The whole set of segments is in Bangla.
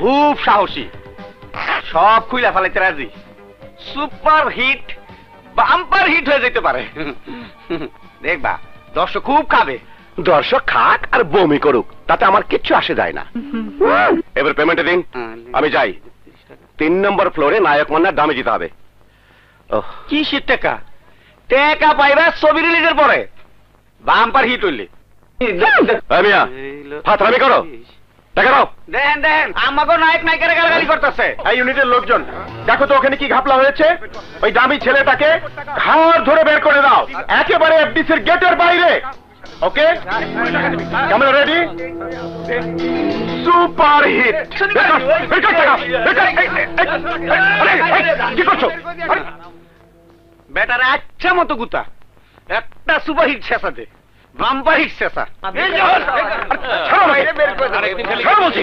খুব সাহসী, সব খুইলা ফেলাইতে রাজি। সুপার হিট, বাম্পার হিট হয়ে যেতে পারে। দেখবা দর্শক খুব খাবে। দর্শক খাক আর বমি করুক, তাতে আমার কিচ্ছু আসে যায় না। এবার পেমেন্ট দিন, আমি যাই। 3 নম্বর ফ্লোরে নায়ক মান্নার দামে যেতে হবে। কিসের টাকা? টাকা পাইবা ছবি রিলিজের পরে, বাম্পার হিট হইলে। মিয়া ফাতরামি করো, টাকা দাও। দেন দেন, আমাকে নায়ক নায়িকারা গালাগালি করতেছে। এই ইউনিটের লোকজন দেখো তো ওখানে কি ঘাপলা হয়েছে। ওই দামি ছেলেটাকে ঘাড় ধরে বের করে দাও, একেবারে এফডিসির গেটের বাইরে। Okay, camera ready? Super hit. কি করছো? বেটার আচ্ছা মতো গুতা, একটা সুপার হিট শেষাতে, বাম্পার হিট শেষা। বলছি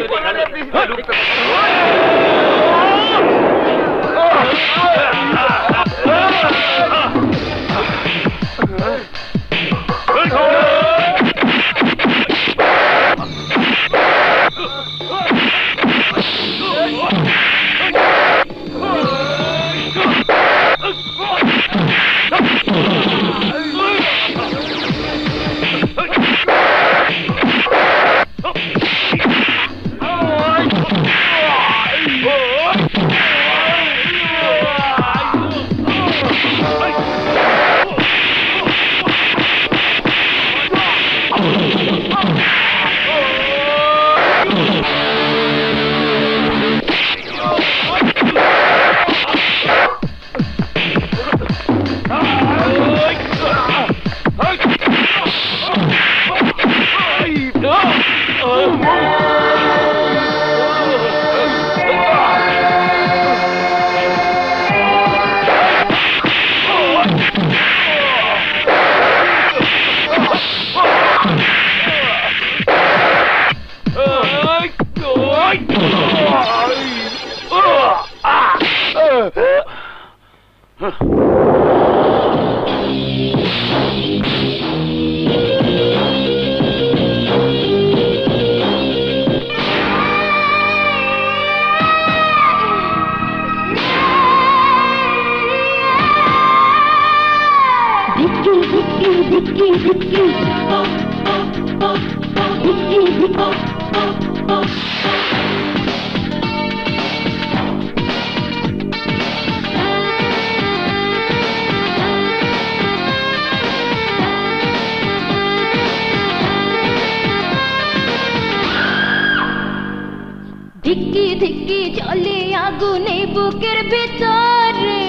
ধিক্কি ধিক্কি চলে আগুনে বুকের ভিতরে,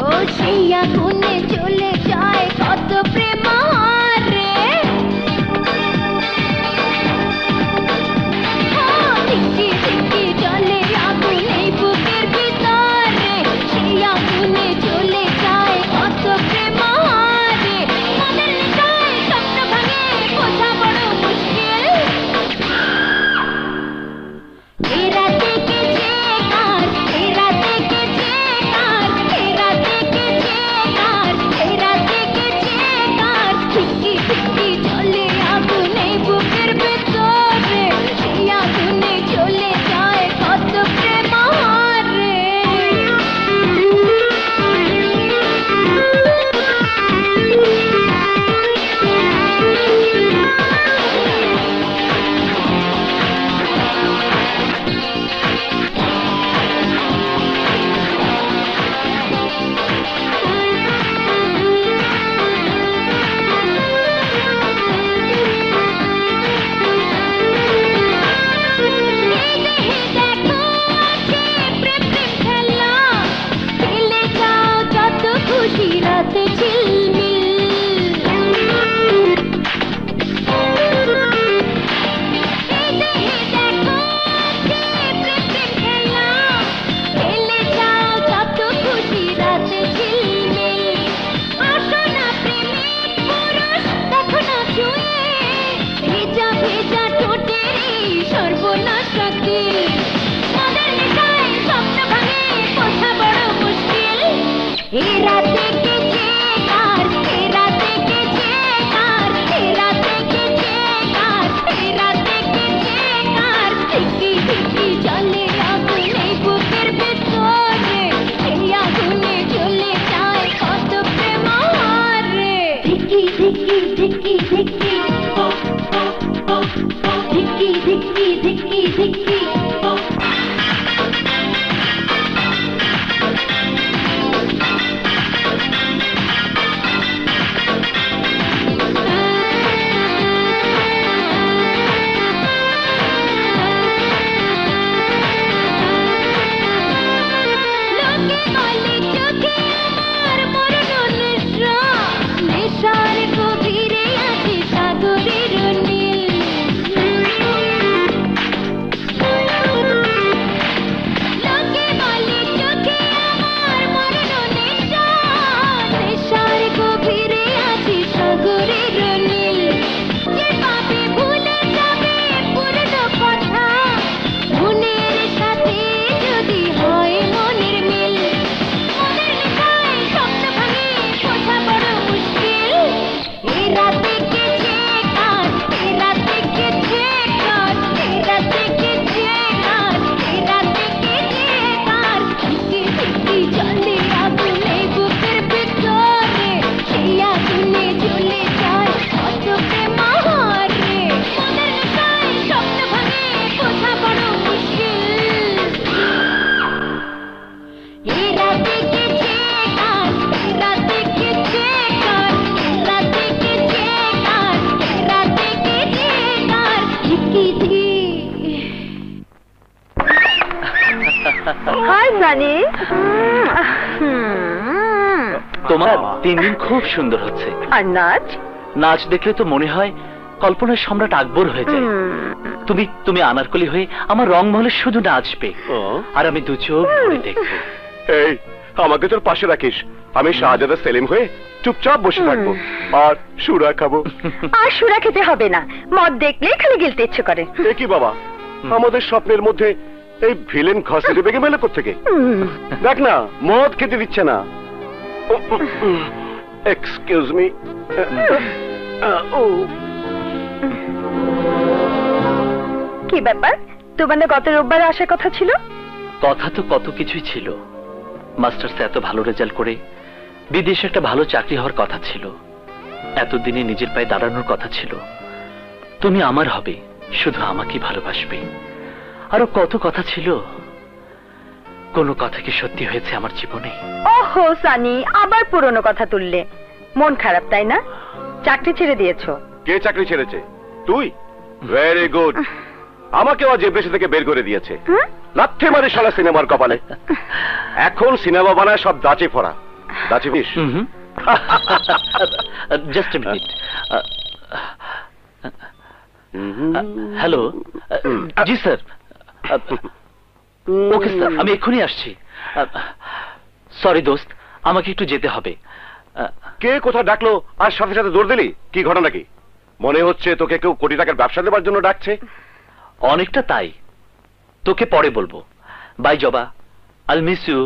ও সেই আগুনে চলে যায় কত প্রেম হারে। ধিক্কি ধিক্কি চলে আগুনে বুকের ভিতরে, সেই আগুনে চলে যায় কত প্রেম হারে। মনের নেশায় স্বপ্ন ভাঙে বোঝা বড় মুশকিল। এরা দেখেছে কার, এরা দেখেছে কার, এরা দেখেছে কার, এরা দেখেছে কার। ধিক্কি ধিক্কি চলে আগুনে বুকের ভেতরে, সেই আগুনে চলে যায় কত প্রেম হারে। সর্বনাশ রাখি মদের নেশায় স্বপ্ন ভাঙে বোঝা বড় মুশকিল। এরা দেখেছে ধিক্কি ধিক্কি ধিক্কি ধিক্কি ধিক্কি ধিক্কি হাই সানি, তোমার 3 দিন খুব সুন্দর হচ্ছে। আর নাচ নাচ দেখলে তো মনে হয় কল্পনার সম্রাট আকবর হয়ে যায়। তুমি তুমি আনারকলি হয়ে আমার রংমহলে শুধু নাচবে, আর আমি দু চোখ ভরে দেখবো। এই আমাকে তোর পাশে রাখিস, আমি শাহজাদা সেলিম হয়ে চুপচাপ বসে থাকবো আর সুরা খাবো। আর সুরা খেতে হবে না, মদ দেখলে খালি গিলতে ইচ্ছে করে। এ কি বাবা, আমাদের স্বপ্নের মধ্যে এই ভিলেন ঘষে বেগে মেলে কোত্থেকে? দেখ না, মদ খেতে দিচ্ছে না। Excuse me. কি ব্যাপার, তোমার না গত রোববার আসার কথা ছিল? কথা তো কত কিছুই ছিল। মাস্টার্সে এত ভালো রেজাল্ট করে বিদেশে একটা ভালো চাকরি হওয়ার কথা ছিল, এতদিনে নিজের পায়ে দাঁড়ানোর কথা ছিল। তুমি আমার হবে, শুধু আমাকেই ভালোবাসবে। আরো কত কথা ছিল, কোন কথা কি সত্যি হয়েছে আমার জীবনে? ওহো সানি, আবার পুরনো কথা তুললে। মন খারাপ তাই না? চাকরি ছেড়ে দিয়েছো? কে চাকরি ছেড়েছে? তুই? Very good. আমাকে আজ এফডিসি থেকে বের করে দিয়েছে। লাথি মারে শালা সিনেমার কপালে। এখন সিনেমা বানায় সব দাঁচে ফোড়া। দাঁচে বিষ। Just a minute. Hello, G sir. Okay sir, আমি এক্ষুনি আসছি। সরি দোস্ত, আমাকে একটু যেতে হবে। কে কোথা ডাকলো আর সাথে সাথে দৌড় দিলি? কি ঘটনা কি? মনে হচ্ছে তোকে কেউ কোটি টাকার ব্যবসা দেবার জন্য ডাকছে। অনেকটা তাই। তোকে পরে বলবো। বাই জবা, আই মিস ইউ।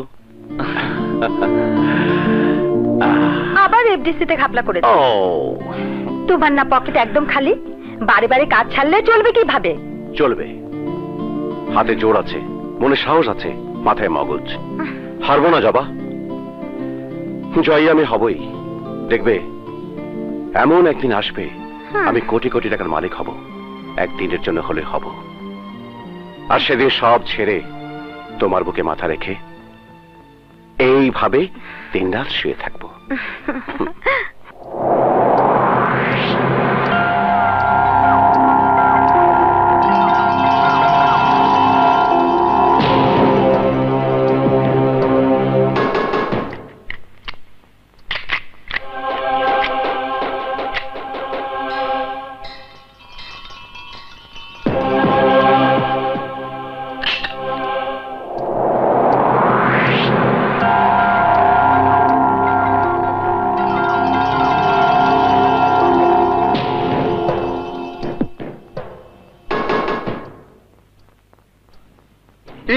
আবার এফডিসি তে ঘাপলা করে ও, তোমার না পকেট একদম খালি? বারে বারে কাজ ছাড়লে চলবে কিভাবে? চলবে। হাতে জোর আছে, মনে সাহস আছে, মাথায় মগজ। হারবো না জবা, জয়ী আমি হবই। দেখবে এমন একদিন আসবে আমি কোটি কোটি টাকার মালিক হব, একদিনের জন্য হলে হব। আর সেদিন সব ছেড়ে তোমার বুকে মাথা রেখে এইভাবে দিনরাত শুয়ে থাকবো।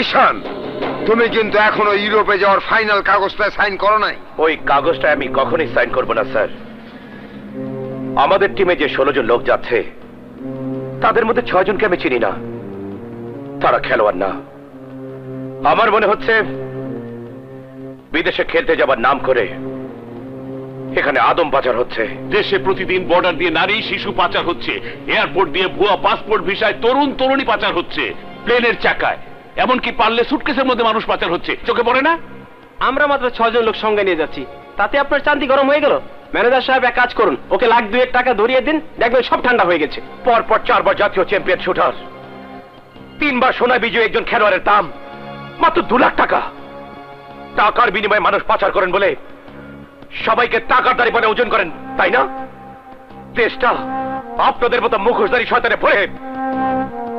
ঈশান, তুমি কিন্তু এখনো ইউরোপে যাওয়ার ফাইনাল কাগজটা সাইন করো নাই। ওই কাগজটা আমি কখনোই সাইন করব না স্যার। আমাদের টিমে যে 16 জন লোক যাচ্ছে তাদের মধ্যে 6 জনকে আমি চিনি না, তারা খেলোয়াড় না। আমার মনে হচ্ছে বিদেশে খেলতে যাবার নাম করে এখানে আদম পাচার হচ্ছে। দেশে প্রতিদিন বর্ডার দিয়ে নারী শিশু পাচার হচ্ছে, এয়ারপোর্ট দিয়ে ভুয়া পাসপোর্ট ভিসায় তরুণ তরুণী পাচার হচ্ছে, প্লেনের চাকায়, এমনকি পারলে সুটকেসের মধ্যে মানুষ পাচার হচ্ছে। চোখে পড়ে না? আমরা মাত্র 6 জন লোক সঙ্গে নিয়ে যাচ্ছি, তাতে আপনার চান্দি গরম হয়ে গেল? ম্যানেজার সাহেব এক কাজ করুন, ওকে লাখ 2 টাকা ধরিয়ে দিন, দেখবেন সব ঠান্ডা হয়ে গেছে। পরপর 4 বার জাতীয় চ্যাম্পিয়ন শুটার, 3 বার সোনা বিজয়ী একজন খেলোয়াড়ের দাম মাত্র 2 লাখ টাকা। টাকার বিনিময়ে মানুষ পাচার করেন বলে সবাইকে টাকার দাঁড়িপানে ওজন করেন, তাই না? দেশটা আপনাদের মতো মুখোশধারী শয়তানে ভরে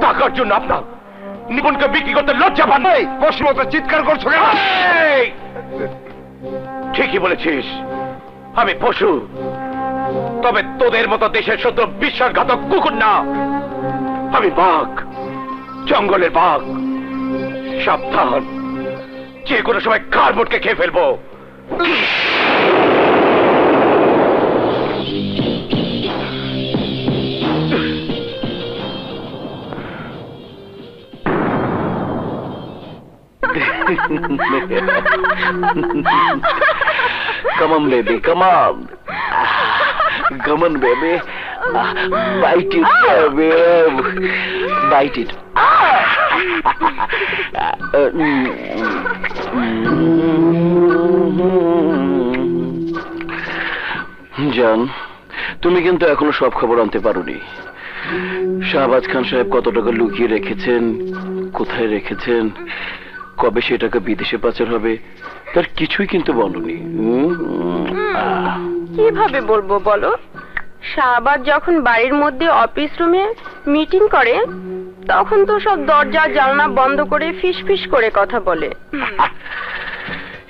টাকার জন্য আপনার নিপুণকে বিক্রি করতে লজ্জা পান। পশু মতো চিৎকার করছো কেন? এই! ঠিকই বলেছিস, আমি পশু, তবে তোদের মতো দেশের শত্রু বিশ্বাসঘাতক কুকুর না। আমি বাঘ, জঙ্গলের বাঘ। সাবধান, যে কোনো সময় কার মোটকে খেয়ে ফেলবো। Come on, baby, come on. Come on, baby. Bite it, baby. Bite it. জান, তুমি কিন্তু এখনো সব খবর আনতে পারোনি। শাহবাজ খান সাহেব কত টাকা লুকিয়ে রেখেছেন, কোথায় রেখেছেন, কবে সে টাকা বিদেশে পাচার হবে, তার কিছুই কিন্তু বলনি। কিভাবে বলবো বলো? শাহবাজ যখন বাড়ির মধ্যে অফিস রুমে মিটিং করে, তখন তো সব দরজা জানলা বন্ধ করে ফিসফিস করে কথা বলে।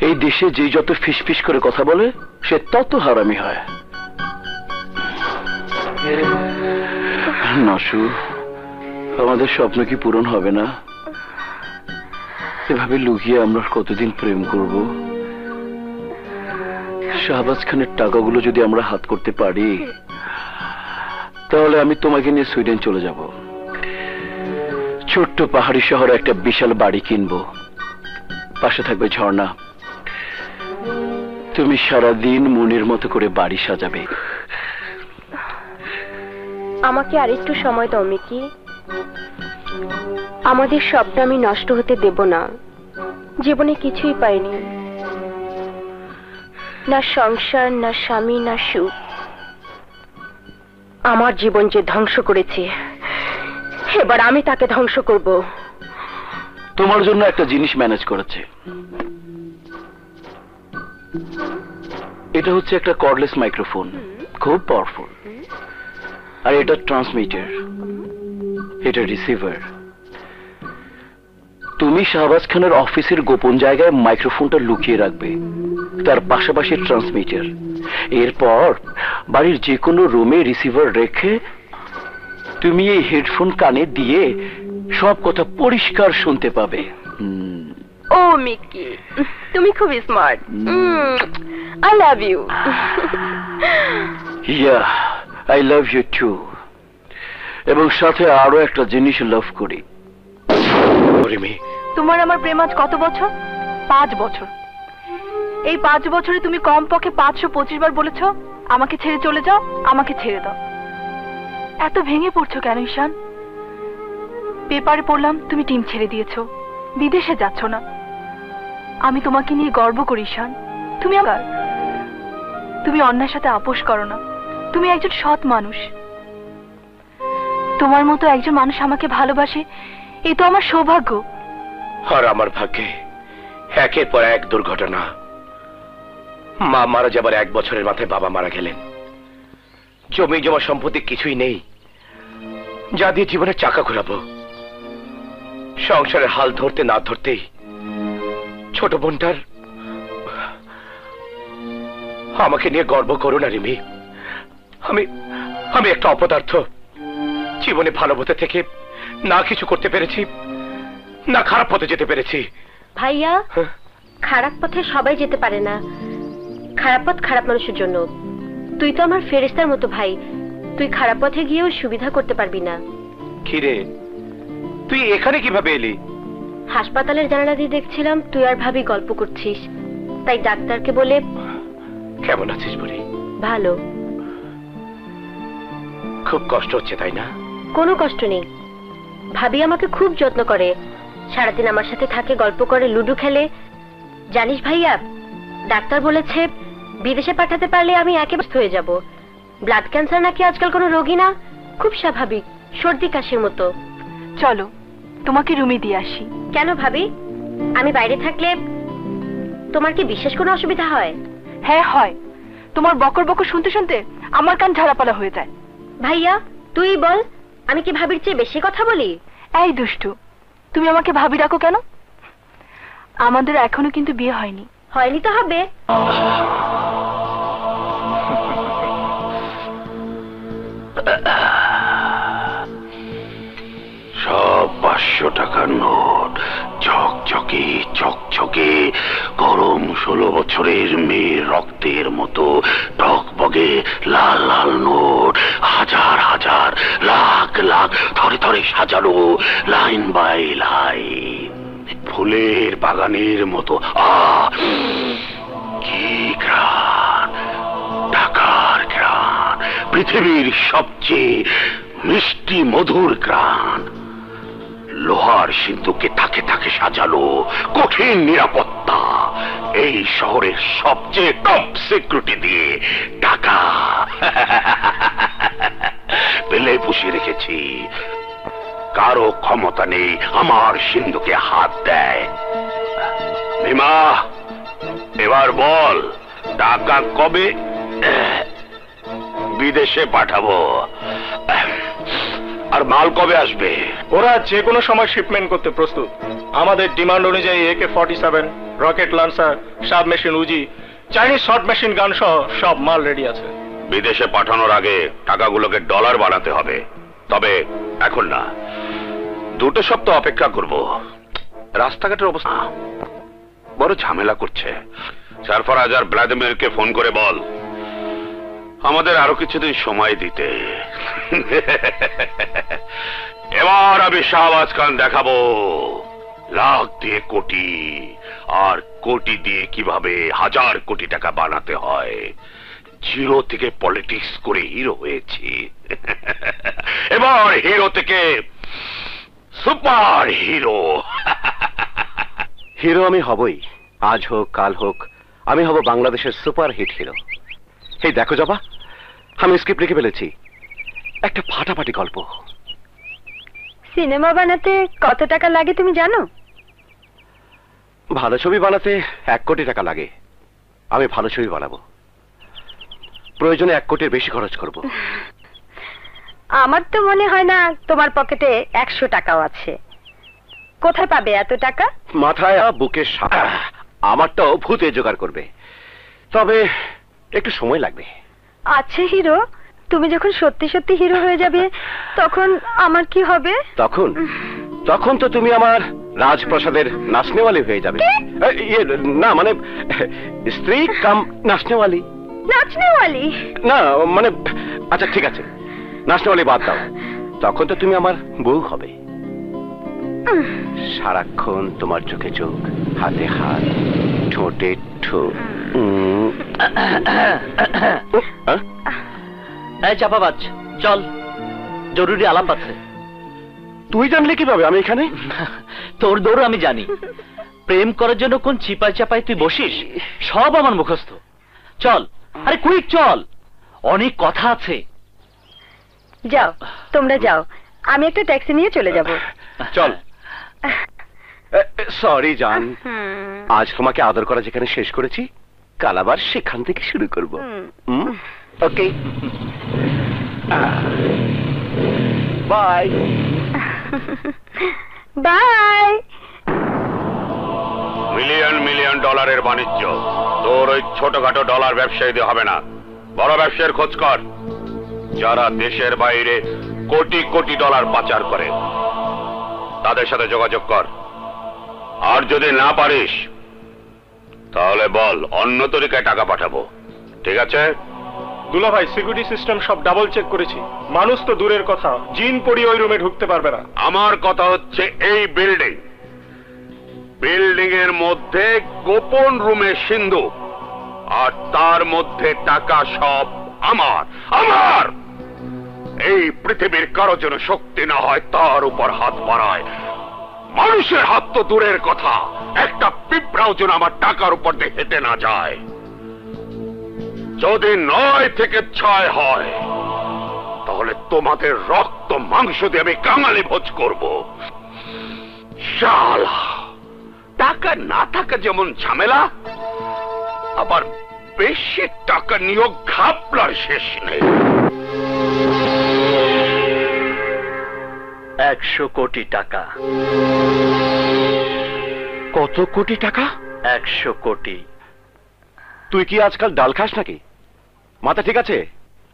এই দেশে যে যত ফিসফিস করে কথা বলে সে তত হারামি হয়। নাসু, আমাদের স্বপ্ন কি পূরণ হবে না? এভাবে লুকিয়ে আমরা কতদিন প্রেম করব? শাহবাজ খানের টাকাগুলো যদি আমরা হাত করতে পারি, তাহলে আমি তোমাকে নিয়ে সুইডেন চলে যাব। ছোট্ট পাহাড়ি শহরে একটা বিশাল বাড়ি কিনবো, পাশে থাকবে ঝর্ণা। তুমি সারাদিন মনের মতো করে বাড়ি সাজাবে। আমাকে আরেকটু সময় দাও মিকি। আমাদের স্বপ্ন আমি নষ্ট হতে দেব না। জীবনে কিছুই পাইনি, না সংসার, না স্বামী, না সুখ। আমার জীবন যে ধ্বংস করেছে, এবার আমি তাকে ধ্বংস করব। তোমার জন্য একটা জিনিস ম্যানেজ করেছে। এটা হচ্ছে একটা কর্ডলেস মাইক্রোফোন, খুব পাওয়ারফুল। আর এটা ট্রান্সমিটার, এটা রিসিভার। তুমি শাহবাজ খানের অফিসের গোপন জায়গায় মাইক্রোফোনটা লুকিয়ে রাখবে, তার পাশাপাশি ট্রান্সমিটার। এরপর বাড়ির যে কোনো রুমে রিসিভার রেখে তুমি এই হেডফোন কানে দিয়ে সব কথা পরিষ্কার শুনতে পাবে। ও মিকি, তুমি খুব smart. I love you. Yeah, I love you too. এবং সাথে আরো একটা জিনিস লাভ করি। তোমার আমার প্রেম আজ কত বছর? 5 বছর। এই 5 বছরে তুমি কমপক্ষে 525 বার বলেছো আমাকে ছেড়ে চলে যাও, আমাকে ছেড়ে দাও। এত ভেঙে পড়ছো কেন ঈশান? পেপারে পড়লাম তুমি টিম ছেড়ে দিয়েছো, বিদেশে যাচ্ছ না। আমি তোমাকে নিয়ে গর্ব করি ঈশান। তুমি অন্যের সাথে আপোষ করো না। তুমি একজন সৎ মানুষ। তোমার মতো একজন মানুষ আমাকে ভালোবাসে, এ তো আমার সৌভাগ্য। আর আমার ভাগ্যে একের পর এক দুর্ঘটনা। মা মারা যাবার 1 বছরের মাথায় বাবা মারা গেলেন। জমি জমা সম্পত্তি কিছুই নেই যা দিয়ে জীবনের চাকা ঘোরাবো। সংসারের হাল ধরতে না ধরতেই ছোট বোনটার আমাকে নিয়ে গর্ব করো না রিমি। আমি একটা অপদার্থ। জীবনে ভালো পথে থেকে না কিছু করতে পেরেছি, না খারাপ পথে যেতে পেরেছি। ভাইয়া, খারাপ পথে সবাই যেতে পারে না। খারাপ পথ খারাপ মানুষের জন্য। তুই তো আমার ফেরেশতার মতো ভাই, তুই খারাপ পথে গিয়েও সুবিধা করতে পারবি না। কিরে, তুই এখানে কিভাবে এলি? হাসপাতালের জানালা দিয়ে দেখছিলাম তুই আর ভাবি গল্প করছিস, তাই ডাক্তারকে বলে কেমন আছিস বুড়ি? ভালো। খুব কষ্ট হচ্ছে তাই না? কোনো কষ্ট নেই। ভাবি আমাকে খুব যত্ন করে, সারাদিন আমার সাথে থাকে, গল্প করে, লুডো খেলে। জানিস ভাইয়া, ডাক্তার বলেছে বিদেশে পাঠাতে পারলে আমি একেবারে সুস্থ হয়ে যাব। ব্লাড ক্যান্সার নাকি আজকাল কোনো রোগী না, খুব স্বাভাবিক, সর্দি কাশির মতো। চলো তোমাকে রুমে দিয়ে আসি। কেন ভাবি, আমি বাইরে থাকলে তোমার কি বিশেষ কোনো অসুবিধা হয়? হ্যাঁ হয়, তোমার বকর বকর শুনতে শুনতে আমার কান ঝাড়াপালা হয়ে যায়। ভাইয়া তুই বল, আমি কি ভাবির চেয়ে বেশি কথা বলি? এই দুষ্টু, তুমি আমাকে ভাবি ডাকো কেন? আমাদের এখনো কিন্তু বিয়ে হয়নি। হয়নি তো হবে। সব 500 টাকার নোট, ঝকঝকে চকচকে, গরম 16 বছরের মেয়ের রক্তের মতো টকবগে লাল লাল নোট, হাজার হাজার লাখ লাখ থরে থরে সাজানো, লাইন বাই লাইন, ফুলের বাগানের মতো। কি ঘ্রাণ, টাকার ঘ্রাণ, পৃথিবীর সবচেয়ে মিষ্টি মধুর ঘ্রাণ। লোহার সিন্ধুকে থাকে থাকে সাজানো, কঠিন নিরাপত্তা, এই শহরের সবচেয়ে টপ সিকিউরিটি দিয়ে টাকা পেলে পুষে রেখেছি। কারো ক্ষমতা নেই আমার সিন্ধুকে হাত দেয়। ভীমা, এবার বল টাকা কবে বিদেশে পাঠাবো, আর মাল কবে আসবে? ওরা যে কোনো সময় শিপমেন্ট করতে প্রস্তুত। আমাদের ডিমান্ড অনুযায়ী AK-47, rocket launcher, sub machine Uzi, Chinese short machine gun সহ সব মাল রেডি আছে। বিদেশে পাঠানোর আগে টাকাগুলোকে ডলার বানাতে হবে, তবে এখন না, 2 সপ্তাহ অপেক্ষা করব। রাস্তাঘাটের অবস্থা বড় ঝামেলা করছে। সারফরাজ আর ভ্লাদিমিরকে ফোন করে বল আমাদের আরো কিছুদিন সময় দিতে। এবার আমি শাহবাজ খান দেখাবো লাখ দিয়ে কোটি, আর কোটি দিয়ে কিভাবে হাজার কোটি টাকা বানাতে হয়। জিরো থেকে পলিটিক্স করে হিরো হয়েছি, এবার হিরো থেকে সুপার হিরো। হিরো আমি হবই, আজ হোক কাল হোক, আমি হব বাংলাদেশের সুপার হিট হিরো। এই দেখো জবা, আমি স্ক্রিপ্ট লিখে ফেলেছি, একটা ফাটাফাটি গল্প। সিনেমা বানাতে কত টাকা লাগে তুমি জানো? ভালো ছবি বানাতে 1 কোটি টাকা লাগে। আমি ভালো ছবি বানাবো, প্রয়োজনে 1 কোটির বেশি খরচ করব। আমার তো মনে হয় না তোমার পকেটে 100 টাকাও আছে। কোথায় পাবে এত টাকা? মাথায় বুকের সাথে আমারটাও ভূতে জোগাড় করবে, তবে একটু সময় লাগবে। আচ্ছা হিরো, তুমি যখন সত্যি সত্যি হিরো হয়ে যাবে তখন আমার কি হবে? তখন তো তুমি আমার রাজপ্রাসাদের নাচনেওয়ালি হয়ে যাবে। না মানে স্ত্রী কাম নাচনেওয়ালি। নাচনেওয়ালি? না মানে, আচ্ছা ঠিক আছে, নাচনেওয়ালি বাদ দাও, তখন তো তুমি আমার বউ হবে। সারাক্ষণ তোমার চোখে চোখ, হাতে হাত, ঠোঁটে ঠোঁট। চাপাবাজ, চল, জরুরি আলাপ আছে। তুই জানলে কিভাবে আমি এখানে? তোর দৌড় আমি জানি। প্রেম করার জন্য কোন চিপাই চাপাই তুই বসিস, সব আমার মুখস্থ। চল, আরে কুইক চল, অনেক কথা আছে। যাও, তোমরা যাও, আমি একটা ট্যাক্সি নিয়ে চলে যাব। চল। সরি জান, আজ তোমাকে আদর করা যেখানে শেষ করেছি, কাল আবার সেখান থেকে শুরু করব। ওকে, বাই বাই। মিলিয়ন মিলিয়ন ডলারের বাণিজ্য তোর ওই ছোটখাটো ডলার ব্যবসায়ীদের হবে না। বড় ব্যবসায়ের খোঁজ কর, যারা দেশের বাইরে কোটি কোটি ডলার পাচার করে, তাদের সাথে যোগাযোগ কর। আর যদি না পারিস তাহলে বল অন্য তরিকায় টাকা পাঠাবো, ঠিক আছে? দুলা ভাই, সিকিউরিটি সিস্টেম সব ডাবল চেক করেছি, মানুষ তো দূরের কথা, জিন পড়ি ওই রুমে ঢুকতে পারবে না। আমার কথা হচ্ছে এই বিল্ডিং, বিল্ডিং এর মধ্যে গোপন রুমে সিন্ধু, আর তার মধ্যে টাকা সব আমার আমার। এই পৃথিবীর কারো যেন শক্তি না হয় তার উপর হাত বাড়ায়। মানুষের হাত তো দূরের কথা, একটা পিঁপড়াও যেন আমার টাকার উপর দিয়ে হেঁটে না যায়। যদি 9 থেকে 6 হয় তাহলে তোমাদের রক্ত মাংস দিয়ে আমি কাঙালি ভোজ করব। শালা, টাকা না থাকা যেমন ঝামেলা, আবার বেশি টাকা নিয়োগ ঘাপলার শেষ নেই। 100 কোটি টাকা। কত কোটি টাকা? 100 কোটি। তুই কি আজকাল ডাল খাস নাকি? মাথা ঠিক আছে?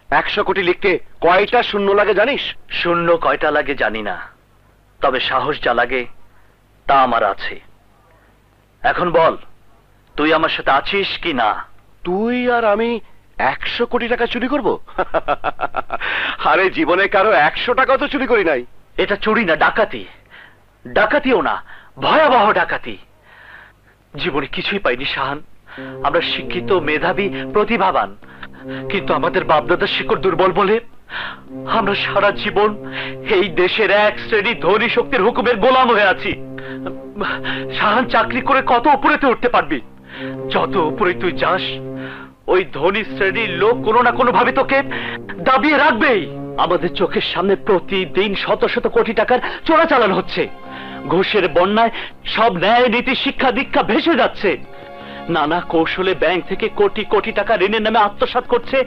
100 কোটি লিখতে কয়টা শূন্য লাগে জানিস? শূন্য কয়টা লাগে জানি না, তবে সাহস যা লাগে তা আমার আছে। এখন বল, তুই আমার সাথে আছিস কি না? তুই আর আমি 100 কোটি টাকা চুরি করব? আরে জীবনে কারো 100 টাকাও তো চুরি করি নাই। এটা চুরি না, ডাকাতি। ডাকাতিও না, ভয়াবহ ডাকাতি। জীবনে কিছুই পাইনি শাহান। আমরা শিক্ষিত, মেধাবী, প্রতিভাবান, কিন্তু আমাদের বাপদাদার শিকড় দুর্বল বলে আমরা সারা জীবন এই দেশের এক শ্রেণী ধনী শক্তির হুকুমের গোলাম হয়ে আছি। শাহান, চাকরি করে কত উপরেতে উঠতে পারবি? যত উপরে তুই যাস, ওই ধনী শ্রেণীর লোক কোনো না কোনো ভাবে তোকে দাবিয়ে রাখবেই। আমাদের চোখের সামনে প্রতিদিন শত শত কোটি টাকার চোরাচালান হচ্ছে। ঘুষের বন্যায় সব ন্যায় নীতি, শিক্ষা দীক্ষা ভেসে যাচ্ছে। নানা কৌশলে ব্যাংক থেকে কোটি কোটি টাকা ঋণের নামে আত্মসাৎ করছে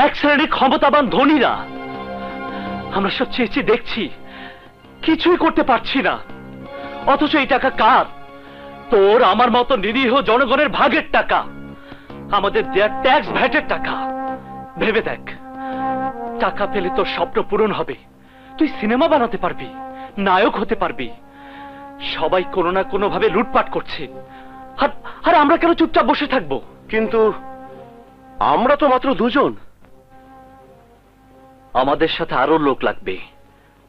এক শ্রেণীর ক্ষমতাবান ধনীরা। আমরা সব চেয়ে দেখছি, কিছুই করতে পারছি না। অথচ এই টাকা কার? তোর আমার মতো নিরীহ জনগণের ভাগের টাকা, আমাদের দেয়া ট্যাক্স ভ্যাটের টাকা। ভেবে দেখ, টাকা পেলে তোর স্বপ্ন পূরণ হবে। তুই সিনেমা বানাতে পারবি, নায়ক হতে পারবি। সবাই কোনো না কোনো ভাবে লুটপাট করছে, আর আমরা কেন চুপচাপ বসে থাকবো? কিন্তু আমরা তো মাত্র 2 জন। আমাদের সাথে আরো লোক লাগবে,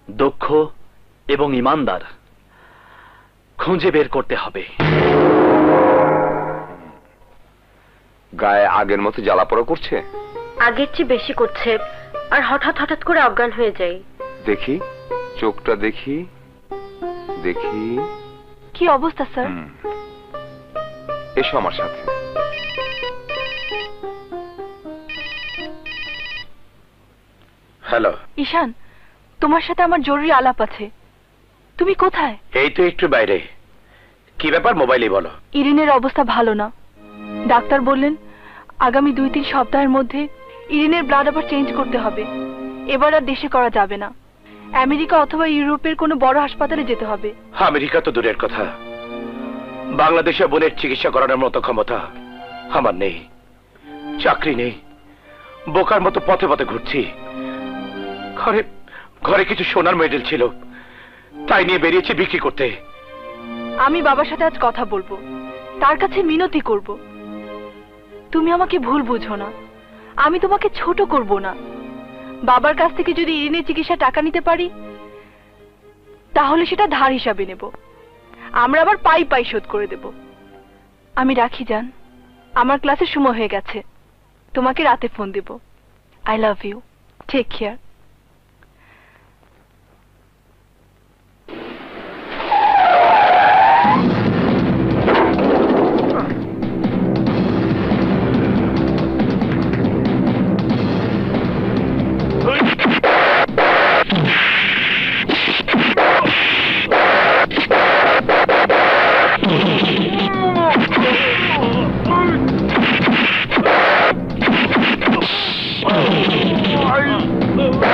দক্ষ এবং ইমানদার। খুঁজে বের করতে হবে। গায়ে আগের মতো জ্বালাপোড়া করছে? আগের চেয়ে বেশি করছে, আর হঠাৎ হঠাৎ করে অজ্ঞান হয়ে যায়। দেখি, চোখটা দেখি দেখি। কি অবস্থা স্যার? এসো আমার সাথে। হ্যালো ঈশান, তোমার সাথে আমার জরুরি আলাপ আছে। তুমি কোথায়? এই তো একটু বাইরে। কি ব্যাপার, মোবাইলে বলো। ইরিনের অবস্থা ভালো না। ডাক্তার বললেন আগামী 2-3 সপ্তাহের মধ্যে ইরিনের ব্লাড আবার চেঞ্জ করতে হবে। এবার আর দেশে করা যাবে না, আমেরিকা অথবা ইউরোপের কোনো বড় হাসপাতালে যেতে হবে। আমেরিকা তো দূরের কথা, বাংলাদেশে বোনের চিকিৎসা করানোর মতো ক্ষমতা আমার নেই। চাকরি নেই, বোকার মতো পথে পথে ঘুরছি। ঘরে কিছু সোনার মেডেল ছিল, তাই নিয়ে বেরিয়েছি বিক্রি করতে। আমি বাবার সাথে আজ কথা বলবো, তার কাছে মিনতি করব। তুমি আমাকে ভুল বুঝো না, আমি তোমাকে ছোট করব না। বাবার কাছ থেকে যদি ইরিনের চিকিৎসা টাকা নিতে পারি, তাহলে সেটা ধার হিসাবে নেব। আমরা আবার পাই পাই শোধ করে দেব। আমি রাখি জান, আমার ক্লাসের সময় হয়ে গেছে। তোমাকে রাতে ফোন দেব। I love you, take care. Oh,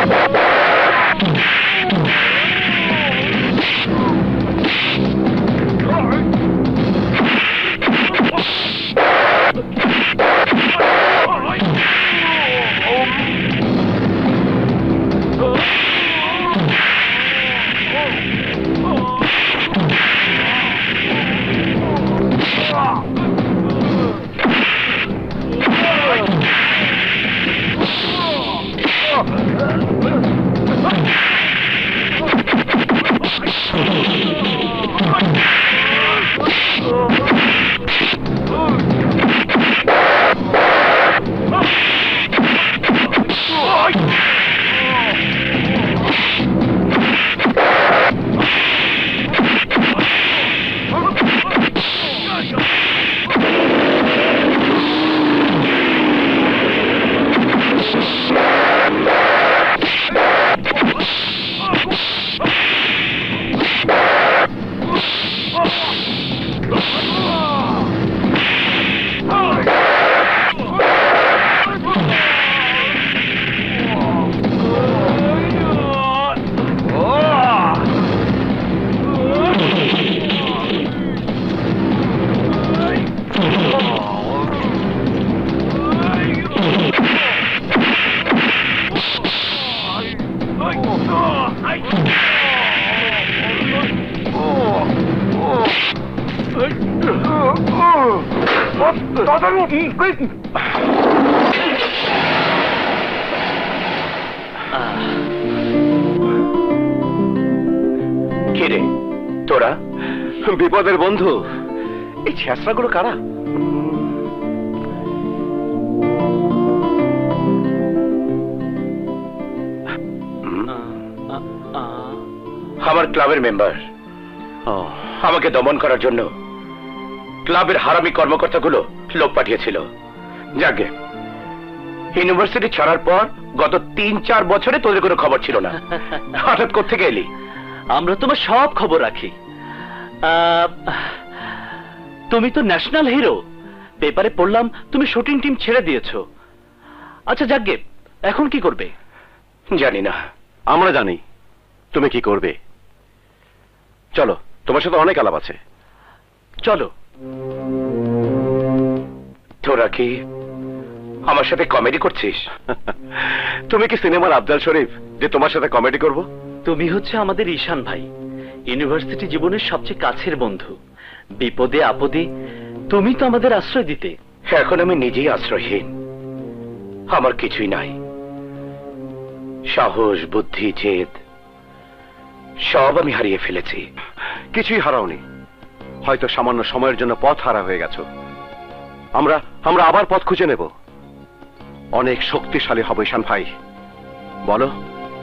কে রে তোরা? বিপদের বন্ধু। এই ছেঁচড়াগুলো কারা? আমার ক্লাবের মেম্বার। আমাকে দমন করার জন্য ক্লাবের হারামি কর্মকর্তাগুলো লোক পাঠিয়েছিল। যাকে ইউনিভার্সিটি ছাড়ার পর গত 3-4 বছরে তোদের কোনো খবর ছিল না, হঠাৎ কোত্থেকে এলি? আমরা তোমার সব খবর রাখি। তুমি তো ন্যাশনাল হিরো, পেপারে পড়লাম তুমি শুটিং টিম ছেড়ে দিয়েছো। আচ্ছা যাকগে, এখন কি করবে? জানি না। আমরা জানি তুমি কি করবে। চলো, তোমার সাথে অনেক আলাপ আছে। চলো। তোরা কি আমার সাথে কমেডি করছিস? তুমি কি সিনেমার আফজাল শরীফ যে তোমার সাথে কমেডি করব? তুমি হচ্ছে আমাদের ঈশান ভাই, ইউনিভার্সিটি জীবনের সবচেয়ে কাছের বন্ধু। বিপদে আপদে তুমি তো আমাদের আশ্রয় দিতে। এখন আমি নিজেই আশ্রয়হীন, আমার কিছুই নাই। সাহস, বুদ্ধি, জেদ সব আমি হারিয়ে ফেলেছি। কিছুই হারাওনি, হয়তো সামান্য সময়ের জন্য পথ হারা হয়ে গেছো। আমরা আবার পথ খুঁজে নেব, অনেক শক্তিশালী হব। ঈশান ভাই, বলো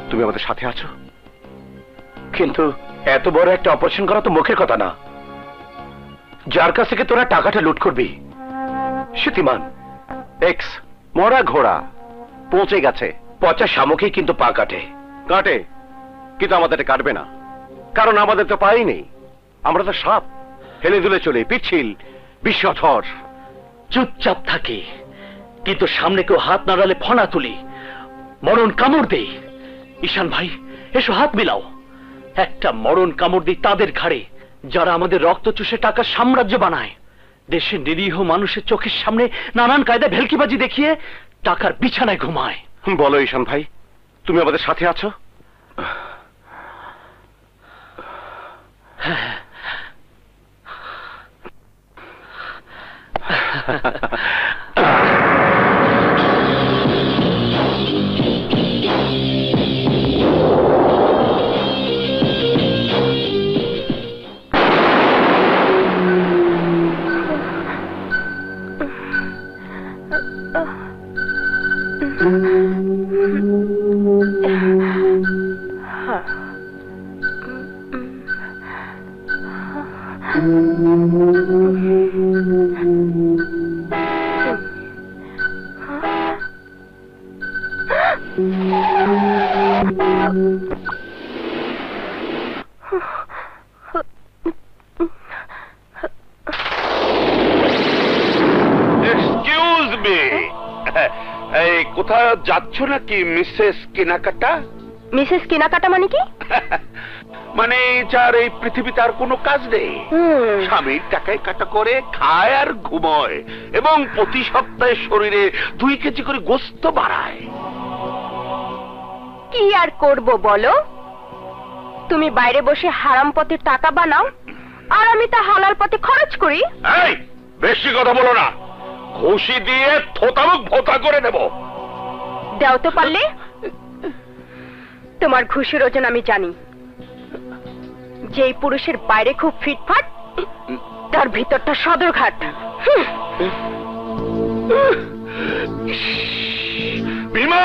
তুমি আমাদের সাথে আছো? কিন্তু এত বড় একটা অপারেশন করা তো মুখের কথা না। যার কাছ থেকে তোরা টাকাটা লুট করবি, শীতিমান এক্স মরা ঘোড়া পৌঁছে গেছে। পচা শামুকই কিন্তু পা কাটে। কাটে, কিন্তু আমাদের কাটবে না, কারণ আমাদের তো পাই নেই। আমরা তো সাপ, হেলে দুলে চলে, পিচ্ছিল, বিশ্বধর। চুপচাপ থাকি, কিন্তু সামনে কেউ হাত নাড়ালে ফনা তুলি, মরণ কামড় দেই। ঈশান ভাই এসো, হাত মিলাও। একটা মরণ কামড় দিই তাদের ঘাড়ে যারা আমাদের রক্ত চুষে টাকার সাম্রাজ্য বানায়, দেশের নিরীহ মানুষের চোখের সামনে নানান কায়দায় ভেলকিবাজি দেখিয়ে টাকার বিছানায় ঘুমায়। বলো ঈশান ভাই, তুমি আমাদের সাথে আছো? এক্সকিউজ মি, এই কোথায় যাচ্ছ নাকি মিসেস কেনাকাটা? মিসেস কেনাকাটা মানে কি? মানে যার এই পৃথিবীতে আর কোনো কাজ নেই, স্বামীর টাকায় কাটা করে খায় আর ঘুমোয়, এবং প্রতি সপ্তাহে শরীরে 2 কেজি করে গোস্ত বাড়ায়। কি আর করব বলো? তুমি বাইরে বসে হারাম পথে টাকা বানাও, আর আমি তা হালাল পথে খরচ করি। এই বেশি কথা বলো না, খুশি দিয়ে থোতামুখ ভোতা করে দেব। দাও তো পারলে। তোমার ঘুষের ওজন আমি জানি। যেই পুরুষের বাইরে খুব ফিটফাট, তার ভিতরটা সদরঘাট। ভীমা,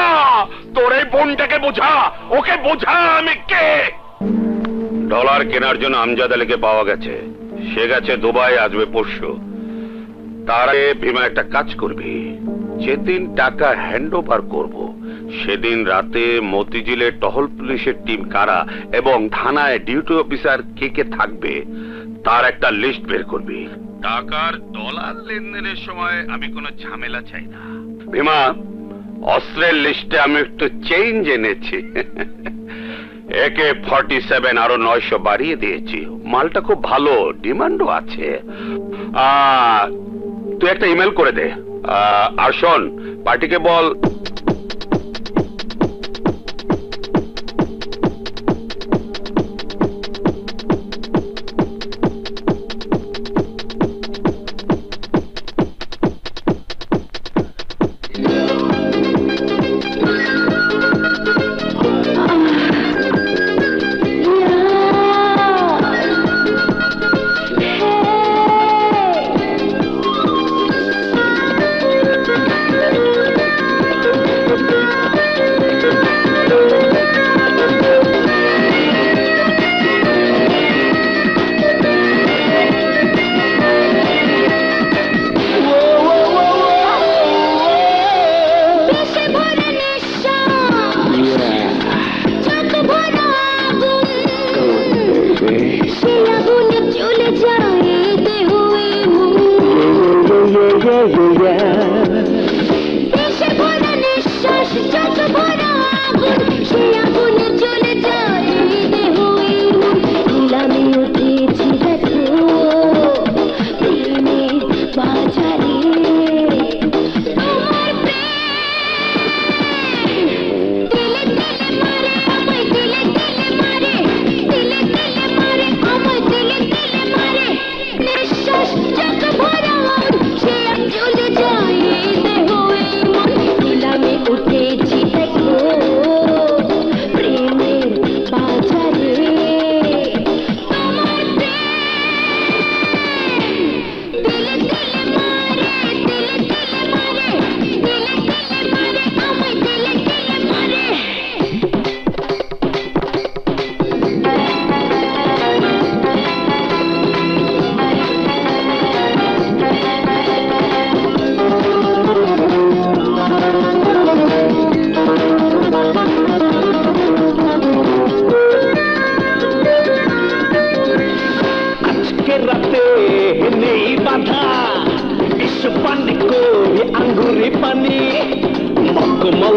তোর এই বোনটাকে বোঝা, ওকে বোঝা আমি কে। ডলার কেনার জন্য আমজাদ আলীকে পাওয়া গেছে, সে গেছে দুবাই, আসবে পরশু। তার আগে ভীমা একটা কাজ করবি, যেদিন টাকা হ্যান্ড ওভার করবো সেদিন রাতে মতিঝিলের টহল পুলিশের টিম কারা এবং থানায় ডিউটি অফিসার কে কে থাকবে তার একটা লিস্ট বের করবি। টাকার ডলার লেনদেনের সময় আমি কোনো ঝামেলা চাই না। ভীমা, অস্ত্রের লিস্টে আমি একটু চেঞ্জ এনেছি। AK-47 আরো 900 বাড়িয়ে দিয়েছি। মালটা খুব ভালো, ডিমান্ডও আছে। তুই একটা ইমেল করে দে। আর শোন, পার্টিকে বল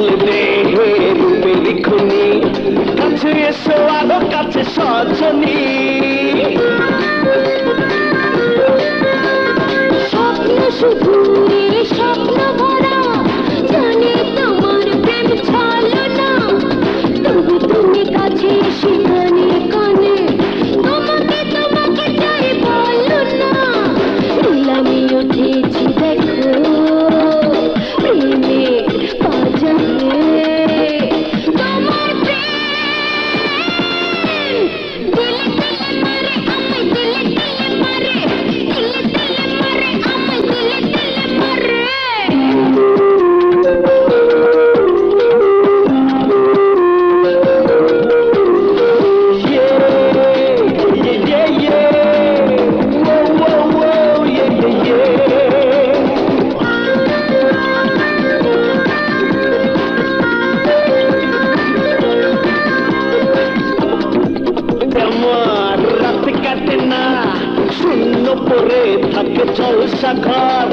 কোমল দেহে রূপের খুনি, কাছে এসো আরো কাছে সজনী। স্বপ্ন শুধু স্বপ্ন ভরা, জানি তোমার প্রেম ছলো না, তবু তুমি কাছে এসে কানে কানে তোমাকে তোমাকে চাই বলো না। নিলামে উঠেছি দেখো প্রেমের বাজারে, তোমার প্রেম দিলে দিলে মারে আমায়, দিলে দিলে মারে, দিলে দিলে মারে আমায়, দিলে দিলে মারে। আমার রাত কাটে না, শূন্য পরে থাকে জলসা ঘর,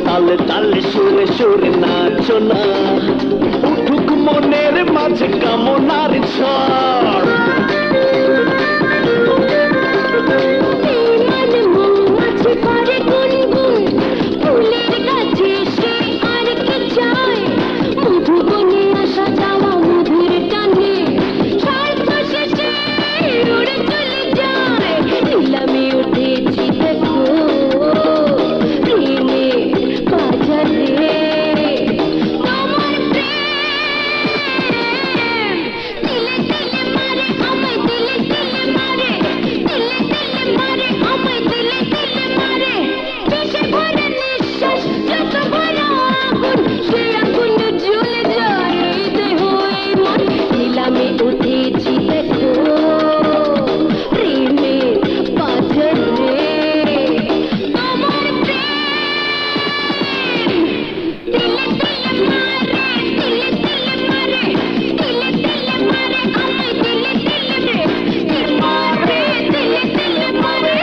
তালে তালে সুরে সুরে নাচো না, উঠুক মনের মাঝে কামনার ঝড়। মন মৌমাছি করে গুনগুন, ফুলের কাছে সে আর কি চায়, মধুবনে আসা যাওয়া মধুর টানে, স্বার্থ শেষে উড়ে চলে যায়। নিলামে উঠেছি দেখো প্রেমের বাজারে, তোমার প্রেম দিলে দিলে মারে আমায়, দিলে দিলে মারে, দিলে দিলে মারে আমায়, দিলে দিলে মারে। দেশে ভরা নিঃশ্বাস, যত ভরা আগুন, সে আগুন জ্বলে যায় এই দেহ এই মন। নিলামে উঠেছি দেখো প্রেমের বাজারে, তোমার প্রেম দিলে দিলে মারে, দিলে দিলে মারে, দিলে দিলে মারে আমায়, দিলে দিলে মারে, দিলে দিলে মারে,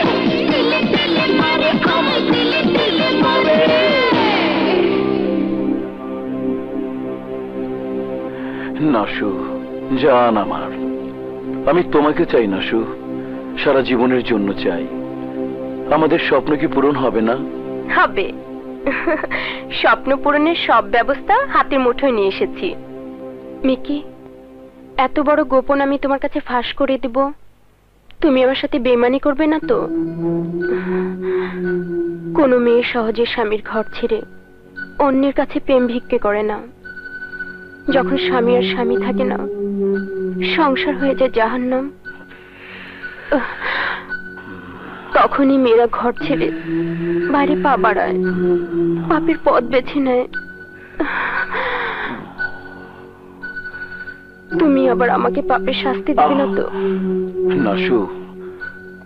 দিলে দিলে মারে আমায়, দিলে দিলে মারে। নাশু, জান আমার, আমি তোমাকে চাই নাশু, সারা জীবনের জন্য চাই। আমাদের স্বপ্ন কি পূরণ হবে না? হবে। স্বপ্ন পূরণের সব ব্যবস্থা হাতের মুঠোয় নিয়ে এসেছি। মিকি, এত বড় গোপন আমি তোমার কাছে ফাঁস করে দেব, তুমি আমার সাথে বেইমানি করবে না তো? কোনো মেয়ে সহজে স্বামীর ঘর ছেড়ে অন্যের কাছে প্রেম ভিক্ষে করে না। যখন স্বামী আর স্বামী থাকে না, সংসার হয়ে যায় জাহান্নাম। তখনই মেয়েরা ঘর ছেড়ে বাইরে পা বাড়ায়, পাপের পথ বেছে নেয়। তুমি আবার আমাকে পাপের শাস্তি দেবে না তো? নাশু,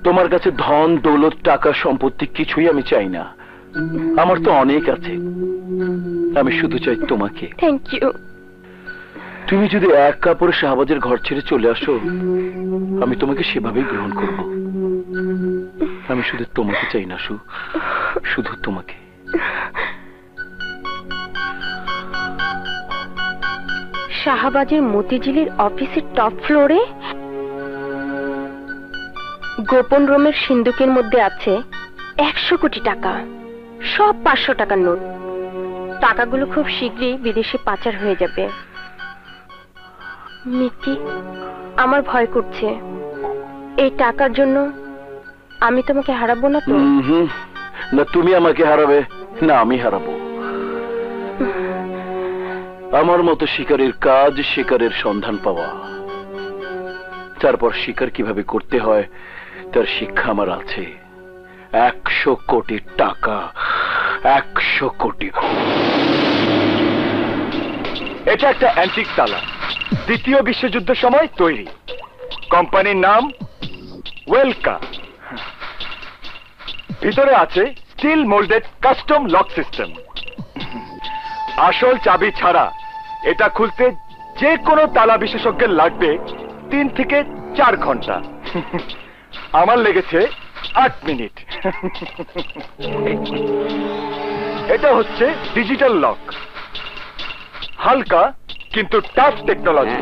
তোমার কাছে ধন দৌলত টাকা সম্পত্তি কিছুই আমি চাই না, আমার তো অনেক আছে। আমি শুধু চাই তোমাকে। Thank you. তুমি যদি এক কাপড়ে শাহবাজের ঘর ছেড়ে চলে আসো, আমি তোমাকে সেভাবেই গ্রহণ করব। আমি শুধু তোমাকে চাই নাশু, শুধু তোমাকে। শাহবাজের মতিঝিলের অফিসের টপ ফ্লোরে গোপন রুমের সিন্ধুকের মধ্যে আছে 100 কোটি টাকা, সব 500 টাকার নোট। টাকাগুলো খুব শীঘ্রই বিদেশে পাচার হয়ে যাবে। মিকি, আমার ভয় করছে। এই টাকার জন্য আমি তোমাকে হারাবো না তো? না তুমি আমাকে হারাবে, না আমি হারাবো। আমার মতো শিকারের কাজ শিকারের সন্ধান পাওয়া, তারপর শিকার কিভাবে করতে হয় তার শিক্ষা আমার আছে। 100 কোটি টাকা, 100 কোটি। এটা একটা অ্যান্টিক তালা, দ্বিতীয় বিশ্বযুদ্ধের সময় তৈরি। কোম্পানির নাম ওয়েলকা। ভিতরে আছে steel moulded custom lock system. আসল চাবি ছাড়া এটা খুলতে যে কোনো তালা বিশেষজ্ঞের লাগবে 3 থেকে 4 ঘন্টা। আমার লেগেছে 8 মিনিট। এটা হচ্ছে ডিজিটাল লক। হালকা কিন্তু টাফ টেকনোলজি।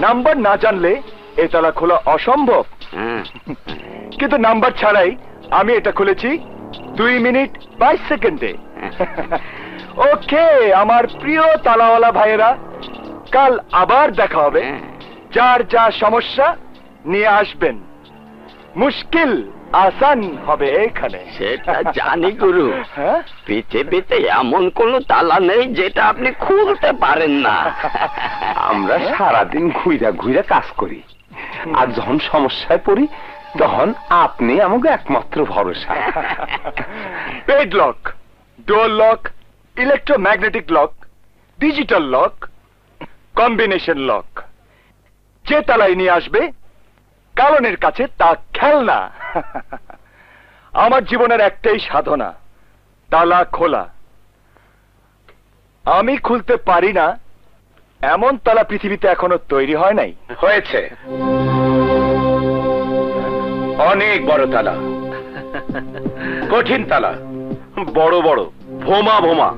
নাম্বার না জানলে এ তালা খোলা অসম্ভব, কিন্তু নাম্বার ছাড়াই আমি এটা খুলেছি 2 মিনিট 22 সেকেন্ডে। ওকে আমার প্রিয় তালাওয়ালা ভাইয়েরা, কাল আবার দেখা হবে। যার যা সমস্যা নিয়ে আসবেন, মুশকিল আসান হবে এখানে। সেটা জানি গুরু, পৃথিবীতে এমন কোনো তালা নেই যেটা আপনি খুলতে পারেন না। আমরা সারাদিন ঘুইরা ঘুইরা কাজ করি, আর যখন সমস্যায় পড়ি তখন আপনি আমাকে একমাত্র ভরসা। Padlock, door lock, electromagnetic lock, digital lock, combination lock, যে তালাই নিয়ে আসবে কারণের কাছে তা খেলনা। আমার জীবনের একটাই সাধনা, তালা খোলা। আমি খুলতে পারি না এমন তালা পৃথিবীতে এখনো তৈরি হয় নাই। হয়েছে অনেক বড় তালা, কঠিন তালা, বড় বড় ভোমা ভোমা।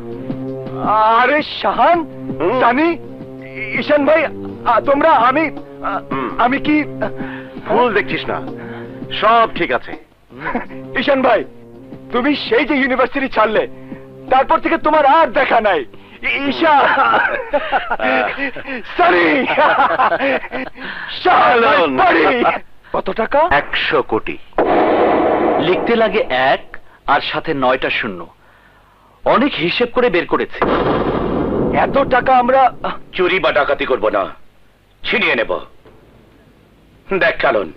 আরে শাহান, সানি, ঈশান ভাই, তোমরা আমি কি ভুল দেখছিস না? সব ঠিক আছে। ঈশান ভাই, তুমি সেই যে ইউনিভার্সিটি ছাড়লে তারপর থেকে তোমার আর দেখা নাই। ঈশা, সরি, কত টাকা? 100 কোটি। লিখতে লাগে 1 আর সাথে 9টা শূন্য। অনেক হিসেব করে বের করেছে। এত টাকা আমরা চুরি বা ডাকাতি করব না, ছিনিয়ে নেব। দেখ কালন,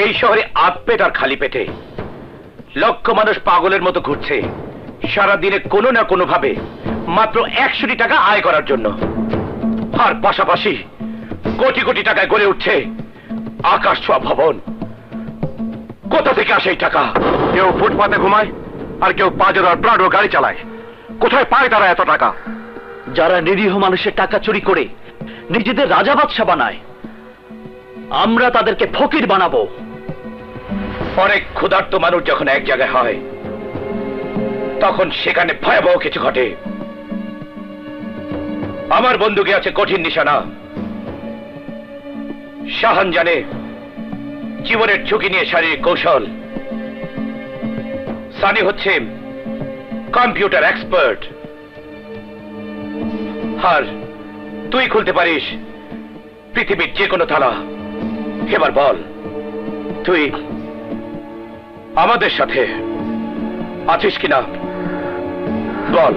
এই শহরে আপেট আর খালি পেটে লক্ষ মানুষ পাগলের মতো ঘুরছে সারাদিনে কোনো না কোনো ভাবে মাত্র 100 টাকা আয় করার জন্য। আর পাশাপাশি কোটি কোটি টাকায় গড়ে উঠছে আকাশ ছোঁয়া ভবন। কোথা থেকে আসে এই টাকা? কেউ ফুটপাতে ঘুমায়, আর কেউ পাজেরো আর প্রাডো গাড়ি চালায়। কোথায় পায় তারা এত টাকা? যারা নিরীহ মানুষের টাকা চুরি করে নিজেদের রাজা বাদশা বানায়, আমরা তাদেরকে ফকির বানাবো। অনেক ক্ষুধার্ত মানুষ যখন এক জায়গায় হয় তখন সেখানে ভয়াবহ কিছু ঘটে। আমার বন্দুকে আছে কঠিন নিশানা। শাহান জানে জীবনের ঝুঁকি নিয়ে শারীরিক কৌশল। সানি হচ্ছে কম্পিউটার এক্সপার্ট। আর তুই খুলতে পারিস পৃথিবীর যে কোনো তালা। এবার বল, তুই আমাদের সাথে আছিস কিনা? বল।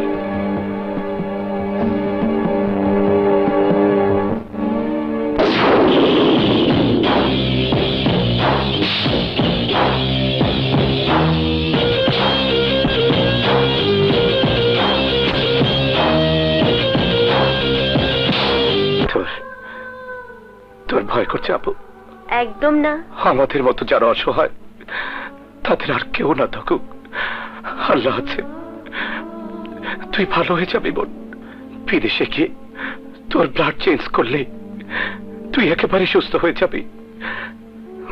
তোর ভয় করছে আপু? একদম না। আমাদের মতো যারা অসহায় তাদের আর কেউ না থাকুক, আল্লাহ আছে। তুই ভালো হয়ে যাবি বোন। বিদেশে গিয়ে তোর ব্লাড চেঞ্জ করলে তুই একেবারে সুস্থ হয়ে যাবি।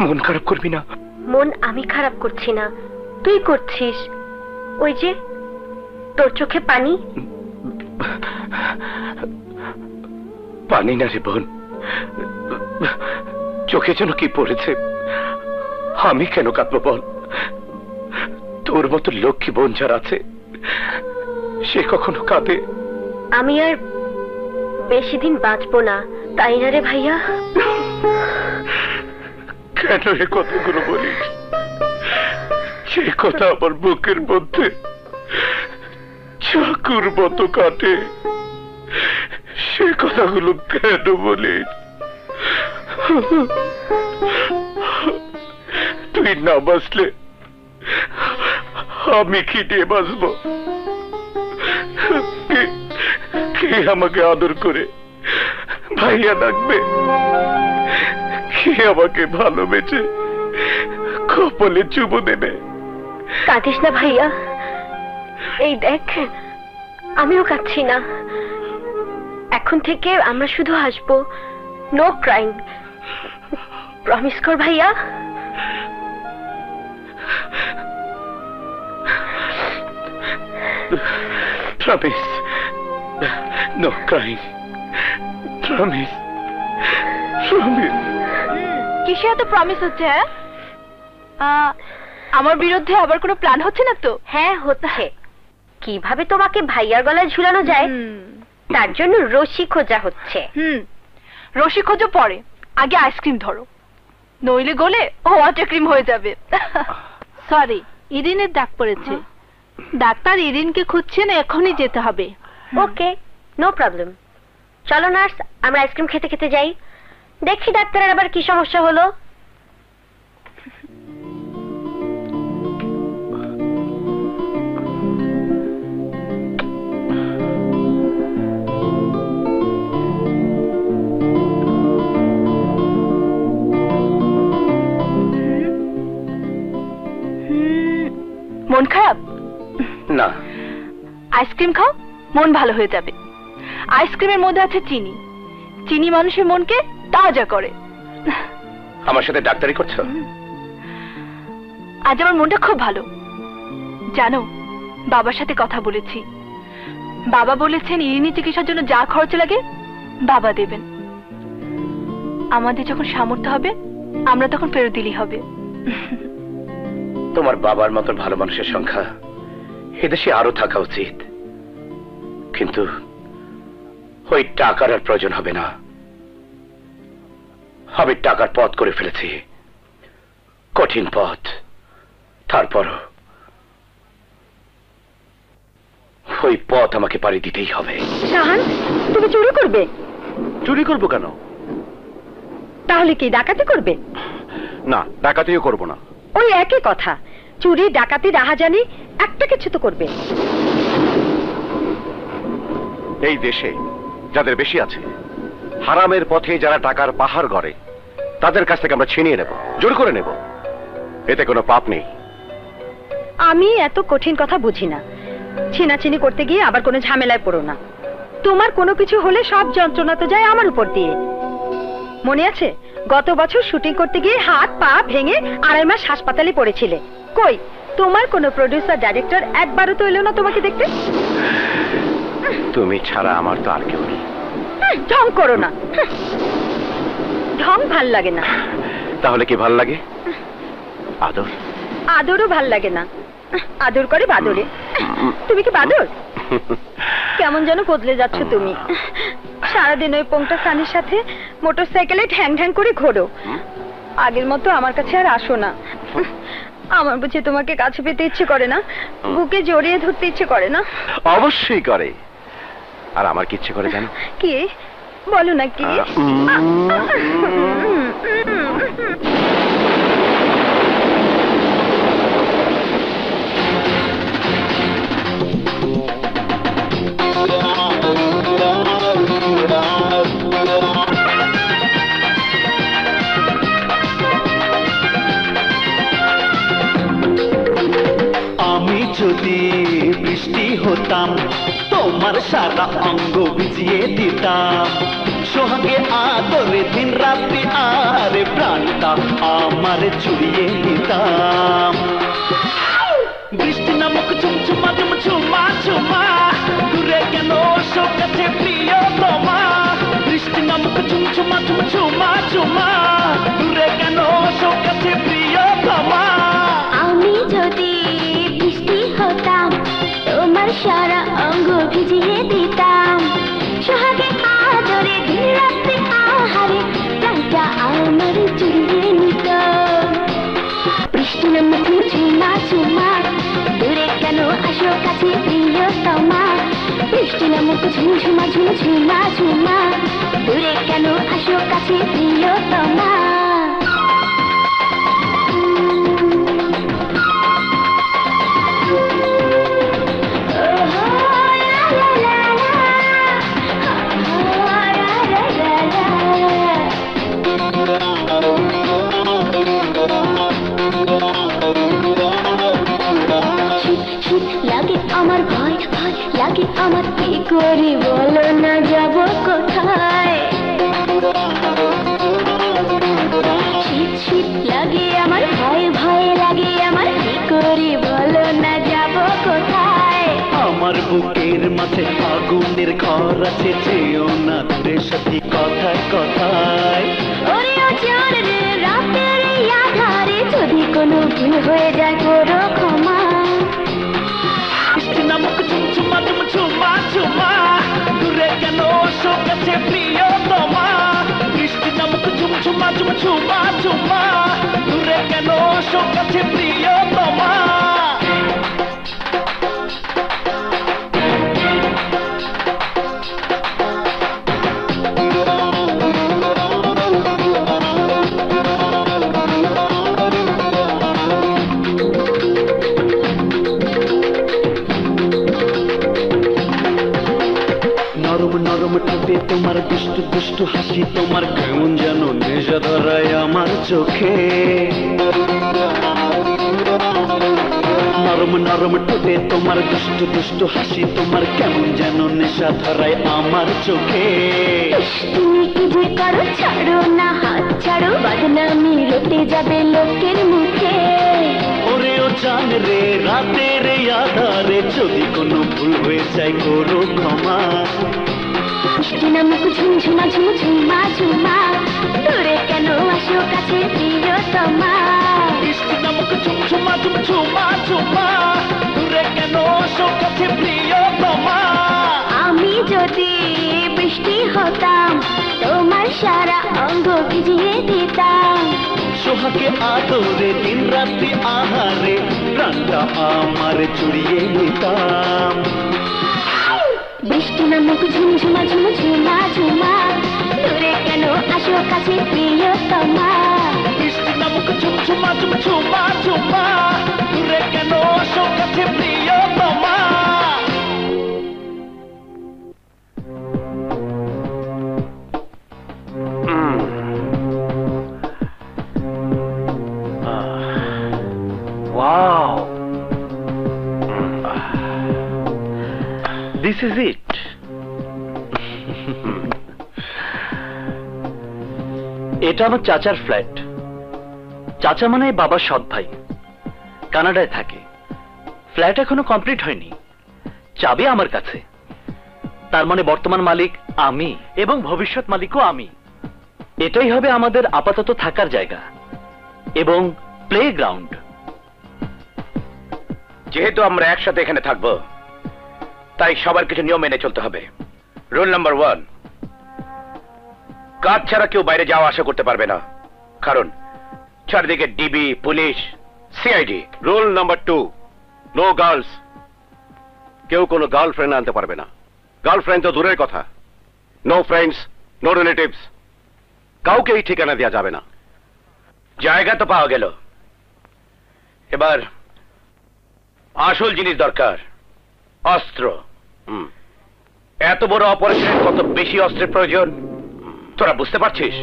মন খারাপ করবি না। মন আমি খারাপ করছি না, তুই করছিস। ওই যে তোর চোখে পানি। পানি না রে বোন, চোখে যেন কি পড়েছে। আমি কেন কাঁদবো বল? তোর মতো লক্ষ্মী বোন যার আছে সে কখনো কাঁদে? আমি আর বেশি দিন বাঁচবো না, তাই না রে ভাইয়া? কেন এ কথাগুলো বলিস? যে কথা আমার বুকের মধ্যে চাকুর মতো কাটে, সে কথাগুলো কেন বলিস? তুই না বাঁচলে আমি কি দিয়ে বাঁচব? কে আমাকে আদর করে ভাইয়া ডাকবে? কে আমাকে ভালোবেসে কপালে চুমু দেবে? কাঁদিস না ভাইয়া, এই দেখ আমিও কাঁদছি না। এখন থেকে আমরা শুধু হাসবো, নো ক্রাইং। প্রমিস কর ভাইয়া। Promise. No crying. Promise promise. কিসে এত প্রমিস হচ্ছে? আমার বিরুদ্ধে আবার কোনো প্ল্যান হচ্ছে না তো? হ্যাঁ হচ্ছে। কিভাবে তোমাকে ভাইয়ার গলায় ঝুলানো যায় তার জন্য রশি খোঁজা হচ্ছে। রশি খোঁজো পরে, আগে আইসক্রিম ধরো, নইলে গলে ওয়াটার ক্রিম হয়ে যাবে। সরি, ইরিনের ডাক পড়েছে। ডাক্তার ইরিনকে খুঁজছেন, এখনই যেতে হবে। ওকে, নো প্রবলেম। চলো নার্স, আমরা আইসক্রিম খেতে খেতে যাই। দেখি ডাক্তারের আবার কি সমস্যা হলো। মন খারাপ? না। আইসক্রিম খাও, মন ভালো হয়ে যাবে। আইসক্রিমের মধ্যে আছে চিনি, চিনি মানুষের মনকে তাজা করে। আমার সাথে ডাক্তারি করছো? আজ আমার মনটা খুব ভালো। জানো, বাবার সাথে কথা বলেছি। বাবা বলেছেন ইরিনি চিকিৎসার জন্য যা খরচ লাগে বাবা দেবেন। আমাদের যখন সামর্থ্য হবে আমরা তখন ফেরত দিলেই হবে। তোমার বাবার মতো ভালো মানুষের সংখ্যা এদেশে আরো থাকা উচিত, কিন্তু ওই টাকার আর প্রয়োজন হবে না। আমি টাকার পথ করে ফেলেছি, কঠিন পথ। তারপরও ওই পথ আমাকে পাড়ি দিতেই হবে। শাহান, তুমি চুরি করবে? চুরি করবো কেন? তাহলে কি ডাকাতি করবে? না, ডাকাতিও করবো না। ওই একই কথা, চুরি ডাকাতি রাহাজানি একটা কিছু তো করবে। এই দেশে যাদের বেশি আছে, হারামের পথে যারা টাকার পাহাড় গড়ে, তাদের কাছ থেকে আমরা ছিনিয়ে নেব, জোর করে নেব। এতে কোনো পাপ নেই। আমি এত কঠিন কথা বুঝি না। ছিনাছিনি করতে গিয়ে আবার কোনো ঝামেলায় পড়ো না। তোমার কোনো কিছু হলে সব যন্ত্রণা তো যায় আমার উপর দিয়ে। মনে আছে গত বছর শুটিং করতে গিয়ে হাত পা ভেঙে 2.5 মাস হাসপাতালে পড়েছিলে? কই, তোমার কোনো প্রডিউসার ডাইরেক্টর একবারও তো এলো না তোমাকে দেখতে? তুমি ছাড়া আমার তো আর কেউ নেই। ঢং করো না, ঢং ভাল লাগে না। তাহলে কি ভাল লাগে? আদর? আদরও ভাল লাগে না। আদর করে বাদরে। তুমি কি বাদর? কেমন যেন বদলে যাচ্ছ তুমি। সারাদিন ওই পোংটা সানির সাথে মোটরসাইকেলে ঢ্যাং ঢ্যাং করে ঘোরো। আগের মতো আমার কাছে আর আসো না। আমার বুঝি তোমাকে কাছে পেতে ইচ্ছে করে না? বুকে জড়িয়ে ধরতে ইচ্ছে করে না? অবশ্যই করে। আর আমার কি ইচ্ছে করে জানো? কি বলো না? কি? আমি যদি বৃষ্টি হতাম, তোমার সারা অঙ্গ ভিজিয়ে দিতাম, সোহাগে আদরে দিন রাত্রি আরে প্রাণটা আমার চুরিয়ে নিতাম। বৃষ্টি নামক ঝুমঝুমা ঝুমঝুমা ঝুমা, দূরে কেন আসো কাছে প্রিয় তোমা। বৃষ্টি নামক ঝুমঝুমা ঝুমঝুমা ঝুমা, দূরে কেন আসো কাছে প্রিয় তোমা। আমি যদি বৃষ্টি হতাম, তোমার সারা অঙ্গ ভিজিয়ে দিতাম, সোহাগে আদরে দিন রাত্রি আহারে প্রাণটা আমার চুরিয়ে নিতাম। বৃষ্টি নামক ঝুমঝুমা ঝুমা, দূরে কেন আসো কাছে প্রিয়তমা। বৃষ্টি নামক ঝুমঝুমা ঝুমঝুমা ঝুমা, দূরে কেন আসো কাছে প্রিয়তমা। লাগে আমার ভয় ভয় লাগে আমার, কি করি বলো না, যাব কোথায়? শীত শীত লাগে আমার, ভয় ভয় লাগে আমার, কি করি বলো না, যাব কোথায়? আমার বুকের মাঝে আগুনের ঘর আছে, যেও না দূরে সাথী কথায় কথায়। ওরে অজান রে রাতের এই আধারে যদি কোনো ভুল হয়ে যায় করো ক্ষমা। বৃষ্টি নামক ঝুমঝুমা ঝুমঝুমা ঝুমা দূরে কেন আসো কাছে প্রিয়তমা। বৃষ্টি নামক ঝুমঝুমা ঝুমঝুমা ঝুমা দূরে কেন আসো কাছে প্রিয়তমা। নরম নরম ঠোঁটে তোমার দুষ্টু দুষ্টু হাসি, তোমার কেমন যেন নেশা ধরায় আমার চোখে। নরম নরম ঠোঁটে তোমার দুষ্টু দুষ্টু হাসি, তোমার কেমন যেন নেশা ধরায় আমার চোখে। তুমি কি যে করো ছাড়ো না হাত ছাড়ো, বদনামি রটে যাবে লোকের মুখে। ওরে ও জান রে রাতের এই আধারে যদি কোনো ভুল হয়ে যায় করো ক্ষমা। বৃষ্টি নামক ঝুমঝুমা ঝুমঝুমা ঝুমা দূরে কেন আসো কাছে প্রিয়তমা। বৃষ্টি নামক ঝুমঝুমা ঝুমঝুমা ঝুমা দূরে কেন আসো কাছে প্রিয়তমা। আমি যদি বৃষ্টি হতাম তোমার সারা অঙ্গ ভিজিয়ে দিতাম। সোহাগে আদরে দিন রাত্রি আহারে প্রাণটা আমার জুড়িয়ে নিতাম। বৃষ্টি নামক ঝুমঝুমা ঝুমঝুমা ঝুমা দূরে কেন আসো কাছে প্রিয়তমা। বৃষ্টি নামক ঝুমঝুমা ঝুমঝুমা ঝুমা দূরে কেন আসো কাছে প্রিয়তমা। Wow! This is it. এটা আমার চাচার ফ্ল্যাট। চাচা মানে বাবার সৎ ভাই, কানাডায় থাকে। ফ্ল্যাট এখনো কমপ্লিট হয়নি, চাবি আমার কাছে। তার মানে বর্তমান মালিক আমি এবং ভবিষ্যৎ মালিকও আমি। এটাই হবে আমাদের আপাতত থাকার জায়গা এবং প্লেগ্রাউন্ড। যেহেতু আমরা একসাথে এখানে থাকবো, তাই সবার কিছু নিয়ম মেনে চলতে হবে। রুল নাম্বার 1, কাজ ছাড়া কেউ বাইরে যাওয়া আসা করতে পারবে না, কারণ চারদিকে DB, police, CID. Rule number 2, no girls. কেউ কোনো গার্লফ্রেন্ড আনতে পারবে না। গার্লফ্রেন্ড তো দূরের কথা, নো ফ্রেন্ডস, নো রিলেটিভস, কাউকে এই ঠিকানা দেওয়া যাবে না। জায়গা তো পাওয়া গেল, এবার আসল জিনিস দরকার, অস্ত্র। এত বড় অপারেশনের কত বেশি অস্ত্রের প্রয়োজন তোরা বুঝতে পারছিস?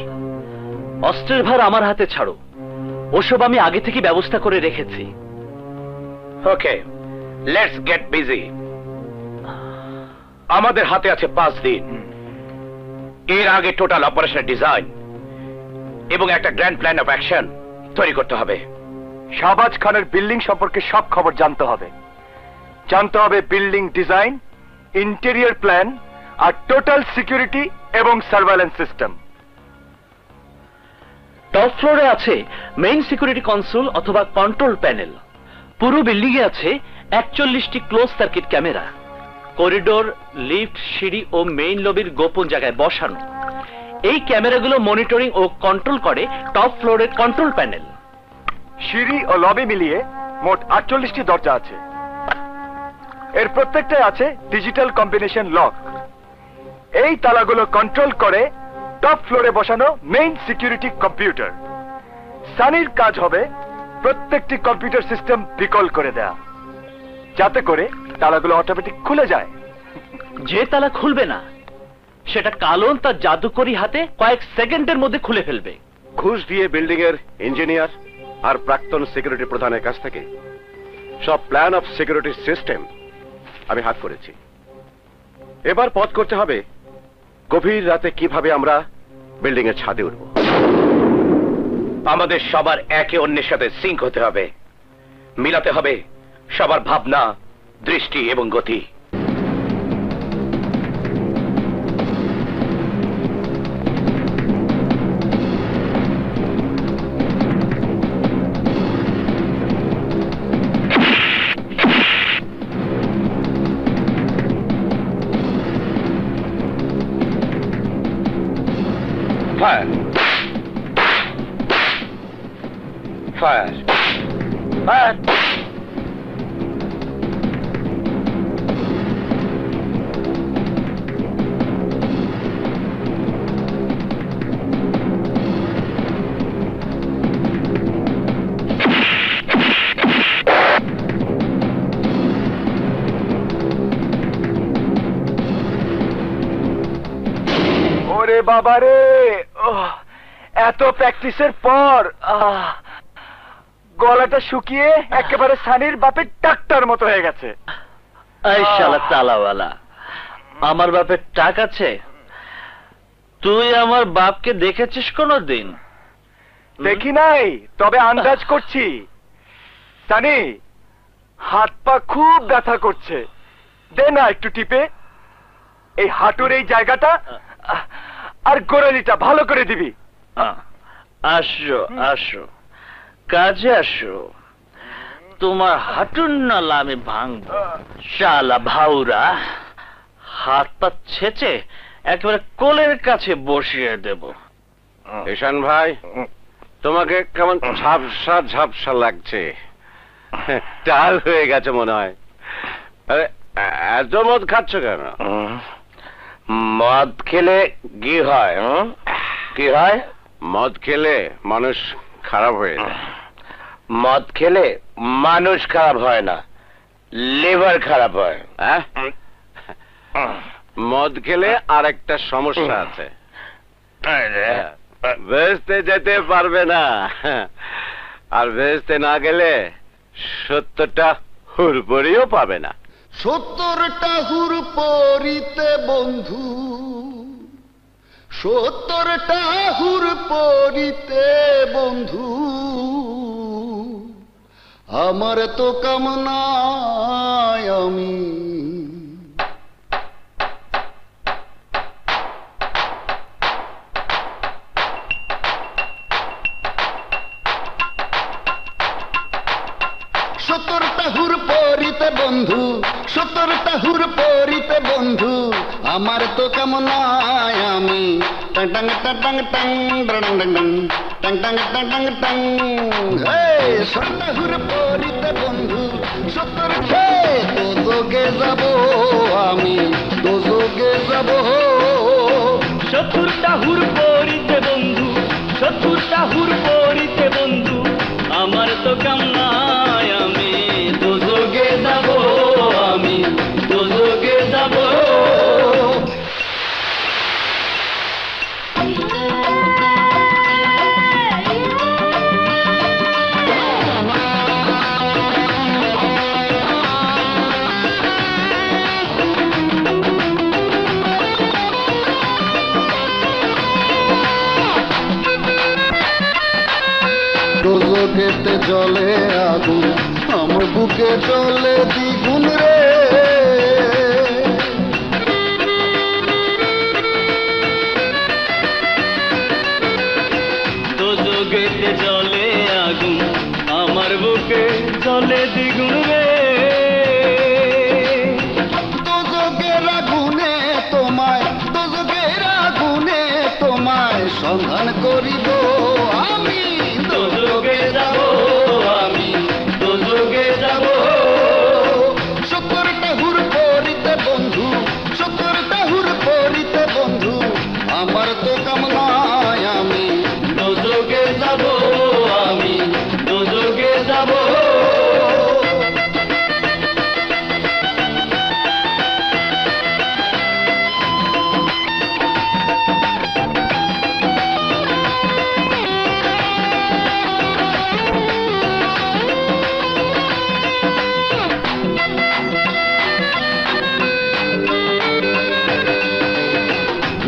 অস্ত্রের ভার আমার হাতে ছাড়ো, ওসব আমি আগে থেকে ব্যবস্থা করে রেখেছি। ওকে, লেটস গেট বিজি। আমাদের হাতে আছে 5 দিন। এর আগে টোটাল অপারেশনের ডিজাইন এবং একটা গ্র্যান্ড প্ল্যান অফ অ্যাকশন তৈরি করতে হবে। শাহবাজ খানের বিল্ডিং সম্পর্কে সব খবর জানতে হবে। জানতে হবে বিল্ডিং ডিজাইন, ইন্টেরিয়র প্ল্যান আর টোটাল সিকিউরিটি এবং সার্ভেইলেন্স সিস্টেম। টপ ফ্লোরে আছে মেইন সিকিউরিটি কনসোল অথবা কন্ট্রোল প্যানেল। পুরো বিল্ডিং এ আছে 41টি close circuit camera. Corridor, lift, সিঁড়ি ও মেইন লবির গোপন জায়গায় বসানো। এই ক্যামেরাগুলো মনিটরিং ও কন্ট্রোল করে টপ ফ্লোরের কন্ট্রোল প্যানেল। সিঁড়ি ও লবি মিলিয়ে মোট 48টি দরজা আছে। এর প্রত্যেকটাই আছে ডিজিটাল কম্বিনেশন লক। এই তালাগুলো কন্ট্রোল করে টপ ফ্লোরে বসানো মেইন সিকিউরিটি কম্পিউটার। সানির কাজ হবে প্রত্যেকটি কম্পিউটার সিস্টেম বিকল করে দেয়া, যাতে করে তালাগুলো অটোমেটিক খুলে যায়। যে তালা খুলবে না সেটা কালন তার জাদুকরি হাতে কয়েক সেকেন্ডের মধ্যে খুলে ফেলবে। ঘুষ দিয়ে বিল্ডিং এর ইঞ্জিনিয়ার আর প্রাক্তন সিকিউরিটি প্রধানের কাছ থেকে সব প্ল্যান অফ সিকিউরিটি সিস্টেম আমি হাত করেছি। এবার পথ করতে হবে গভীর রাতে কিভাবে আমরা বিল্ডিং এর ছাদে উঠব। আমাদের সবার একে অন্যের সাথে সিঙ্ক হতে হবে, মিলাতে হবে সবার ভাবনা, দৃষ্টি এবং গতি। Fire fire fire. ওরে বাবা রে, এত প্র্যাকটিসের পর গলাটা শুকিয়ে একেবারে সানির বাপের ডাক্তার মতো হয়ে গেছে। এই শালা তালাওয়ালা, আমার বাপের টাক আছে? তুই আমার বাপকে দেখেছিস কোনদিন? দেখি নাই, তবে আন্দাজ করছি। সানি, হাত পা খুব ব্যথা করছে, দে না একটু টিপে। এই হাঁটুর এই জায়গাটা আর গোড়ালিটা ভালো করে দিবি। আসো আসো, কাজে আসো। তোমার হাঁটুর নালা আমি ভাঙবো। শালা ভাউরা, হাত পা ছেঁচে একেবারে কোলের কাছে বসিয়ে দেব। ঈশান ভাই, তোমাকে কেমন ঝাপসা ঝাপসা লাগছে, টাল হয়ে গেছে মনে হয়। আরে এত মদ খাচ্ছ কেন? মদ খেলে কি হয়? কি হয়? মদ খেলে মানুষ খারাপ হয়ে যায়। মদ খেলে মানুষ খারাপ হয় না, লিভার খারাপ হয়। মদ খেলে আর একটা সমস্যা আছে, বেহেশতে যেতে পারবে না। আর বেহেশতে না গেলে 70টা হুড়পড়িও পাবে না। 70টা হুড়পড়িতে বন্ধু, 70টা হুড়পড়িতে বন্ধু, আমার তো কামনায় আমি। বন্ধু 70টা হুড়পড়িতে বন্ধু, আমার তো কামনায় আমি। টাং টাং টাং টাং টাং টাং টাং টাং টাং টাং। 70টা হুড়পড়িতে বন্ধু, 70টা দোজোগে যাব আমি, দোজোগে যাব। 70টা হুড়পড়িতে বন্ধু, 70টা হুড়পড়িতে বন্ধু, আমার তো কামনায় আমি দোজোগে যাব, আমি দোজোগে যাব। দোজখেতে জলে আগুন, আমার বুকে চলে দ্বিগুণ রে। দোজখেতে জলে আগুন, আমার বুকে চলে দ্বিগুণ রে। দোজখের আগুনে তোমায়, দোজখের আগুনে তোমায় সন্ধান করিব আমি, দোজখে যাব আমি, দোজখে যাব। 70টা হুড়পড়িতে বন্ধু, 70টা হুড়পড়িতে বন্ধু, আমার তো কামনায় আমি দোজখে যাব, আমি দোজখে যাব।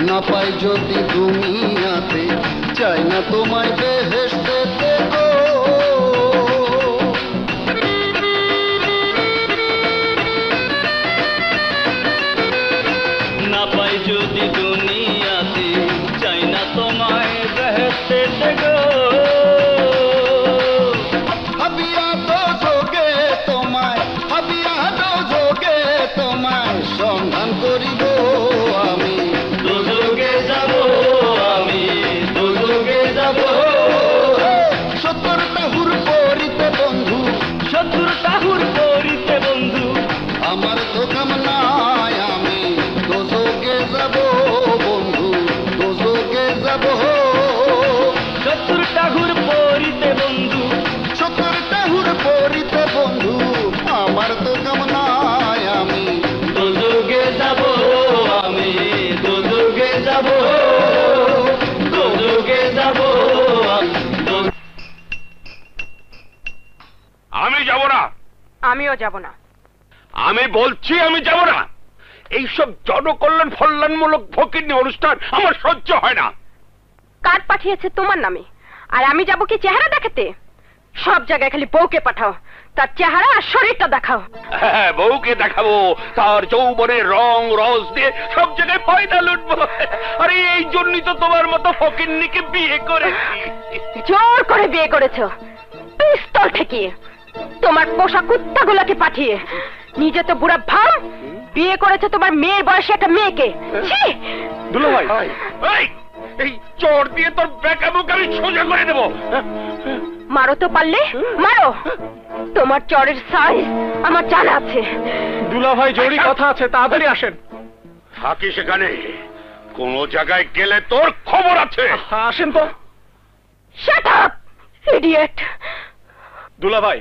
না পাই যদি দুনিয়াতে, চাই না তোমায় বেহেশতে গো। না পাই যদি দুনিয়াতে, চাই না তোমায় বেহেশতে গো। হাবিয়া দোজখে তোমায়, হাবিয়া দোজখে তোমায় সন্ধান করিব আমি, দোজখে যাব আমি, আমিও যাব না। আমি বলছি আমি যাব না। এইসব জনকল্যাণ ফল্যাণমূলক ফকিরনি অনুষ্ঠান আমার সহ্য হয় না। কার্ড পাঠিয়েছে তোমার নামে, আর আমি যাব কি চেহারা দেখাতে? সব জায়গায় খালি বউকে পাঠাও, তার চেহারা আর শরীরটা দেখাও। হ্যাঁ, বউকে দেখাবো, তার যৌবনের রং রস দিয়ে সব জায়গায় পয়দা লুটবো। আরে এই জন্যই তো তোমার মতো ফকিরনিকে বিয়ে করেছি। জোর করে বিয়ে করেছো, পিস্তল ঠেকিয়ে, তোমার পোষা কুত্তাগুলোকে পাঠিয়ে। নিজে তো বুড়া ভাম, বিয়ে করেছো তোমার মেয়ের বয়সে একটা মেয়েকে। দুলা ভাই, এই চোর দিয়ে তোর বেকাবুক আমি সোজা করে দেবো। মারো তো পারলে মারো, তোমার চরের সাইজ আমার জানা আছে। দুলা ভাই জরুরি কথা আছে, তাড়াতাড়ি আসেন। থাকি সেখানে, কোন জায়গায় গেলে তোর খবর আছে। আসেন তো। Shut up idiot. দুলা ভাই,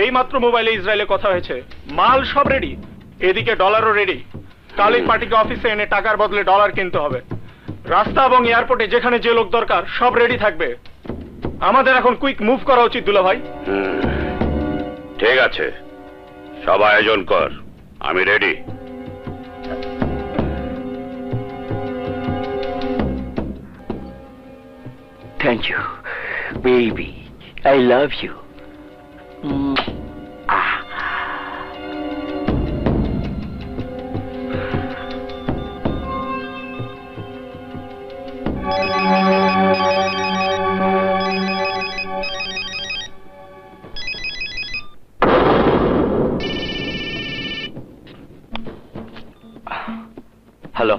এই মাত্র মোবাইলে ইসরায়েলে কথা হয়েছে, মাল সব রেডি, এদিকে ডলারও রেডি। কালই পার্টিকে অফিসে এনে টাকার বদলে ডলার কিনতে হবে। রাস্তা এবং এয়ারপোর্টে যেখানে যে লোক দরকার সব রেডি থাকবে। আমাদের এখন কুইক মুভ করা উচিত দুলা ভাই। ঠিক আছে, সব আয়োজন কর, আমি ready. Thank you baby, I love you. Hello,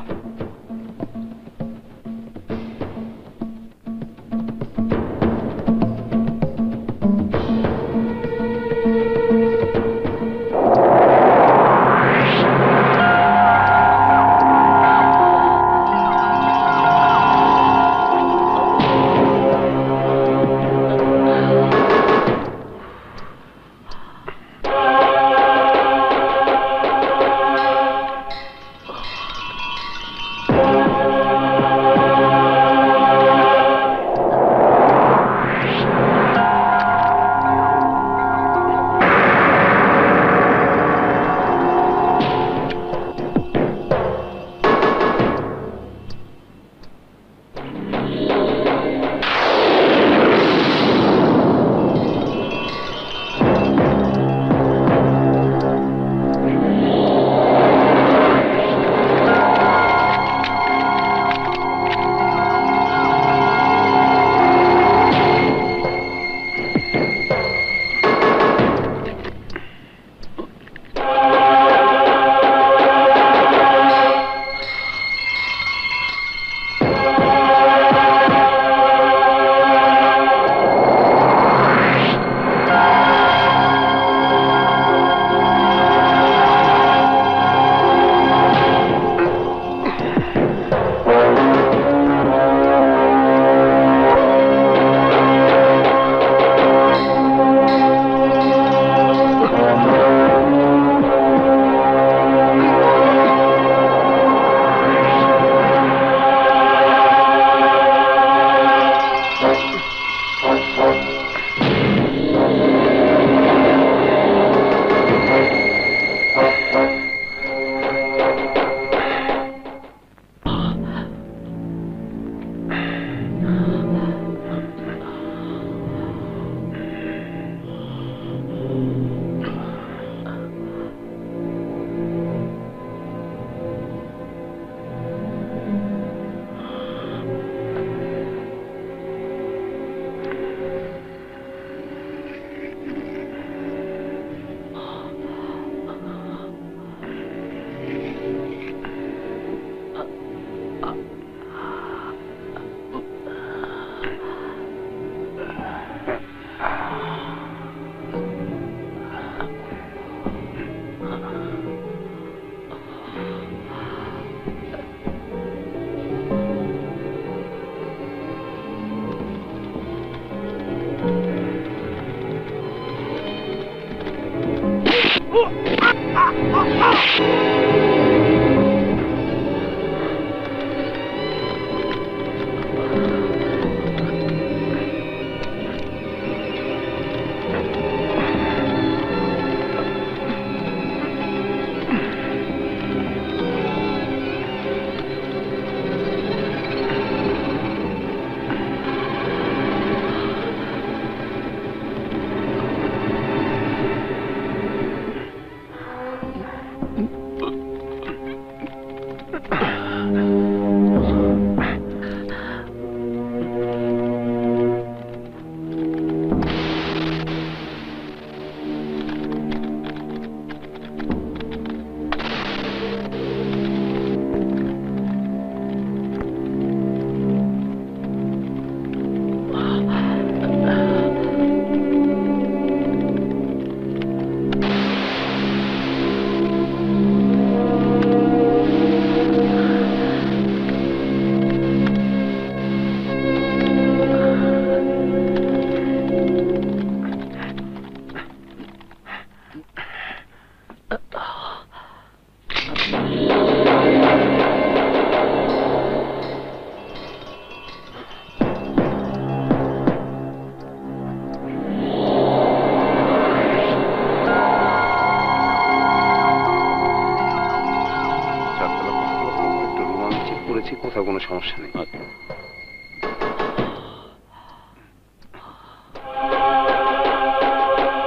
সমস্যা নেই।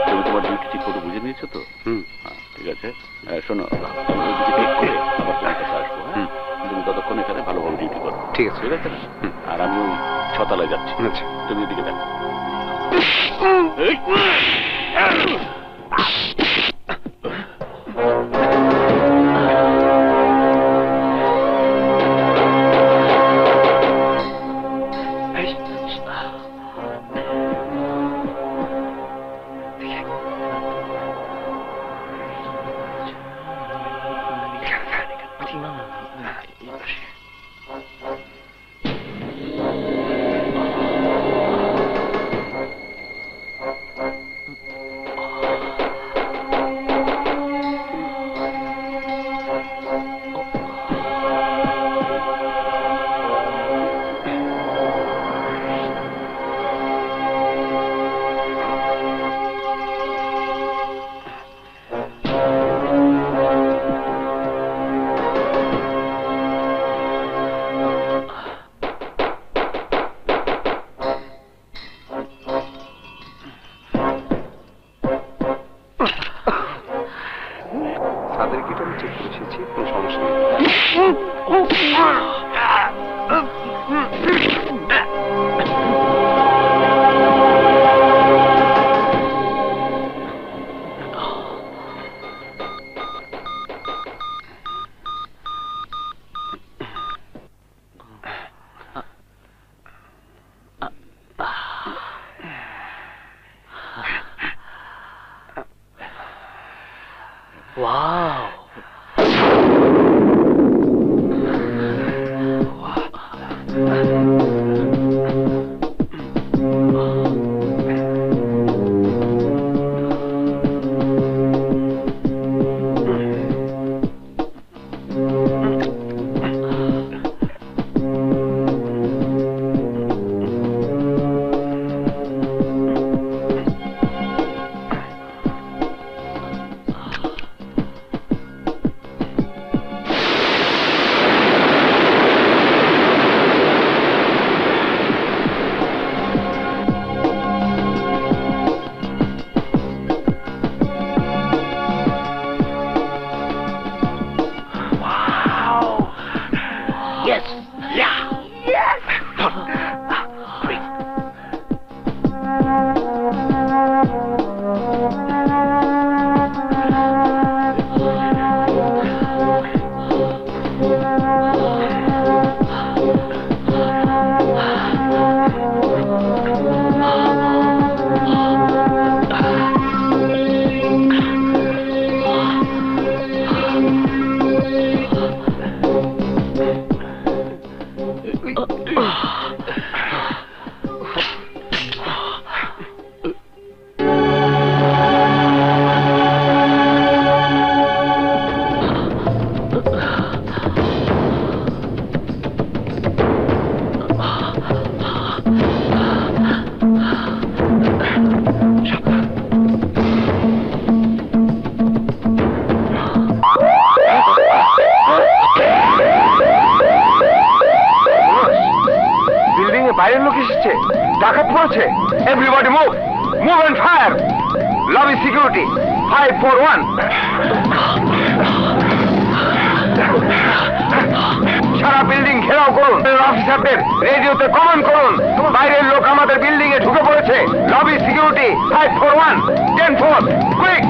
তুমি তোমার ডিউটি ঠিক করে বুঝে নিয়েছো তো? ঠিক আছে, শোনো, আমি ওইদিকে ঠিক করে আবার তোমার কাছে আসবো। হ্যাঁ, তুমি ততক্ষণ এখানে ভালোভাবে ডিউটি করো। ঠিক আছে, ঠিক আছে না? আর আমি ওই 6 তলায় যাচ্ছি। আচ্ছা, তুমি এদিকে দেখো। বাইরের লোক এসেছে, ডাকাত পড়েছে। Everybody move, move and fire. Lobby security 541। সারা বিল্ডিং ঘেরাও করুন। অফিসারদের রেডিওতে কমান্ড করুন, বাইরের লোক আমাদের বিল্ডিং এ ঢুকে পড়েছে। Lobby security 541, 10-4, quick.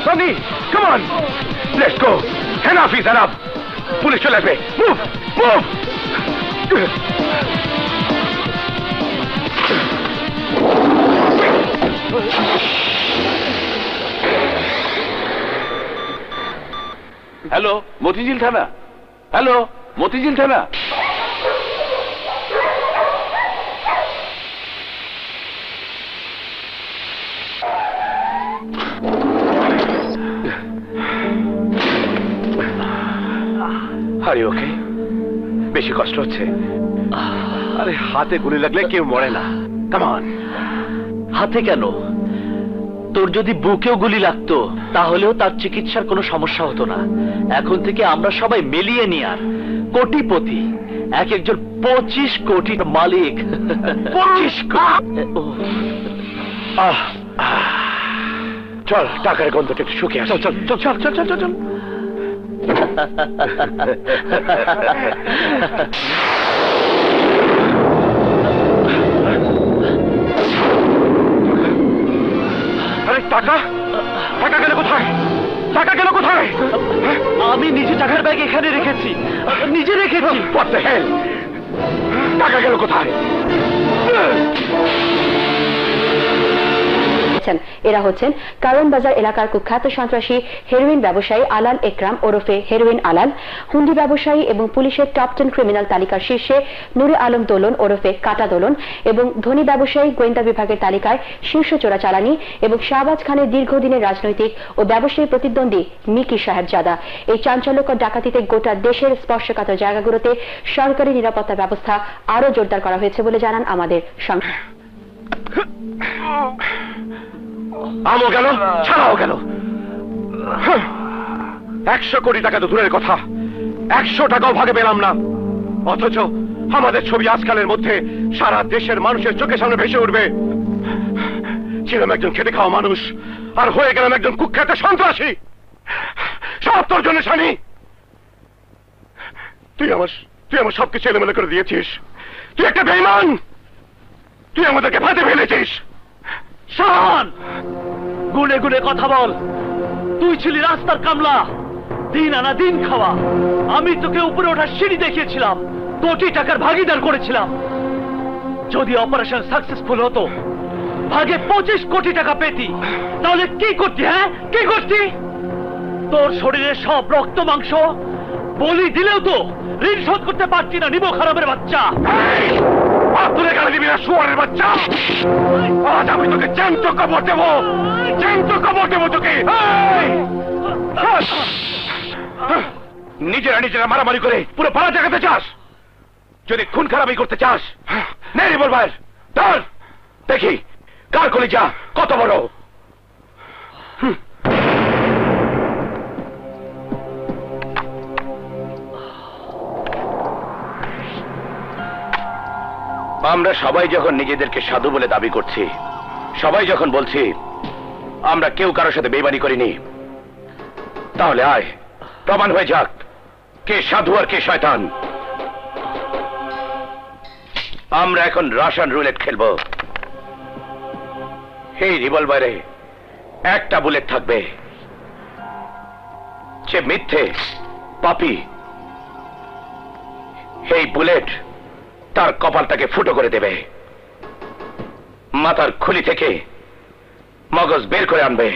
Sunny come on let's go enough is enough police চলে আসবে মুভ মুভ হ্যালো মতিঝিল থানা, হ্যালো মতিঝিল থানা। আরে ওকে বেশি কষ্ট হচ্ছে? আরে হাতে গুলি লাগলে কেউ মরে না। Come on. হাতে কেন, তোর যদি বুকেও গুলি লাগতো তাহলেও তার চিকিৎসার কোনো সমস্যা হতো না। এখন থেকে আমরা সবাই মিলিয়ে নিয়ে আর কোটিপতি, এক একজন 25 কোটির মালিক। 25 কোটি? চল টাকার গন্ধটা একটু শুকিয়ে আসে। চল চল চল চল চল চল চল। আরে টাকা টাকা গেল কোথায়? টাকা গেল কোথায়? আমি নিজে টাকার ব্যাগ এখানে রেখেছি, নিজে রেখেছি। What the hell? টাকা গেল কোথায়? এরা হচ্ছেন কারণ বাজার এলাকার কুখ্যাত সন্ত্রাসী হেরোইন ব্যবসায়ী আলাল একরাম ওরফে হেরোইন আলাল, হুন্ডি ব্যবসায়ী এবং পুলিশের টপ 10 ক্রিমিনাল তালিকার শীর্ষে নুরে আলম দোলন ওরফে কাটা দোলন, এবং ধনী ব্যবসায়ী গোয়েন্দা বিভাগের তালিকায় শীর্ষ চোরাচালানি এবং শাহবাজ খানের দীর্ঘদিনের রাজনৈতিক ও ব্যবসায়ী প্রতিদ্বন্দ্বী মিকি সাহেবজাদা। এই চাঞ্চল্যকর ডাকাতিতে গোটা দেশের স্পর্শকাতর জায়গাগুলোতে সরকারি নিরাপত্তা ব্যবস্থা আরো জোরদার করা হয়েছে বলে জানান আমাদের সংবাদ। আমও গেল, ছাড়াও গেল। 100 কোটি টাকা তো দূরের কথা, 100 টাকাও ভাগে পেলাম না। অথচ আমাদের ছবি আজকালের মধ্যে সারা দেশের মানুষের চোখের সামনে ভেসে উঠবে। ছিলাম একজন খেটে খাওয়া মানুষ, আর হয়ে গেলাম একজন কুখ্যাত সন্ত্রাসী। সব তোর জন্য স্বামী। তুই আমার সবকিছু এলোমেলো করে দিয়েছিস। তুই একটা বেঈমান। তুই আমাদেরকে ফাঁদে ফেলেছিস। শাহান, গুনে গুনে কথা বল। তুই ছিলি রাস্তার কামলা, দিন আনা দিন খাওয়া। আমি তোকে উপরে ওঠার সিঁড়ি দেখিয়েছিলাম, কোটি টাকার ভাগিদার করেছিলাম। যদি অপারেশন সাকসেসফুল হতো, ভাগে 25 কোটি টাকা পেতি, তাহলে কি করতি? হ্যাঁ, কি করতি? তোর শরীরে সব রক্ত মাংস বলি দিলেও তো ঋণ শোধ করতে পারছি না। নিব খারাপের বাচ্চা, তুলে গেলে দিবি না শুয়ারের বাচ্চা। আজ আমি তোকে জ্যান্ত কবর দেবো, জ্যান্ত কবর দেবো তোকে। নিজেরা মারামারি করে পুরো পাড়া জাগাতে চাস? যদি খুন খারাপই করতে চাস, নে রিভলভার ধর, দেখি কার কলিজা কত বড়। আমরা সবাই যখন নিজেদেরকে সাধু বলে দাবি করছি, সবাই যখন বলছি আমরা কেউ কারোর সাথে বেইমানি করিনি, তাহলে আয় প্রমাণ হয়ে যাক কে সাধু আর কে শয়তান। আমরা এখন রাশিয়ান রুলেট খেলবো। এই রিভলভারে একটা বুলেট থাকবে। যে মিথ্যে পাপী, এই বুলেট তার কপালটাকে ফুটো করে দেবে, মাথার খুলি থেকে মগজ বের করে আনবে।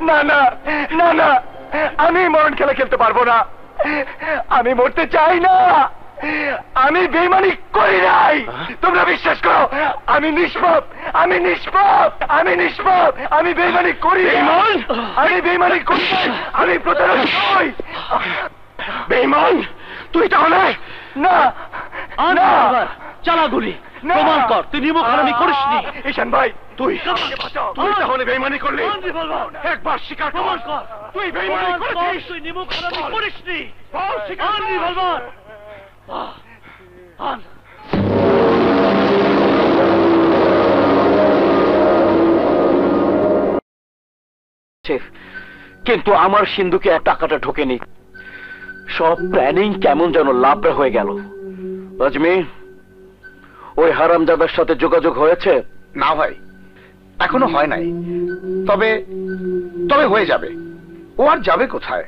না না না না, আমি মরণ খেলা খেলতে পারবো না। আমি মরতে চাই না। আমি বেইমানি করি নাই। তোমরা বিশ্বাস করো, আমি নিষ্পাপ, আমি নিষ্পাপ, আমি নিষ্পাপ। আমি বেইমানি করি নাই। আমি বেইমানি করি নাই। আমি প্রতারক নই। বেইমান তুই তাহলে? না না, চালা গুলি প্রমাণ কর তুই নিমক হারামি করিসনি। ঈশান ভাই তুই তাহলে বেইমানি করলি? একবার স্বীকার প্রমাণ কর তুই বেইমানি করেছিস। তুই নিমক হারামি করিসনি। কিন্তু আমার সিন্ধুকে টাকাটা ঢোকেনি। সব প্ল্যানিং কেমন যেন লাভরা হয়ে গেল। আজমি, ওই হারামজাদার সাথে যোগাযোগ হয়েছে? না ভাই, এখনো হয় নাই। তবে তবে হয়ে যাবে। ও আর যাবে কোথায়?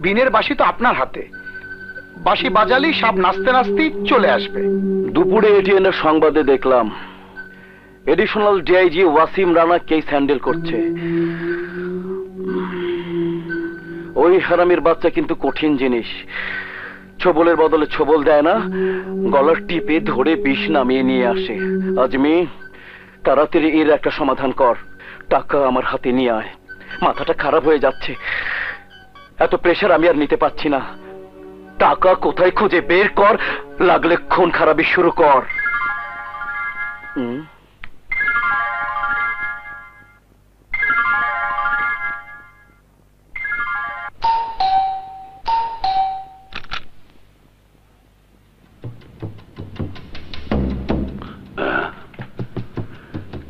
বিনের বাঁশি তো আপনার হাতে। বাঁশি বাজালেই সাপ নাচতে নাচতেই চলে আসবে। দুপুরে এটিএন এর সংবাদে দেখলাম additional DIG Wasim Rana case handle করছে। ওই হারামির বাচ্চা কিন্তু কঠিন জিনিস। ছবলের বদলে ছবল দেয় না, গলার টিপে ধরে বিষ নামিয়ে নিয়ে আসে। আজমি, তাড়াতাড়ি এর একটা সমাধান কর। টাকা আমার হাতে নিয়ে আয়। মাথাটা খারাপ হয়ে যাচ্ছে। এত প্রেশার আমি আর নিতে পারছি না। টাকা কোথায় খুঁজে বের কর, লাগলে খুন খারাপি শুরু কর।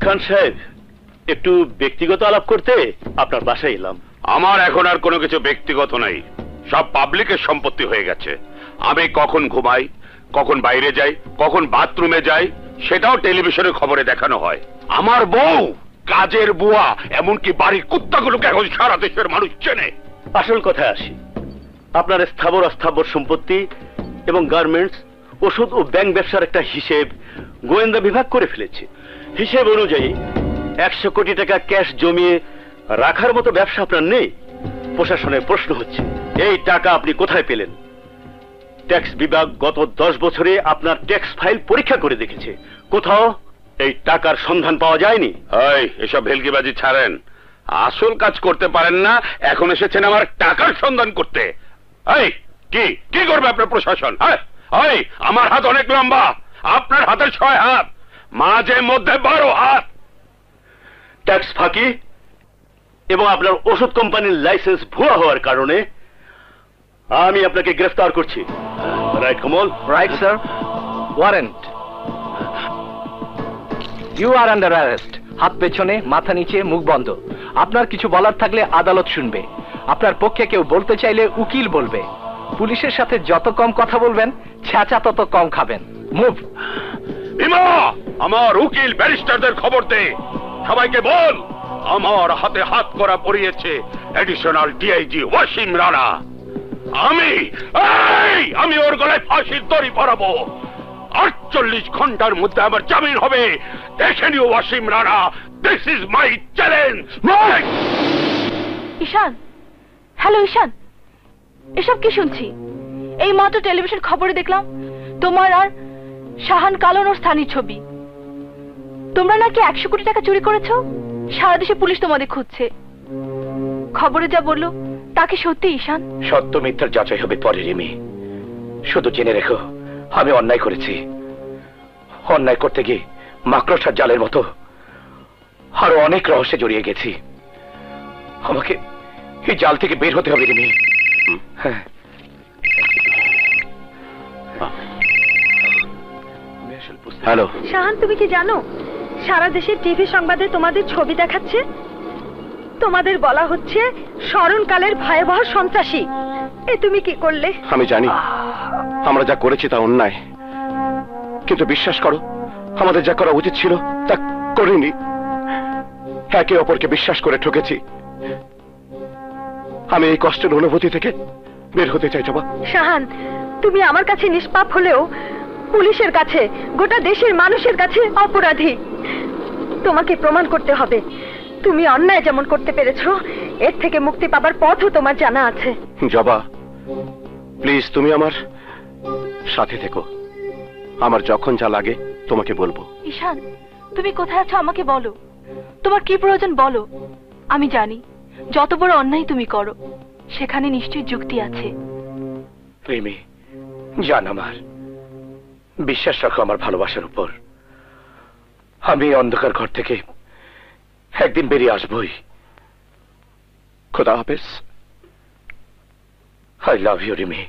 খান সাহেব, একটু ব্যক্তিগত আলাপ করতে আপনার বাসায় এলাম। আমার এখন আর কোনো কিছু ব্যক্তিগত নাই, সব পাবলিকের সম্পত্তি হয়ে গেছে। আমি কখন ঘুমাই, কখন বাইরে যাই, কখন বাথরুমে যাই, সেটাও টেলিভিশনের খবরে দেখানো হয়। আমার বউ, কাজের বুয়া, এমনকি বাড়ির কুত্তাগুলোকে এখন সারা দেশের মানুষ চেনে। আসল কথায় আসি, আপনার স্থাবর অস্থাবর সম্পত্তি এবং গার্মেন্টস, ওষুধ ও ব্যাংক ব্যবসার একটা হিসেব গোয়েন্দা বিভাগ করে ফেলেছে। হিসেব অনুযায়ী 100 কোটি টাকা ক্যাশ জমিয়ে রাখার মতো ব্যবসা আপনার নেই। প্রশাসনের প্রশ্ন হচ্ছে, এই টাকা আপনি কোথায় পেলেন? ট্যাক্স বিভাগ গত 10 বছরে আপনার ট্যাক্স ফাইল পরীক্ষা করে দেখেছে, কোথাও এই টাকার সন্ধান পাওয়া যায়নি। এসব ভেলকিবাজি ছাড়েন, আসল কাজ করতে পারেন না, এখন এসেছেন আমার টাকার সন্ধান করতে। কি কি করবে আপনার প্রশাসন? আমার হাত অনেক লম্বা, আপনার হাতের 6 হাত, মাঝে মধ্যে 12 হাত। ট্যাক্স ফাঁকি এবং আপনার ওষুধ কোম্পানির লাইসেন্স ভুয়া হওয়ার কারণে আমি আপনাকে গ্রেফতার করছি। Right Kamal? Right sir. Warrant. You are under arrest. হাত পেছনে, মাথা নিচে, মুখ বন্ধ। আপনার কিছু বলার থাকলে আদালত শুনবে। আপনার পক্ষে কেউ বলতে চাইলে উকিল বলবে। পুলিশের সাথে যত কম কথা বলবেন, ছ্যাঁচা তত কম খাবেন। মুভ। ইমা, আমার উকিল ব্যারিস্টারদের খবর দে, সবাইকে বল আমার হাতে হাত করা পড়িয়েছে এডিশনাল ডিআইজি ওয়াসিম রানা। আমি ওর গলায় ফাঁসির দড়ি পরাবো। 48 ঘন্টার মধ্যে আমার জামিন হবে। দেখে নিও Wasim Rana, this is my challenge. Ishan, hello Ishan, এসব কি শুনছি? এই মাত্র টেলিভিশন খবরে দেখলাম তোমার আর শাহান কালন ওর স্থানীয় ছবি। তোমরা নাকি 100 কোটি টাকা চুরি করেছো। সারা দেশে পুলিশ তোমাদের খুঁজছে। খবরে যা বললো তা কি সত্যি ঈশান? সত্য মিথ্যার যাচাই হবে পরে রিমি। শুধু জেনে রেখো, আমি অন্যায় করেছি। অন্যায় করতে গিয়ে মাকড়সার জালের মতো আরো অনেক রহস্যে জড়িয়ে গেছি। আমাকে এই জাল থেকে বের হতে হবে রিমি। হ্যাঁ, হ্যালো শাহান, তুমি কি জানো সারা দেশের টিভি সংবাদে তোমাদের ছবি দেখাচ্ছে? তোমাদের বলা হচ্ছে স্মরণকালের ভয়াবহ সন্ত্রাসী। এ তুমি কি করলে? আমি জানি আমরা যা করেছি তা অন্যায়, কিন্তু বিশ্বাস করো, আমাদের যা করা উচিত ছিল তা করিনি। একে অপরকে বিশ্বাস করে ঠকেছি। আমি এই কষ্টের অনুভূতি থেকে বের হতে চাই। জবা, শাহান, তুমি আমার কাছে নিষ্পাপ হলেও পুলিশের কাছে, গোটা দেশের মানুষের কাছে অপরাধী। তোমাকে প্রমাণ করতে হবে তুমি অন্যায় যেমন করতে পেরেছো, এর থেকে মুক্তি পাবার পথও তোমার জানা আছে। জবা, প্লিজ তুমি আমার সাথে থেকো। আমার যখন যা লাগে তোমাকে বলবো। ঈশান, তুমি কোথায় আছো আমাকে বলো। তোমার কি প্রয়োজন বলো। আমি জানি যত বড় অন্যায় তুমি করো সেখানে নিশ্চয়ই যুক্তি আছে। রিমি, জান আমার, বিশ্বাস রাখো আমার ভালোবাসার উপর। আমি অন্ধকার ঘর থেকে একদিন বেরিয়ে আসবই। খোদা হাফেজ। I love you Rimi.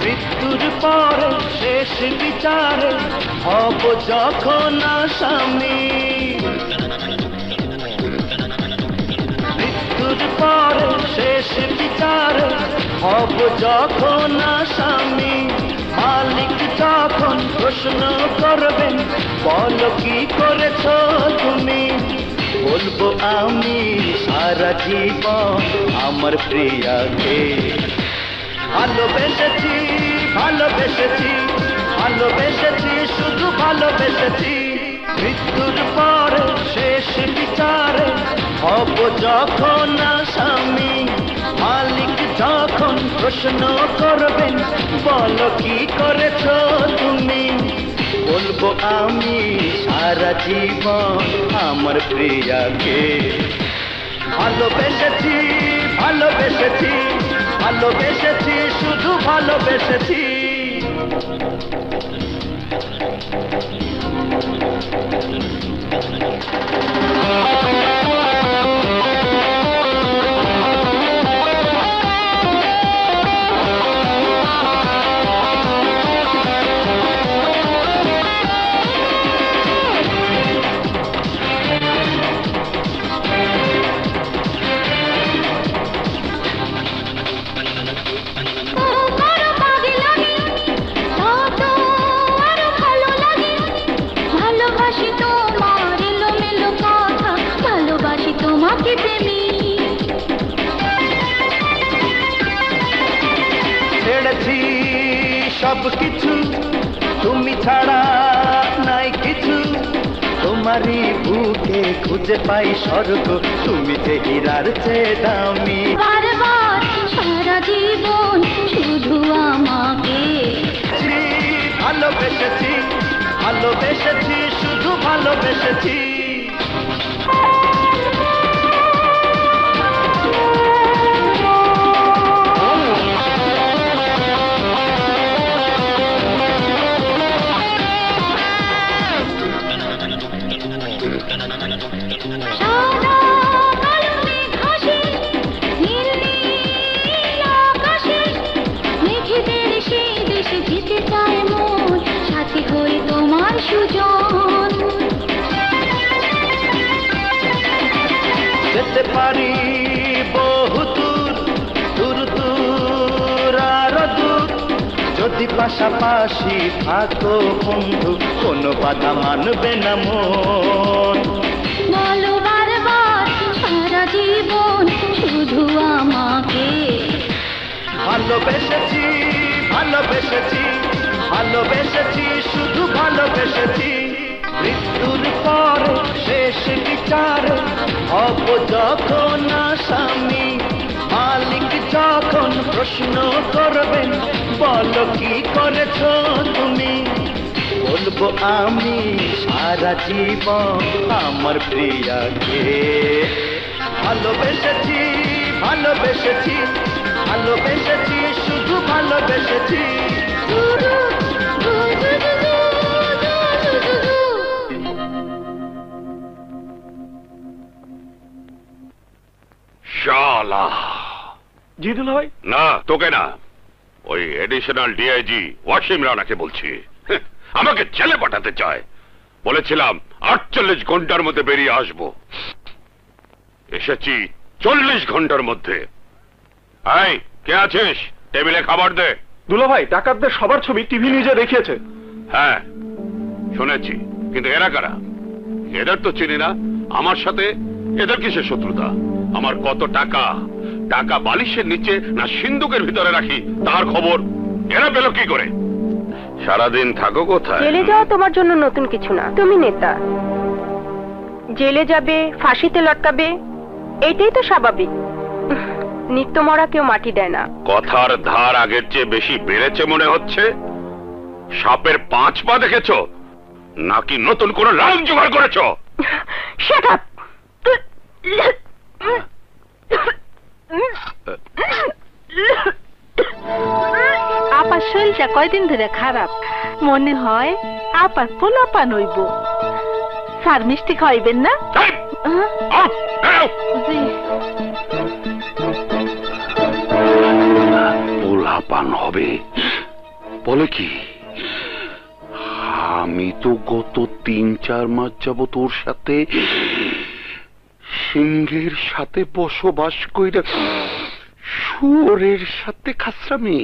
মৃত্যুর পরে শেষ বিচারে হব যখন আসামি, মৃত্যুর পরে শেষ বিচারে হব যখন আসামি, মালিক যখন প্রশ্ন করবেন বলো কি করেছ তুমি, বলবো আমি সারা জীবন আমার প্রিয়াকে ভালোবেসেছি, ভালোবেসেছি, ভালোবেসেছি, শুধু ভালোবেসেছি। মৃত্যুর পরে শেষ বিচারে হব যখন আসামি, মালিক যখন প্রশ্ন করবেন বলো কি করেছ তুমি, বলবো আমি সারা জীবন আমার প্রিয়াকে ভালোবেসেছি, ভালোবেসেছি, ভালোবেসেছি, শুধু ভালোবেসেছি। ছেড়েছি সব কিছু, তুমি ছাড়া নাই কিছু, তোমারই বুকে খুঁজে পাই স্বর্গ, তুমি যে হীরার চেয়ে দামি। বারবার সারা জীবন শুধু আমাকে ভালোবেসেছি, ভালোবেসেছি, শুধু ভালোবেসেছি। তোমার সুজন যেতে পারি বহু দূর, দূর দূর আর দূর, যদি পাশাপাশি থাকো বন্ধু, কোনো বাধা মানবে না মন। বলো বারবার সারা জীবন শুধু আমাকে ভালোবেসেছি, ভালোবেসেছি, ভালোবেসেছি, শুধু ভালোবেসেছি। মৃত্যুর পরে শেষ বিচারে হব যখন আসামি, মালিক যখন প্রশ্ন করবেন বলো কি করেছ তুমি, বলবো রাখবো আমি সারা জীবন আমার প্রিয়াকে। ভালোবেসেছি ভালোবেসেছি ভালোবেসেছি শুধু ভালোবেসেছি। শালা জি দুলা ভাই। না তোকে না, ওই এডিশনাল ডিআইজি ওয়াসিম রানাকে বলছি। আমাকে জেলে পাঠাতে চায়। বলেছিলাম 48 ঘন্টার মধ্যে বেরিয়ে আসবো, এসেছি 40 ঘন্টার মধ্যে। এই কে আছিস? টেবিলে খাবার দে। দুলা ভাই, ডাকাতদের সবার ছবি টিভি নিউজে দেখিয়েছে। হ্যাঁ শুনেছি, কিন্তু এরা কারা? এদের তো চিনি না। আমার সাথে এদের কিসের শত্রুতা? আমার কত টাকা, টাকা বালিশের নিচে না সিন্ধুকের ভিতরে রাখি তার খবর এরা পেল কি করে? সারাদিন থাকো কোথায়? জেলে যাওয়া তোমার জন্য নতুন কিছু না, তুমি নেতা। জেলে যাবে, ফাঁসিতে লটকাবে, এইটাই তো স্বাভাবিক। নিত্য মরা কেউ মাটি দেয় না। কথার ধার আগের চেয়ে বেশি বেড়েছে মনে হচ্ছে। সাপের 5 পা দেখেছো নাকি নতুন কোন রাগ জোগাড় করেছো? Shut up! আপার শরীরটা কয়দিন ধরে খারাপ, মনে হয় আপার পোলাপান হইব। স্যার মিষ্টি খাইবেন না? জি। পোলাপান হবে বলে কি? আমি তো গত 3-4 মাস যাবত তোর সাথে সিংহের সাথে বসবাস কইরা শুয়োরের সাথে খাসরামি।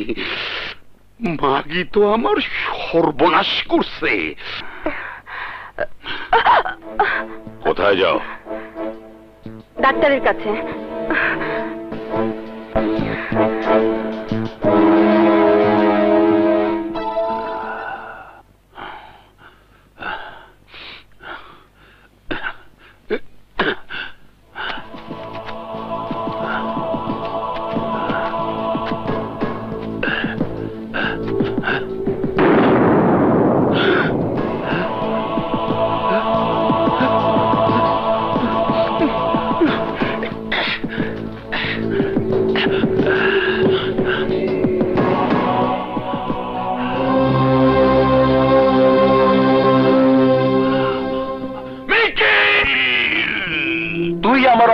মাগি তো আমার সর্বনাশ করছে। কোথায় যাও? ডাক্তারের কাছে।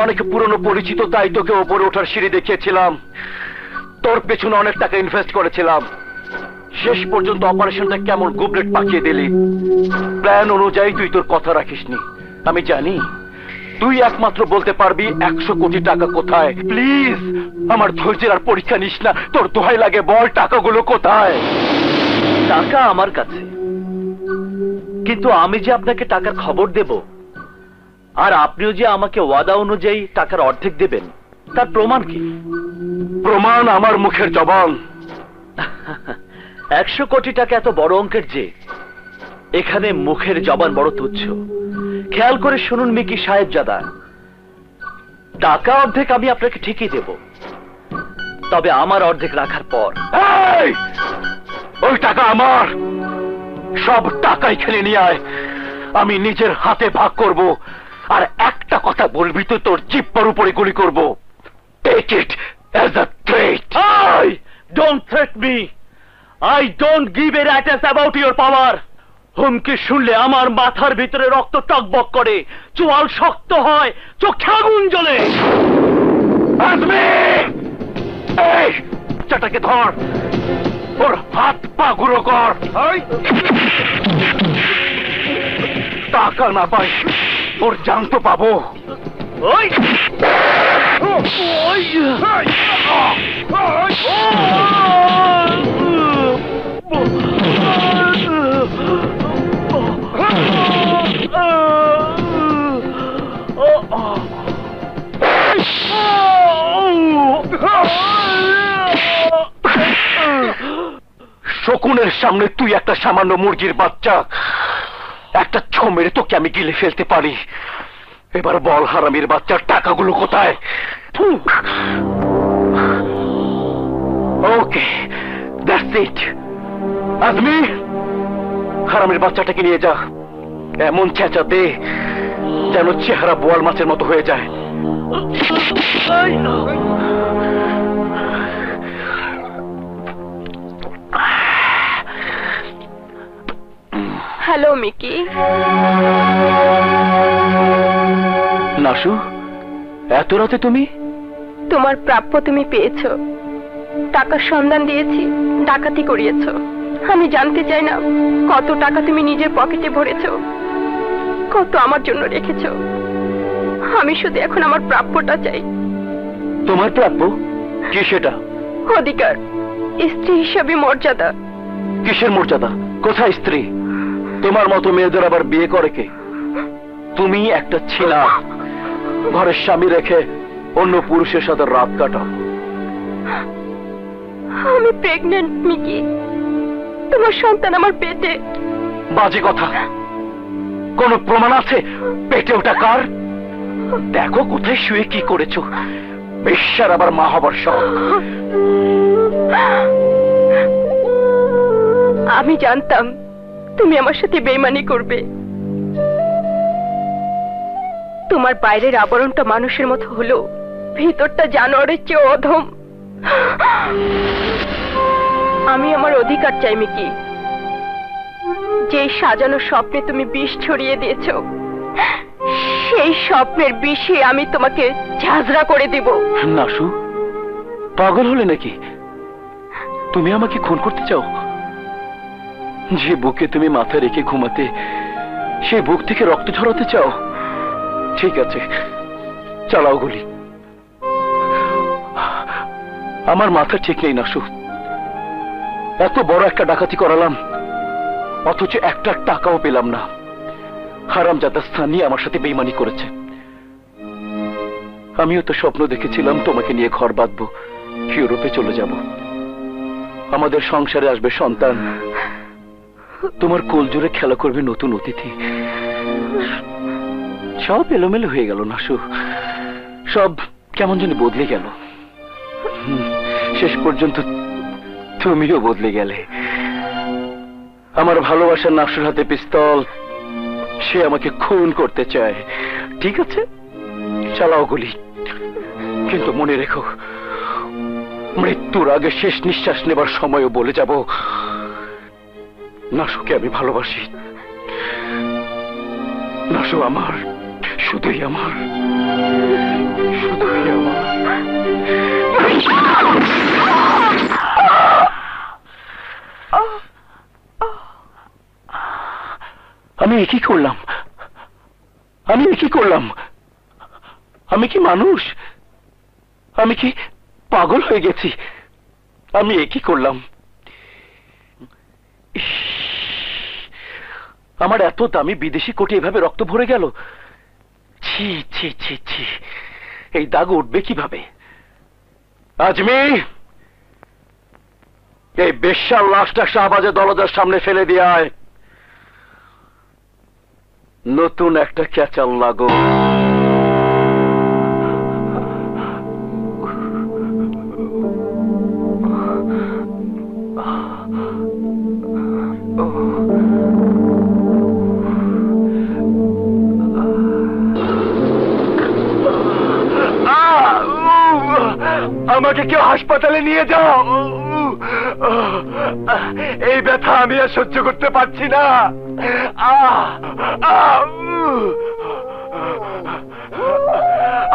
অনেক পুরনো পরিচিত, তাই তোকে ওপরে ওঠার সিঁড়ি দেখিয়েছিলাম। তোর পেছনে অনেক টাকা ইনভেস্ট করেছিলাম। শেষ পর্যন্ত অপারেশনটা কেমন গুবলেট পাকিয়ে দিলি। প্ল্যান অনুযায়ী তুই তোর কথা রাখিসনি। আমি জানি তুই একমাত্র বলতে পারবি 100 কোটি টাকা কোথায়। প্লিজ আমার ধৈর্যের আর পরীক্ষা নিস না, তোর দোহাই লাগে, বল টাকাগুলো কোথায়? টাকা আমার কাছে, কিন্তু আমি যে আপনাকে টাকার খবর দেব আর আপনিও যে আমাকে ওয়াদা অনুযায়ী টাকার অর্ধেক দেবেন, তার প্রমাণ কি? প্রমাণ আমার মুখের জবান। 100 কোটি টাকা এত বড় অঙ্কের যে এখানে মুখের জবান বড় তুচ্ছ। খেয়াল করে শুনুন মিকি সাহেবজাদা, টাকা অর্ধেক আমি আপনাকে ঠিকই দেব, তবে আমার অর্ধেক রাখার পর। ওই টাকা আমার, সব টাকা এখানে নিয়ে আয়, আমি নিজের হাতে ভাগ করব। আর একটা কথা বলবি তো তোর জিহ্বার উপরে গুলি করব। Take it as a threat. I don't threat me, I don't give a rights about your power. হুমকি শুনলে আমার মাথার ভিতরে রক্ত টকবক করে, চোয়াল শক্ত হয়, চোখে আগুন জ্বলে। আজমি, এই চাটাকে ধর, ওর হাত পা গুঁড়ো কর। টাকা না পাই ওর জান তো পাবো। ওই শকুনের সামনে তুই একটা সামান্য মুরগির বাচ্চা, একটা ছো মেরে তোকে আমি গিলে ফেলতে পারি। এবার বল হারামির বাচ্চার টাকাগুলো কোথায়? ওকে, দ্যাটস ইট। আজমি, হারামের বাচ্চাটাকে নিয়ে যা, এমন চেঁচা দে যেন চেহারা বোয়াল মাছের মতো হয়ে যায়। Hello Mickey. নাসু, এত রাতে তুমি? তোমার প্রাপ্য তুমি পেয়েছো। টাকার সন্ধান দিয়েছি, ডাকাতি করিয়েছো। আমি জানতে চাই না কত টাকা তুমি নিজের পকেটে ভরেছো, কত আমার জন্য রেখেছো। আমি শুধু এখন আমার প্রাপ্যটা চাই। তোমার প্রাপ্য কি সেটা? অধিকার, স্ত্রী হিসাবে মর্যাদা। কিসের মর্যাদা? কোথায় স্ত্রী? তোমার মতো মেয়েদের আবার বিয়ে করে কে? তুমি একটা ছিলা, ঘরের স্বামী রেখে অন্য পুরুষের সাথে রাত কাটাও। আমি প্রেগনেন্ট মিকি, তোমার সন্তান আমার পেটে। বাজে কথা। কোন প্রমাণ আছে পেটে ওটা কার? দেখো কোথায় শুয়ে কি করেছো। বেশ্যার আবার মা হবার শখ। আমি জানতাম তুমি আমার সাথে বেইমানি করবে। তোমার বাইরের আবরণটা মানুষের মতো হলো, ভিতরটা জানোয়ারের চেয়ে অধম। আমি আমার অধিকার চাই মিকি। যে সাজানো স্বপ্নে তুমি বিষ ছড়িয়ে দিয়েছ, সেই স্বপ্নের বিষে আমি তোমাকে ঝাঁঝরা করে দেব। নাসু, পাগল হলে নাকি? তুমি আমাকে খুন করতে চাও? যে বুকে তুমি মাথা রেখে ঘুমাতে, সেই বুক থেকে রক্ত ঝরাতে চাও? ঠিক আছে, চালাও গুলি। আমার মাথা ঠিক নেই নাসু। এত বড় একটা ডাকাতি করালাম, অথচ একটা টাকাও পেলাম না। হারামজাদা স্থানীয় আমার সাথে বেইমানি করেছে। আমিও তো স্বপ্ন দেখেছিলাম তোমাকে নিয়ে ঘর বাঁধবো, ইউরোপে চলে যাব, আমাদের সংসারে আসবে সন্তান, তোমার কোল জুড়ে খেলা করবে নতুন অতিথি। সব এলোমেলো হয়ে গেল নাসু, সব কেমন যেন বদলে গেল। শেষ পর্যন্ত তুমিও বদলে গেলে। আমার ভালোবাসার নাসুর হাতে পিস্তল, সে আমাকে খুন করতে চায়। ঠিক আছে, চালাও গুলি, কিন্তু মনে রেখো, মৃত্যুর আগে শেষ নিঃশ্বাস নেবার সময়ও বলে যাব, নাসুকে আমি ভালোবাসি। নাসু আমার, শুধুই আমার, শুধুই আমার। আমি কি করলাম? আমি কি করলাম? আমি কি মানুষ? আমি কি পাগল হয়ে গেছি? আমি কি করলাম? আমার এত দামি বিদেশি কোটে এভাবে রক্ত ভরে গেল। ছি ছি ছি ছি, এই দাগ উঠবে কিভাবে? আজমি, এই বেশ্যার লাশটা শাহবাজের দরজার সামনে ফেলে দিয়ে আয়। নতুন একটা ক্যাচাল লাগো। আমাকে কেউ হাসপাতালে নিয়ে যাও। এই ব্যথা আমি আর সহ্য করতে পারছি না।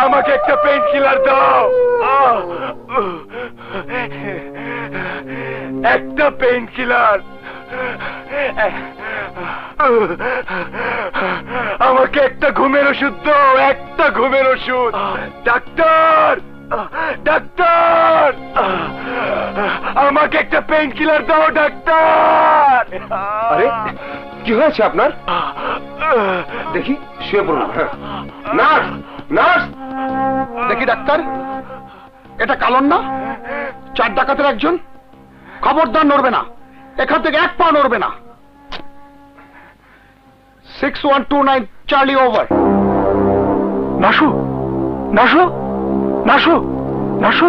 আমাকে একটা পেইন কিলার দাও, একটা পেইন কিলার। আমাকে একটা ঘুমের ওষুধ দাও, একটা ঘুমের ওষুধ। ডাক্তার, ডাক্তার, আমাকে একটা পেইন কিলার দাও ডাক্তার। আরে কি হয়েছে আপনার? দেখি, শুয়ে পড়ুন। Nurse, nurse. দেখি ডাক্তার, এটা কালন না? 4 ডাকাতের একজন। খবরদার নড়বে না, এখান থেকে এক পা নড়বে না। 6129 চার্লি ওভার। নাসু, নাসু, নাসু, নাসু,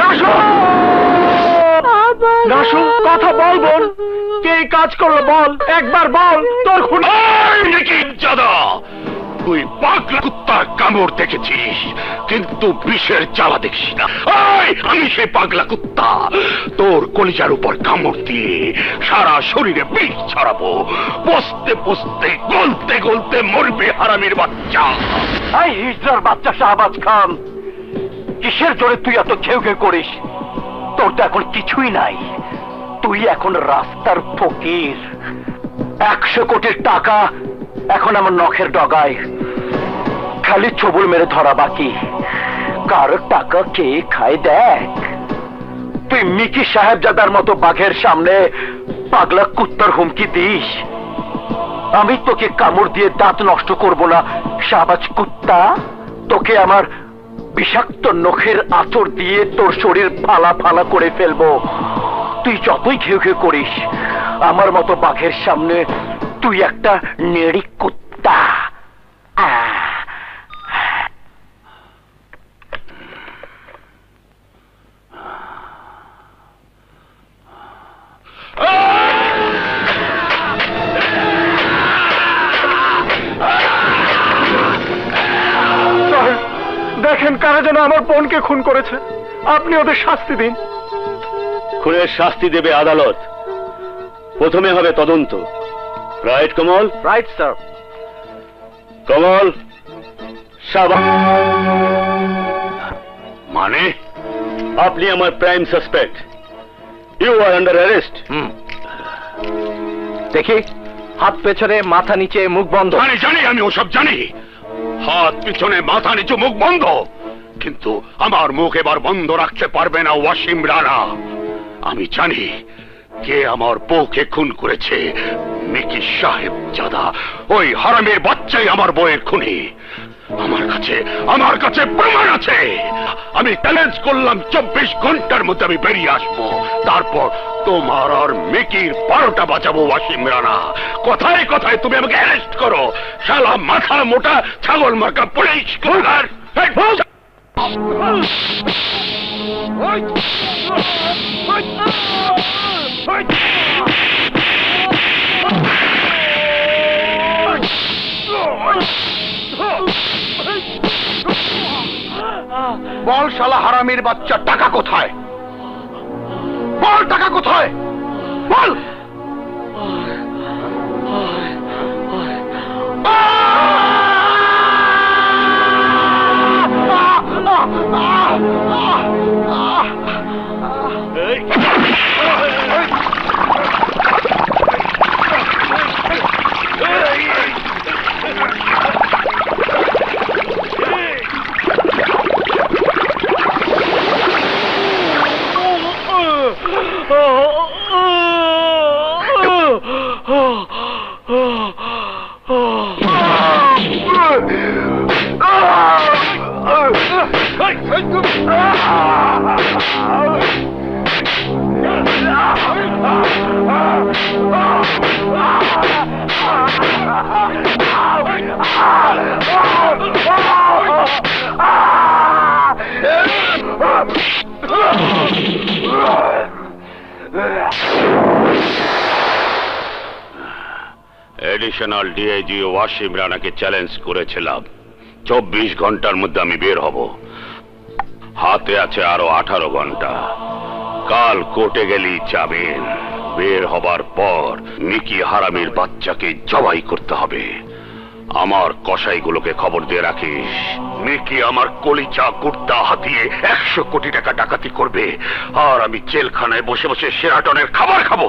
নাসু, নাসু, কথা বল বোন, কে কাজ করলো বল, একবার বল তোর খুন। দাদা, তুই পাগলা কুত্তার কামড় দেখেছিস, কিন্তু বিষের জ্বালা দেখিস না। আমি সেই পাগলা কুত্তা, তোর কলিজার উপর কামড় দিয়ে সারা শরীরে বিষ ছড়াবো। বসতে বসতে গলতে গলতে মরবে হারামির বাচ্চা। এই হিজড়ার বাচ্চা শাহবাজ খান, কিসের জোরে তুই এত ঘেউ ঘেউ করিস? তোর তো এখন কিছুই নাই, তুই এখন রাস্তার ফকির। 100 কোটির টাকা এখন আমার নখের ডগায়, খালি ছবল মেরে ধরা বাকি। কার টাকা কে খায় দেখ। তুই মিকি সাহেবজাদার মতো বাঘের সামনে পাগলা কুত্তার হুমকি দিস। আমি তোকে কামড় দিয়ে দাঁত নষ্ট করব না শাহবাজ কুত্তা, তোকে আমার বিষাক্ত নখের আঁচড় দিয়ে তোর শরীর ফালা ফালা করে ফেলবো। তুই যতই ঘেউ ঘেউ করিস, আমার মতো বাঘের সামনে তুই একটা নেড়ি কুত্তা। দেখেন কারা যেন আমার বোনকে খুন করেছে, আপনি ওদের শাস্তি দিন। খুনের শাস্তি দেবে আদালত, প্রথমে হবে তদন্ত। Right Kamal? Right sir. Kamal, মানে আপনি আমার prime suspect, you are under arrest. দেখি হাত পেছনে, মাথা নিচে, মুখ বন্ধ। জানি আমি ওসব জানি। হাত পিছনে, মাথা নিচু, মুখ বন্ধ। কিন্তু আমার মুখ এবার বন্ধ রাখতে পারবে না ওয়াসিম রানা। আমি জানি কে আমার বউকে খুন করেছে। মিকি সাহেবজাদা, ওই হারামের বাচ্চাই আমার বউয়ের খুনি। আমার কাছে প্রমাণ আছে। আমি চ্যালেঞ্জ করলাম 24 ঘন্টার মধ্যে আমি বেরিয়ে আসবো। তারপর তোমার আর মিকির 12টা বাঁচাবো ওয়াসিম রানা। কথায় কথায় তুমি আমাকে অ্যারেস্ট করো, শালা মাথা মোটা ছাগল মার্কা পুলিশ। বল শালা হারামির বাচ্চা, টাকা কোথায়? বল টাকা কোথায়, বল। এডিশনাল ডিআইজি ওয়াসিম রানাকে চ্যালেঞ্জ করেছিলাম 24 ঘন্টার মধ্যে আমি বের হব। হাতে আছে আরো 18 ঘন্টা। কাল কোর্টে গেলেই যাবেন। বের হবার পর মিকি হারামির বাচ্চাকে জবাই করতে হবে। আমার কসাইগুলোকে খবর দিয়ে রাখিস, মিকি আমার কলিজা কুর্তা হাতিয়ে 100 কোটি টাকা ডাকাতি করবে, আর আমি জেলখানায় বসে বসে শেরাটনের খাবার খাবো।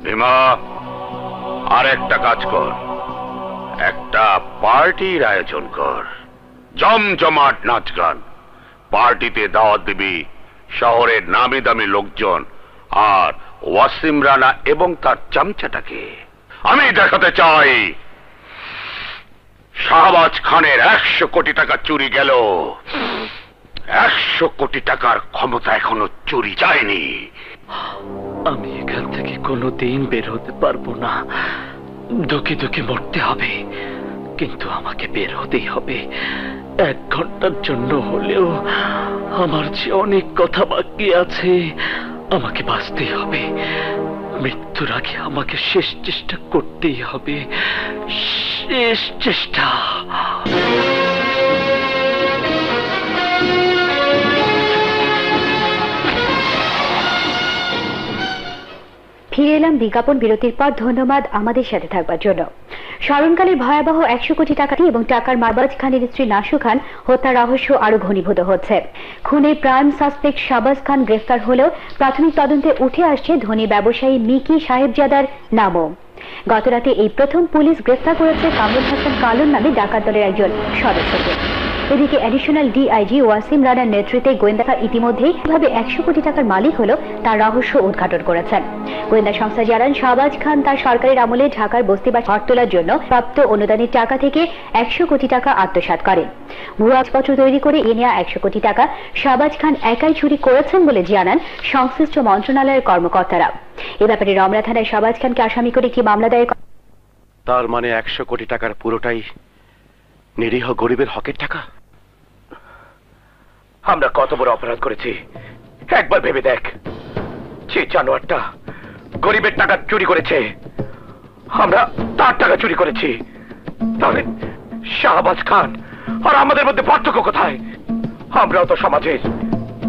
ভীমা, আর একটা কাজ কর, একটা পার্টির আয়োজন কর, জমজমাট নাচ গান। পার্টিতে দাওয়াত দিবি শহরের নামি দামি লোকজন আর ওয়াসিম রানা এবং তার চামচাটাকে। আমি দেখাতে চাই শাহবাজ খানের 100 কোটি টাকা চুরি গেল, 100 কোটি টাকার ক্ষমতা এখনো চুরি যায়নি। আমি এখান থেকে কোনোদিন বের হতে পারবো না। ধুকে ধুকে মরতে হবে, কিন্তু আমাকে বের হতেই হবে। 1 ঘন্টার জন্য হলেও। আমার যে অনেক কথা বাকি আছে, আমাকে বাঁচতেই হবে। মৃত্যুর আগে আমাকে শেষ চেষ্টা করতেই হবে, শেষ চেষ্টা। ফিরে এলাম বিজ্ঞাপন বিরতির পর। ধন্যবাদ আমাদের সাথে থাকবার জন্য। স্মরণকালের ভয়াবহ 100 কোটি টাকা এবং টাকার মারবাজ খানের স্ত্রী নাসু খান হত্যার রহস্য আরো ঘনীভূত হচ্ছে। খুনে প্রাইম সাসপেক্ট শাহবাজ খান গ্রেফতার হলেও প্রাথমিক তদন্তে উঠে আসছে ধনী ব্যবসায়ী মিকি সাহেবজাদার নামও। গতরাতে এই প্রথম পুলিশ গ্রেফতার করেছে কামরুল হাসান কালুন নামে ডাকাত দলের একজন সদস্যকে। এদিকে অ্যাডিশনাল ডিআইজি ওয়াসিম রানার নেতৃত্বে গোয়েন্দারা ইতিমধ্যেই কিভাবে 100 কোটি টাকার মালিক হলো তার রহস্য উদ্ঘাটন করেছেন। গোয়েন্দা সংস্থা জানান, শাহবাজ খান তার সরকারের আমলে ঢাকার বস্তিবাসী ঘর তোলার জন্য প্রাপ্ত অনুদানের টাকা থেকে 100 কোটি টাকা আত্মসাৎ করেন। ভুয়া কাগজপত্র তৈরি করে এ নেওয়া 100 কোটি টাকা শাহবাজ খান একাই চুরি করেছেন বলে জানান সংশ্লিষ্ট মন্ত্রণালয়ের কর্মকর্তারা। এ ব্যাপারে রমনা থানায় শাহবাজ খানকে আসামি করে একটি মামলা দায়ের। তার মানে 100 কোটি টাকার পুরোটাই নিরীহ গরিবের হকের টাকা। আমরা কত বড় অপরাধ করেছি একবার ভেবে দেখ। যে জানোয়ারটা গরিবের টাকা চুরি করেছে, আমরা তার টাকা চুরি করেছি। তাহলে শাহবাজ খান আর আমাদের মধ্যে পার্থক্য কোথায়? আমরাও তো সমাজের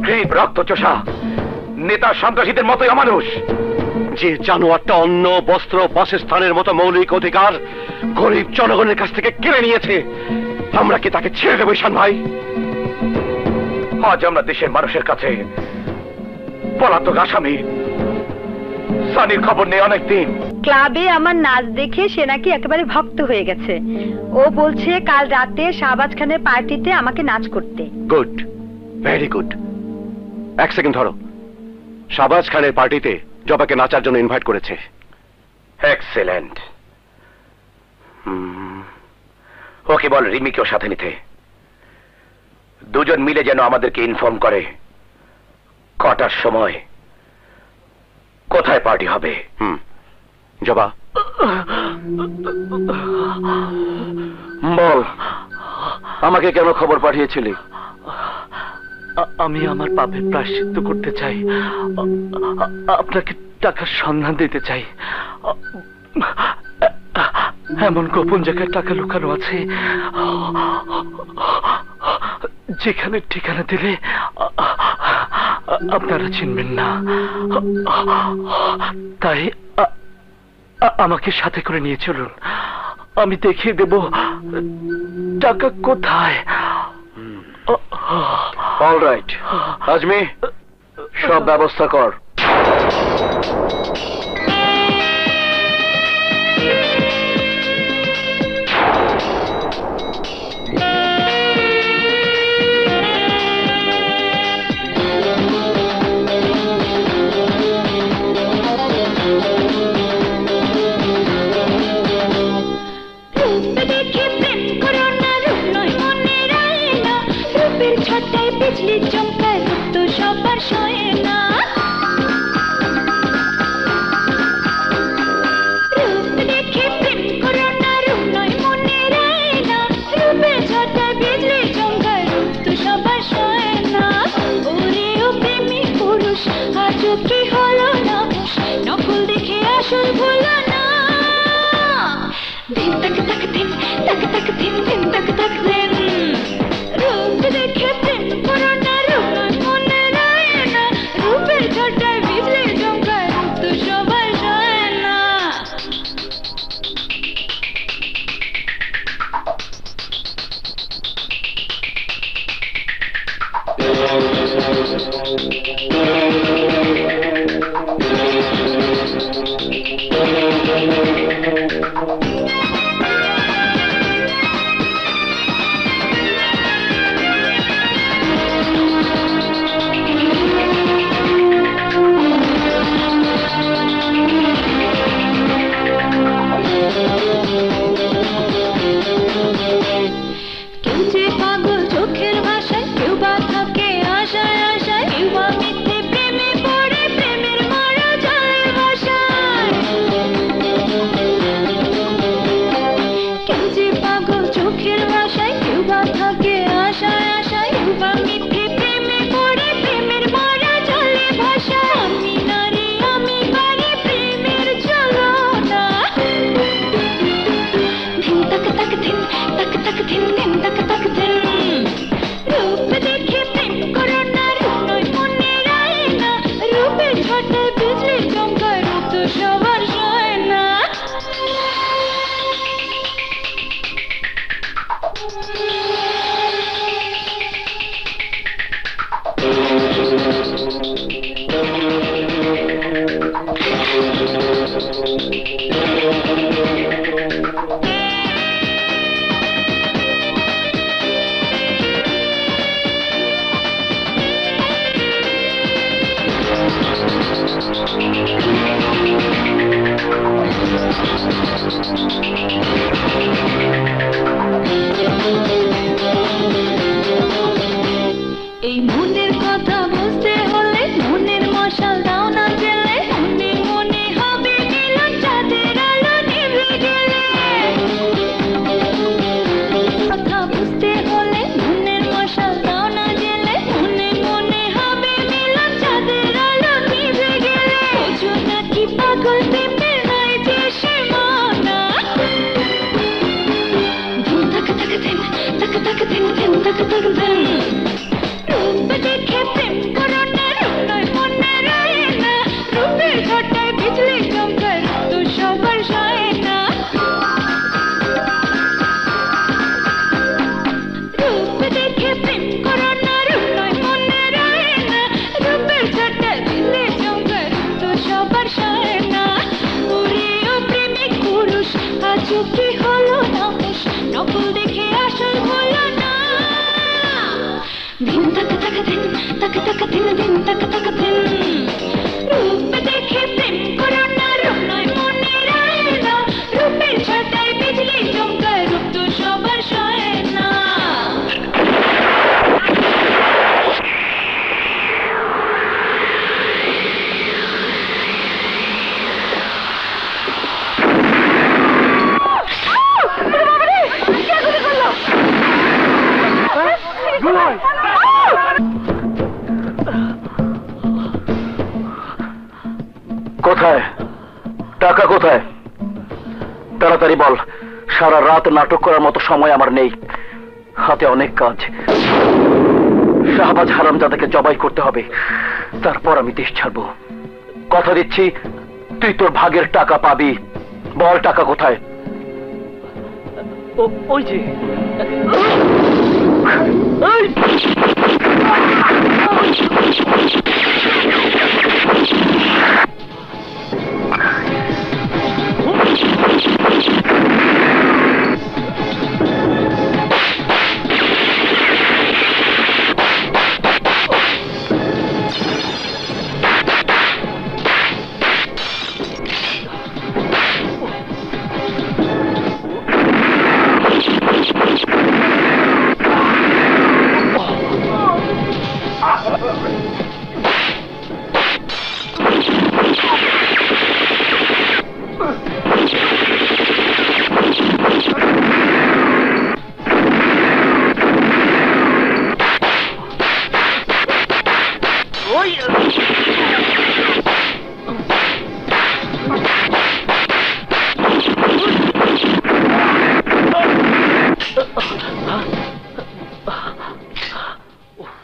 গরিব রক্তচোষা নেতা সন্ত্রাসীদের মতোই অমানুষ। যে জানোয়ারটা অন্ন, বস্ত্র, বাসস্থানের মতো মৌলিক অধিকার গরিব জনগণের কাছ থেকে কেড়ে নিয়েছে, আমরা কি তাকে ছেড়ে দেবো ঈশান ভাই? আজ আমরা দেশের মানুষের কাছে পলাতক আসামি সানির খবর নেই অনেকদিন। ক্লাবে আমার নাচ দেখে সে নাকি একেবারে ভক্ত হয়ে গেছে। ও বলছে কাল রাতে শাহবাজ খানের পার্টিতে আমাকে নাচ করতে। Good, very good. এক সেকেন্ড ধরো। শাহবাজ খানের পার্টিতে জবাকে নাচার জন্য ইনভাইট করেছে। এক্সেলেন্ট। ওকে বল রিমিকেও সাথে নিতে। দুজন মিলে যেন আমাদেরকে ইনফর্ম করে কটার সময় কোথায় পার্টি হবে। জবা বল, আমাকে কেন খবর পাঠিয়েছিলি? আমি আমার পাপের প্রায়শ্চিত্ত করতে চাই, আপনাকে টাকার সন্ধান দিতে চাই। এমন গোপন জায়গায় টাকা লুকানো আছে যেখানে ঠিকানা দিলে আপনারা চিনবেন না। তাই আমাকে সাথে করে নিয়ে চলুন, আমি দেখিয়ে দেব টাকা কোথায়। অলরাইট আজমি, সব ব্যবস্থা কর। কেউ যে পাগল চোখের ভাষায়, কেউ বা থাকে আশায় আশায়, কেউ বা तक तक धिन धिन तक तक धिन रूप देखे प्रेम करो ना रूप नय मने राय ना रूपे छटे बिजली चमका रूप तो सবার যায় না এই মনের কথা বুঝতে হলে মনের মশাল দাও না জেলে মনে মনে হবে মিলন চাঁদের আলো নিভে গেলে কথা বুঝতে হলে মনের মশাল দাও না জেলে মনে মনে হবে মিলন চাঁদের আলো নিভে গেলে বোঝো নাকি পাগল পেপে নাই যে সীমানা ধুম তাক তাক দিন তাক তাক দিন দিন তাক তাক দিন रूप देखे प्रेम करो ना रूप नय मने राय ना रूपे छटे बिजली चमका तो सবার যায় না रूप देखे प्रेम करो ना रूप नय मने राय ना रूपे छटे बिजली चमका तो सবার যায় না ওরে ও প্রেমিক পুরুষ আজ কি হলো না নকল দেখে আসল হলো না धिन तक तक धिन तक तक धिन धिन तक तक धिन रूप देखे प्रेम करो ना रूप नय मने राय ना रूपे छटाई बिजली चमका रूप तो सবার যায় না কোথায় টাকা কোথায় তাড়াতাড়ি বল সারা রাত নাটক করার মতো সময় আমার নেই হাতে অনেক কাজ শাহবাজ হারামজাদাকে জবাই করতে হবে তারপর আমি দেশ ছাড়বো কথা দিচ্ছি তুই তোর ভাগের টাকা পাবি বল টাকা কোথায় ওই যে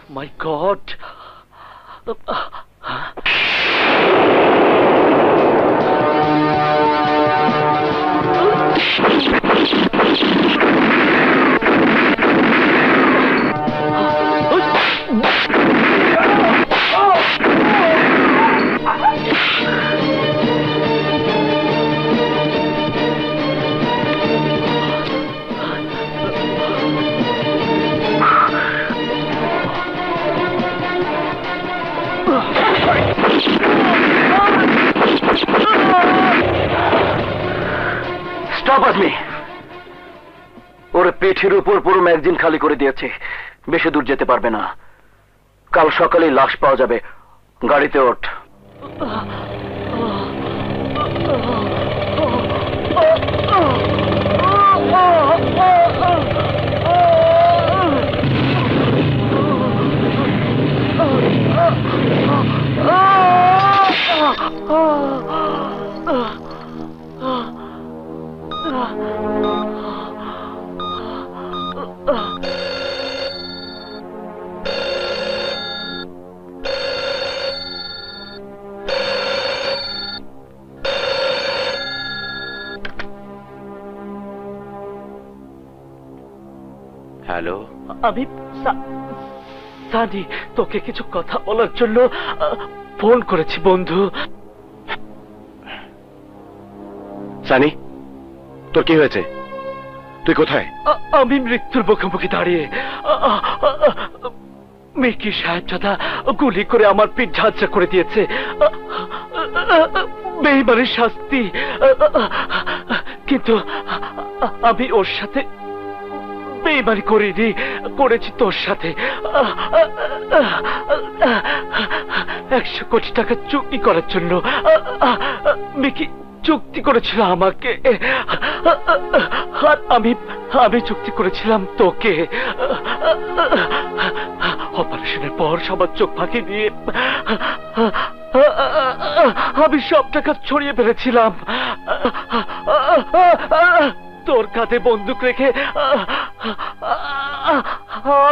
My God. ওর পেটের উপর পুরো ম্যাগজিন খালি করে দিয়েছে বেশি দূর যেতে পারবে না কাল সকালে লাশ পাওয়া যাবে গাড়িতে ওঠ হ্যালো, আমি সানি, তোকে কিছু কথা বলার জন্য ফোন করেছি বন্ধু। সানি, তোর কি হয়েছে? তুই কোথায়? আমি মৃত্যুর মুখোমুখি দাঁড়িয়ে। মিকি সাহেবজাদা গুলি করে আমার পিঠ ঝাঁঝরা করে দিয়েছে। বেঈমানের শাস্তি। কিন্তু আমি ওর সাথে বেঈমানি করিনি, করেছি তোর সাথে। 100 কোটি টাকা চুক্তি করার জন্য মিকি চুক্তি করেছিল আমাকে, আর আমি চুক্তি করেছিলাম তোকে। অপারেশনের পর সবার চোখ ফাঁকি দিয়ে আমি সব টাকা ছড়িয়ে ফেলেছিলাম। তোর কাঁধে বন্দুক রেখে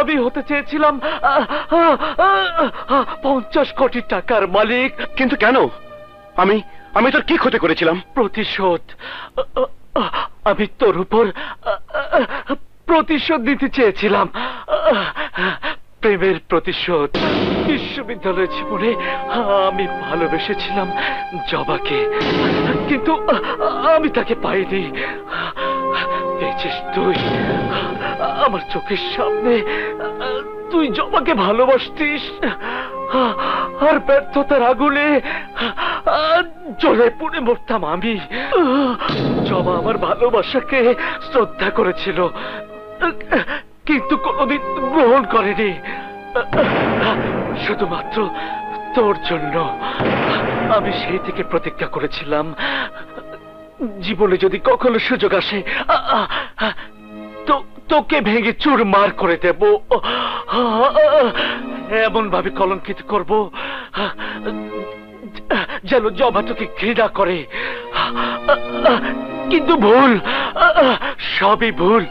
আমি হতে চেয়েছিলাম 50 কোটি টাকার মালিক। কিন্তু কেন? আমি তোর কি ক্ষতি করেছিলাম? প্রতিশোধ। আমি তোর উপর প্রতিশোধ নিতে চেয়েছিলাম, প্রেমের প্রতিশোধ। বিশ্ববিদ্যালয় জীবনে আমি ভালোবেসেছিলাম জবাকে, কিন্তু আমি তাকে পাইনি। পেয়েছিস তুই আমার চোখের সামনে। তুই জবাকে ভালোবাসতিস, আর ব্যর্থতার আগুনে জ্বলে পুড়ে মরতাম আমি। জবা আমার ভালোবাসাকে শ্রদ্ধা করেছিল, কিন্তু কোনোদিন গ্রহণ করেনি। শুধুমাত্র তোর জন্য আমি সেই থেকে প্রতিজ্ঞা করেছিলাম, জীবনে যদি কখনো সুযোগ আসে তোকে ভেঙে চুরমার করে দেব, এমন ভাবে কলঙ্কিত করব যেন জবা তোকে ঘৃণা করে। কিন্তু ভুল, সবই ভুল।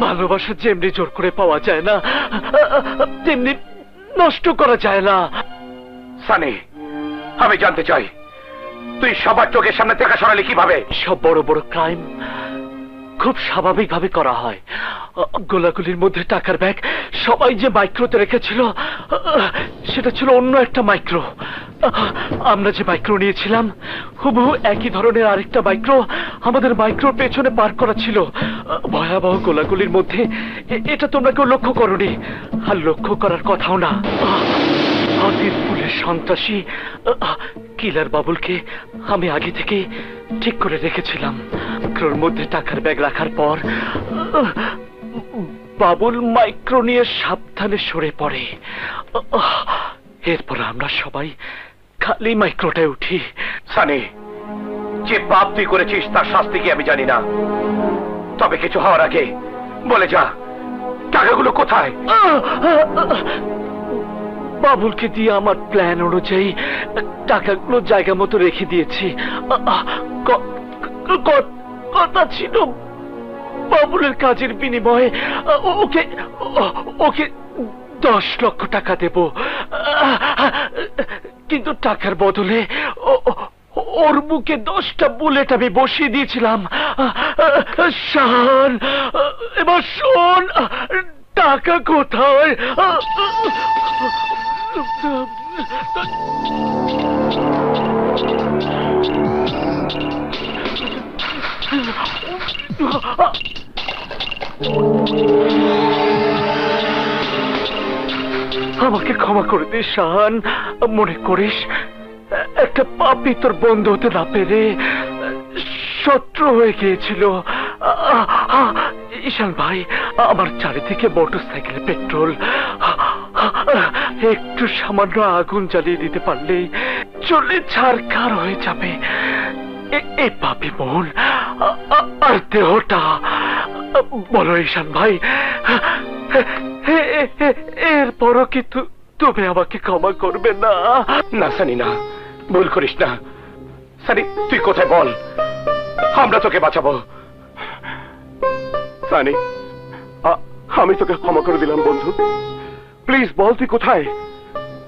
ভালোবাসা যেমনি জোর করে পাওয়া যায় না, তেমনি নষ্ট করা যায় না। সানি, আমি জানতে চাই তুই সবার চোখের সামনে থেকে সরালি কিভাবে? সব বড় বড় ক্রাইম খুব স্বাভাবিকভাবে করা হয়। গোলাগুলির মধ্যে টাকার ব্যাগ সবাই যে মাইক্রোতে রেখেছিল, সেটা ছিল অন্য একটা মাইক্রো। আমরা যে মাইক্রো নিয়েছিলাম, হুবহু একই ধরনের আরেকটা মাইক্রো আমাদের মাইক্রোর পেছনে পার্ক করা ছিল। ভয়াবহ গোলাগুলির মধ্যে এটা তোমরা কেউ লক্ষ্য করোনি, আর লক্ষ্য করার কথাও না। হাতিরপুলের সন্ত্রাসী কিলার বাবুলকে আমি আগে থেকে ঠিক করে রেখেছিলাম। মাইক্রোর মধ্যে টাকার ব্যাগ রাখার পর বাবুল মাইক্রো নিয়ে সাবধানে সরে পড়ে। এরপর আমরা সবাই খালি মাইক্রোটায় উঠি। সানি, যে পাপ তুই করেছিস তার শাস্তি কি আমি জানি না, তবে কিছু হওয়ার আগে বলে যা, টাকাগুলো কোথায়? বাবুলকে দিয়ে আমার প্ল্যান অনুযায়ী টাকাগুলো জায়গা মতো রেখে দিয়েছি। কথা ছিল বাবুলের কাজের বিনিময়ে ওকে 10 লক্ষ টাকা দেব, কিন্তু টাকার বদলে ওর মুখে 10টা বুলেট আমি বসিয়ে দিয়েছিলাম। শান, এবার শোন, টাকা কোথায়? আমাকে ক্ষমা করে দিস শাহান। মনে করিস একটা পাপী তোর বন্ধু হতে না পেরে শত্রু হয়ে গিয়েছিল। ঈশান ভাই, আমার চারিদিকে মোটরসাইকেলে পেট্রোল, একটু সামান্য আগুন জ্বালিয়ে দিতে পারলেই চলে ছারখার হয়ে যাবে এ পাপী মন আর দেহটা। বলো ঈশান ভাই, এরপরও কি তুমি আমাকে ক্ষমা করবে না? না সানি, না, ভুল করিস না। সানি, তুই কোথায় বল, আমরা তোকে বাঁচাবো। সানি, আমি তোকে ক্ষমা করে দিলাম বন্ধু। প্লিজ বল তুই কোথায়,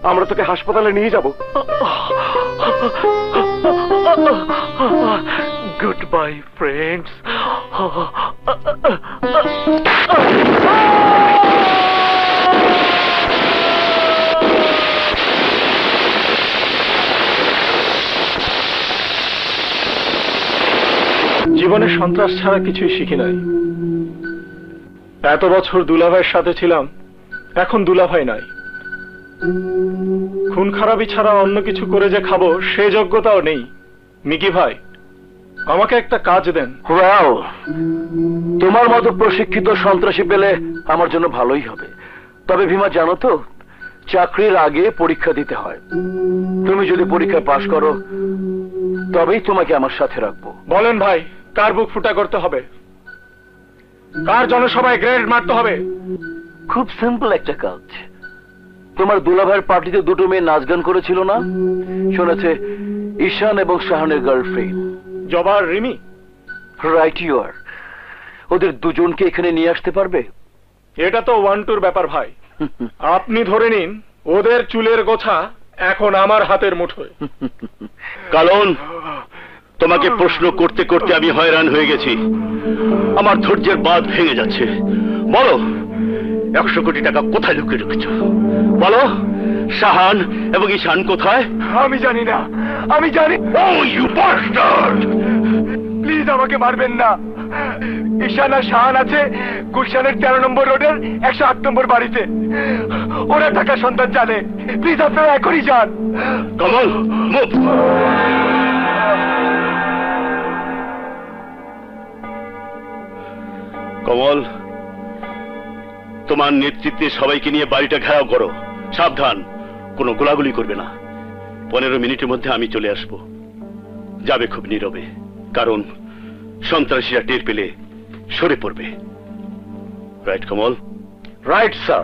আমরা তোকে হাসপাতালে নিয়ে যাব। Good bye friends. জীবনে সন্ত্রাস ছাড়া কিছুই শিখি নাই। এত বছর দুলাভাইয়ের সাথে ছিলাম, এখন দুলাভাই নাই। খুন খারাপি ছাড়া অন্য কিছু করে যে খাবো সে যোগ্যতাও নেই। মিকি ভাই, আমাকে একটা কাজ দেন। ওয়াও, তোমার মতো প্রশিক্ষিত সন্ত্রাসী পেলে আমার জন্য ভালোই হবে। তবে ভীমা, জানো তো, চাকরির আগে পরীক্ষা দিতে হয়। তুমি যদি পরীক্ষায় পাশ করো তবেই তোমাকে আমার সাথে রাখবো। বলেন ভাই, কার বুক ফুটা করতে হবে? কার জনসভায় গ্রেড মারতে হবে? খুব সিম্পল একটা কাজ। তোমার দুলাভাইয়ের পার্টিতে দুটো মেয়ে নাচ গান করেছিল না? শুনেছে ঈশান এবং শাহানের গার্লফ্রেন্ড জবার রিমি। রাইট ইউ আর। ওদের দুজনকে এখানে নিয়ে আসতে পারবে? এটা তো 1-2 ব্যাপার ভাই। আপনি ধরে নিন ওদের চুলের গোছা এখন আমার হাতের মুঠোয়। কারণ তোমাকে প্রশ্ন করতে করতে আমি হয়রান হয়ে গেছি। আমার ধৈর্যের বাঁধ ভেঙে যাচ্ছে। বলো, 100 কোটি টাকা কোথায় লুকিয়ে রেখেছ? বলো, শাহান এবং ঈশান কোথায়? আমি জানি না, আমি জানি। ও ইউ বাস্টার্ড! প্লিজ আমাকে মারবেন না। ঈশান আর শাহান আছে গুলশানের 13 নম্বর রোডের 108 নম্বর বাড়িতে। ওরা টাকা সন্তান জানে। প্লিজ আপনারা এখনই যান। কমল, মুভ। কমল, তোমার নেতৃত্বে সবাইকে নিয়ে বাড়িটা ঘেরাও করো। সাবধান, কোনো গোলাগুলি করবে না। 15 মিনিটের মধ্যে আমি চলে আসব। যাবে খুব নীরবে, কারণ সন্ত্রাসীরা টের পেলে সরে পড়বে। Right Kamal? Right sir.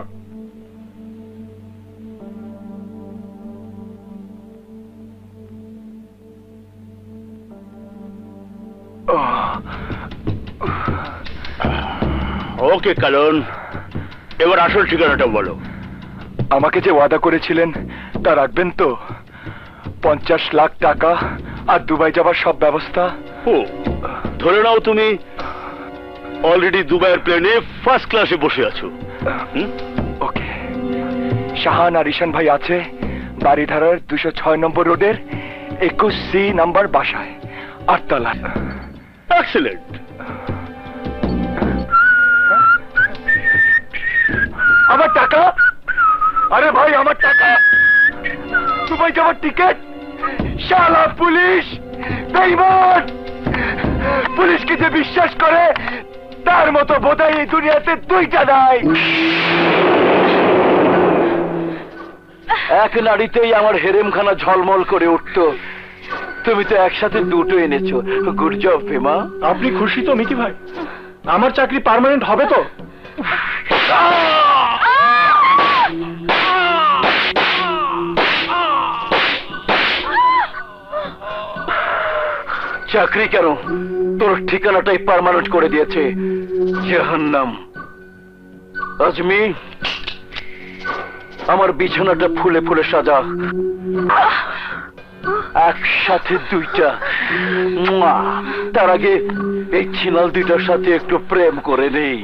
Okay কারণ, এবার আসল ঠিকানাটা বলো। আমাকে যে ওয়াদা করেছিলেন তা রাখবেন তো? 50 লাখ টাকা আর দুবাই যাবার সব ব্যবস্থা। ও, ধরে নাও তুমি অলরেডি দুবাইয়ের প্লেনে ফার্স্ট ক্লাসে বসে আছো। ওকে। শাহান আর ঈশান ভাই আছে বাড়িধারার 206 নম্বর রোডের 21C নাম্বার বাসায়, 8 তলায়। এক্সেলেন্ট। আমার টাকা? আরে ভাই, আমার টাকা! দুবাই যাওয়ার টিকিট! শালা পুলিশ বেঈমান! পুলিশকে যে বিশ্বাস করে তার মতো বোধহয় এই দুনিয়াতে দুইটা নাই। এক নাড়িতেই আমার হেরেমখানা ঝলমল করে উঠতো। তুমি তো একসাথে দুটো এনেছো। Good job Bhima. আপনি খুশি তো মিকি ভাই? আমার চাকরি পার্মানেন্ট হবে তো? চাকরি কেন, তোর ঠিকানাটাই পার্মানেন্ট করে দিয়েছে। জাহান্নাম। আজমি, আমার বিছানাটা ফুলে ফুলে সাজা। একসাথে দুইটা। তার আগে এই ছিনাল দুইটার সাথে একটু প্রেম করে নেই।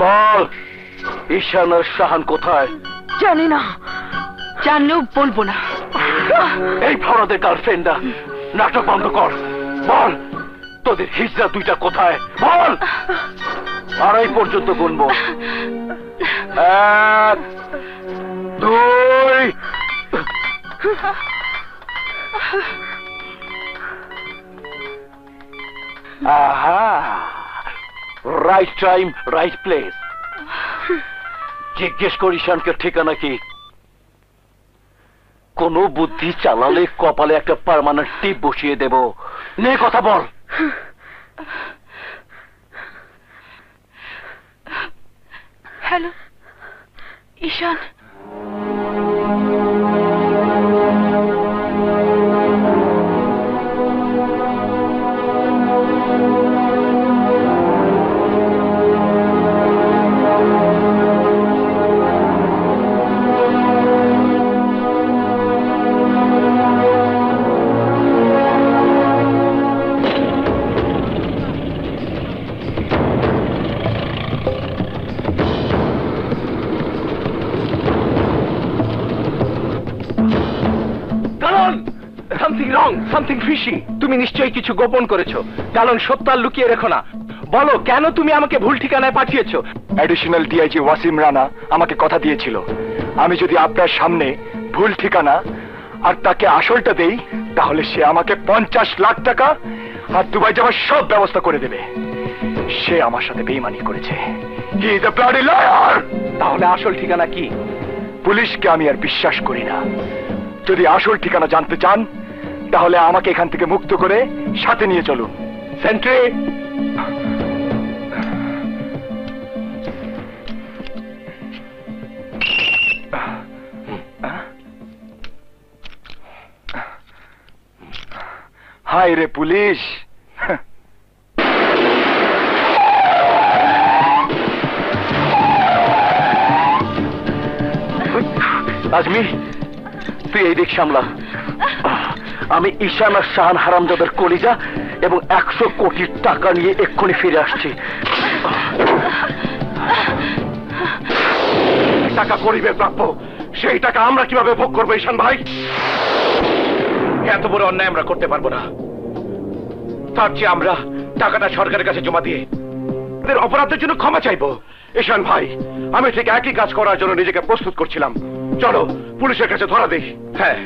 বল, ঈশান আর শাহান কোথায়? জানি না, জানলেও বলবো না। এই ফরাদের গার্লফ্রেন্ডরা, নাটক বন্ধ কর। বল, তোদের হিজড়া দুইটা কোথায়? বল। 2.5 পর্যন্ত গুনবো। 1, 2। আহা, রাইট টাইম, রাইট প্লেস। জিজ্ঞেস করি ঈশানকে ঠিকানা কি? কোন বুদ্ধি চালালে কপালে একটা পার্মানেন্ট টিপ বসিয়ে দেব। নে কথা বল। হ্যালো ঈশান। Something fishy. তুমি নিশ্চয়ই কিছু গোপন করেছো, কারণ সত্য আর লুকিয়ে রেখো না। বলো কেন তুমি আমাকে ভুল ঠিকানায় পাঠিয়েছো? অ্যাডিশনাল ডিআইজি ওয়াসিম রানা আমাকে কথা দিয়েছিল, আমি যদি আপনার সামনে ভুল ঠিকানা আর তাকে আসলটা দেই, তাহলে সে আমাকে 50 লাখ টাকা আর দুবাই যাওয়ার সব ব্যবস্থা করে দেবে। সে আমার সাথে বেইমানি করেছে। He is a bloody liar. তাহলে আসল ঠিকানা কি? পুলিশকে আমি আর বিশ্বাস করি না। যদি আসল ঠিকানা জানতে চান, তাহলে আমাকে এখান থেকে মুক্ত করে সাথে নিয়ে চলুন। সেন্ট্রি। হায় রে পুলিশ। আজমি, তুই এই দিক সামলা। আমি ঈশান আর শাহান হারামজাদার কলিজা এবং 100 কোটি টাকা নিয়ে এক্ষুনি ফিরে আসছি। টাকা গরিবের প্রাপ্য, সেই টাকা আমরা কিভাবে ভোগ করবো ঈশান ভাই? এত বড় অন্যায় আমরা করতে পারবো না। তার চেয়ে আমরা টাকাটা সরকারের কাছে জমা দিয়ে এদের অপরাধের জন্য ক্ষমা চাইবো। ঈশান ভাই, আমি ঠিক একই কাজ করার জন্য নিজেকে প্রস্তুত করছিলাম। চলো পুলিশের কাছে ধরা দেই। হ্যাঁ,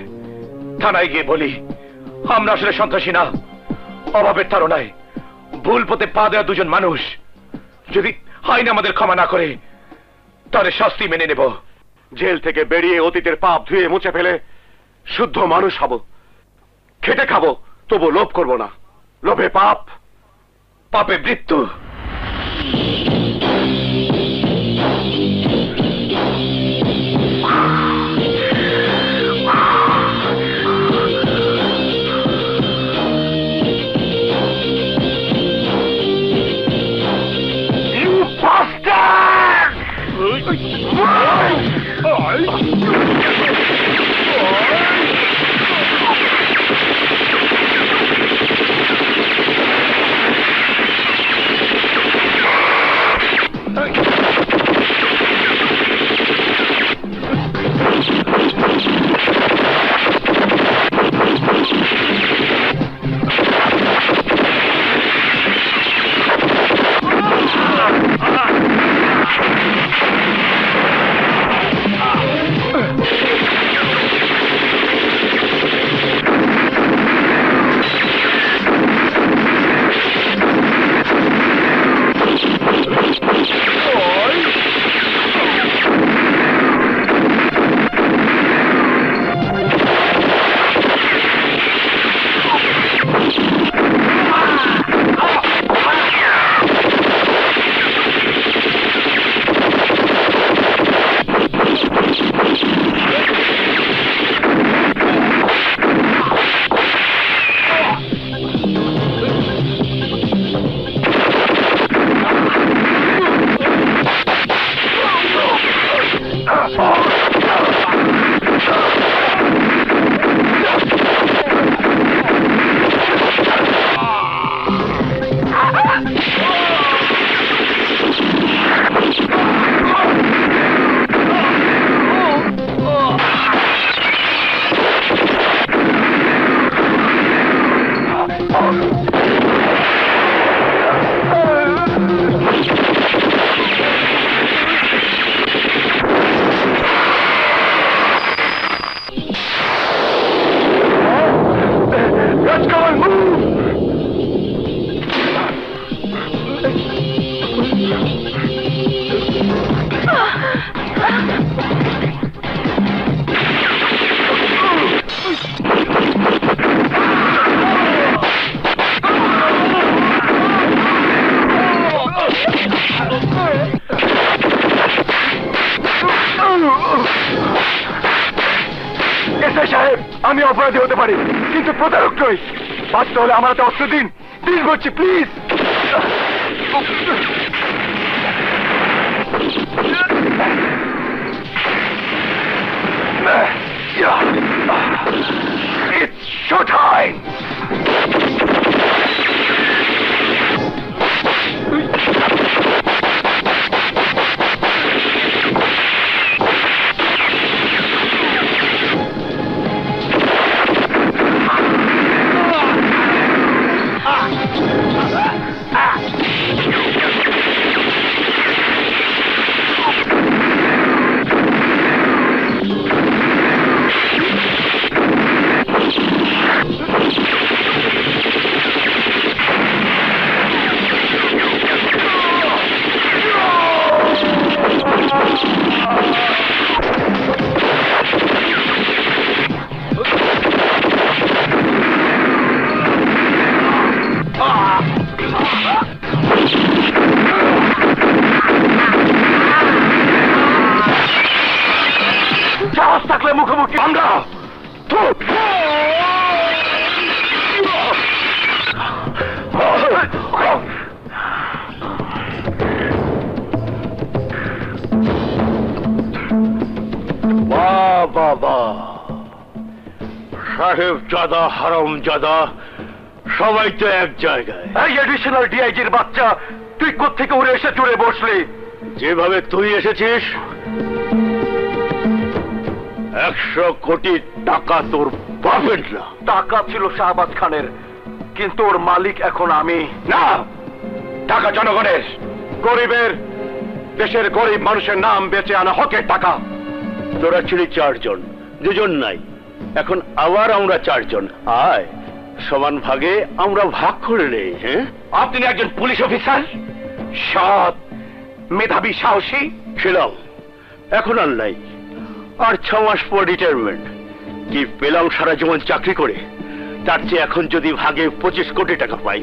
থানায় গিয়ে বলি আমরা আসলে সন্ত্রাসী না, অভাবের তাড়নায় ভুল পথে পা দেওয়া দুজন মানুষ। যদি আইন আমাদের ক্ষমা না করে, তাহলে শাস্তি মেনে নেব। জেল থেকে বেরিয়ে অতীতের পাপ ধুয়ে মুছে ফেলে শুদ্ধ মানুষ হব। খেটে খাবো, তবু লোভ করব না। লোভে পাপ, পাপে মৃত্যু। আমি অপরাধী হতে পারি, কিন্তু প্রতারক নই। বাধ্য হলে আমার হাতে অস্ত্র দিন, দিন বলছি প্লিজ। It's showtime! আমরা বাবা সাহেব জাদা হারাম জাদা সবাই তো এক জায়গায়। এই এডিশনাল ডিআইজির বাচ্চা, তুই কোত্থেকে উড়ে এসে চড়ে বসলি? যেভাবে তুই এসেছিস 100 কোটি টাকা তোর বাপের না। টাকা ছিল শাহবাজ খানের, কিন্তু ওর মালিক এখন আমি। না, টাকা জনগণের, গরিবের, দেশের গরিব মানুষের নাম বেঁচে আনা হকের টাকা। তোরা ছিলি 4 জন, 2 জন নাই, এখন আবার আমরা 4 জন। আয় সমান ভাগে আমরা ভাগ করে নেই। হ্যাঁ, আপনি একজন পুলিশ অফিসার, সৎ, মেধাবী, সাহসী ছিলাম, এখন আর নাই। আর 6 মাস পর রিটায়ারমেন্ট। কি পেলাম সারা জীবন চাকরি করে, তার চেয়ে এখন যদি ভাগে 25 কোটি টাকা পাই,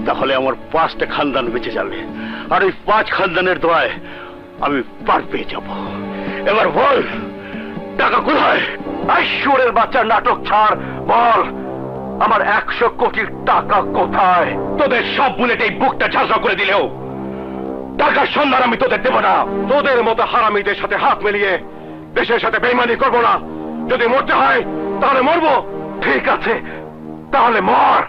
তাহলে আমার 5টা খানদান বেঁচে যাবে। আর ওই 5 খানদানের দোয়ায় আমি পার পেয়ে যাব। এবার বল, টাকা কোথায়? ঈশ্বরের বাচ্চার নাটক ছাড়, বল আমার 100 কোটির টাকা কোথায়? তোদের সব বুলেট এই বুকটা ঝাঁঝরা করে দিলেও টাকার সন্ধান আমি তোদের দেব না। তোদের মতো হারামিদের সাথে হাত মিলিয়ে দেশের সাথে বেইমানি করব না। যদি মরতে হয় তাহলে মরবো। ঠিক আছে, তাহলে মর।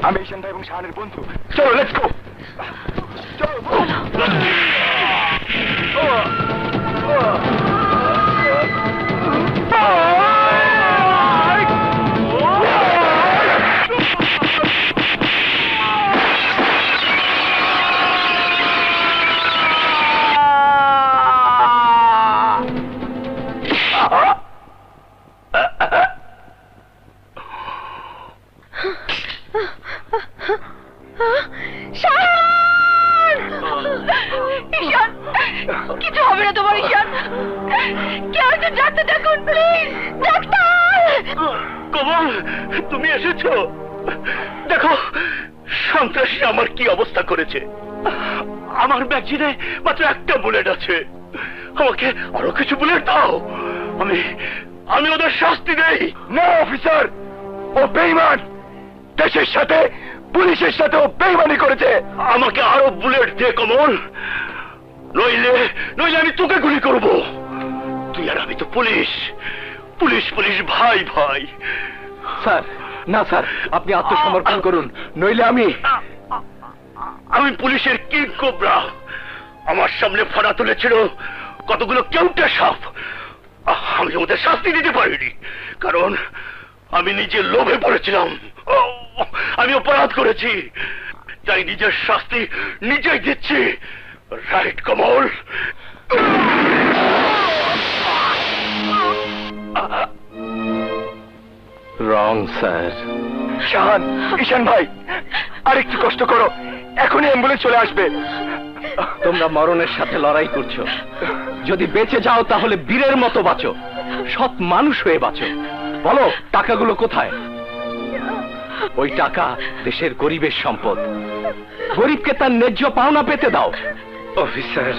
আমি ঈশান এবং শাহানের বন্ধু। চলো, লেটস গো। কিছু হবে না তোমার ঈশান। কেউ একজন ডাক্তার ডাকুন প্লিজ। ডাক্তার! কমল, তুমি এসেছো? দেখো সন্ত্রাসী আমার কি অবস্থা করেছে। আমার ম্যাগজিনে মাত্র 1টা বুলেট আছে, আমাকে আরো কিছু বুলেট দাও। আমি ওদের শাস্তি দেই। না অফিসার, ও বেঈমান। দেশের সাথে পুলিশের সাথে ও বেঈমানি করেছে। আমাকে আরো বুলেট দে কমল, নইলে আমি তোকে গুলি করব। তুই আর আমি তো পুলিশ, পুলিশ পুলিশ ভাই ভাই। স্যার, না স্যার, আপনি আত্মসমর্পণ করুন, নইলে আমি পুলিশের কিং কোবরা। আমার সামনে ফাঁড়া তুলেছিল কতগুলো কেউটা সাপ। আমি ওদের শাস্তি দিতে পারিনি, কারণ আমি নিজে লোভে পড়েছিলাম। আমি অপরাধ করেছি, তাই নিজের শাস্তি নিজেই দিচ্ছি। Right Kamal? Wrong sir. Shahan, Ishan ভাই, আরেকটু কষ্ট করো, এখনই অ্যাম্বুলেন্স চলে আসবে। তোমরা মরণের সাথে লড়াই করছো। যদি বেঁচে যাও তাহলে বীরের মতো বাঁচো, সৎ মানুষ হয়ে বাঁচো। বলো, টাকাগুলো কোথায়? ওই টাকা দেশের গরিবের সম্পদ। গরিবকে তার ন্যায্য পাওনা পেতে দাও। অফিসার,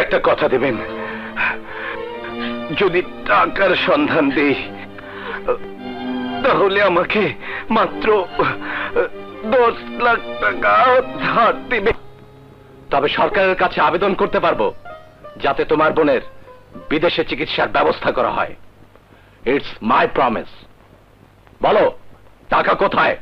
একটা কথা দেবেন? যদি টাকার সন্ধান দেই তাহলে আমাকে মাত্র 10 লাখ টাকা ধার দিবে। তবে সরকারের কাছে আবেদন করতে পারবো যাতে তোমার বোনের বিদেশে চিকিৎসার ব্যবস্থা করা হয়। It's my promise. বলো টাকা কোথায়?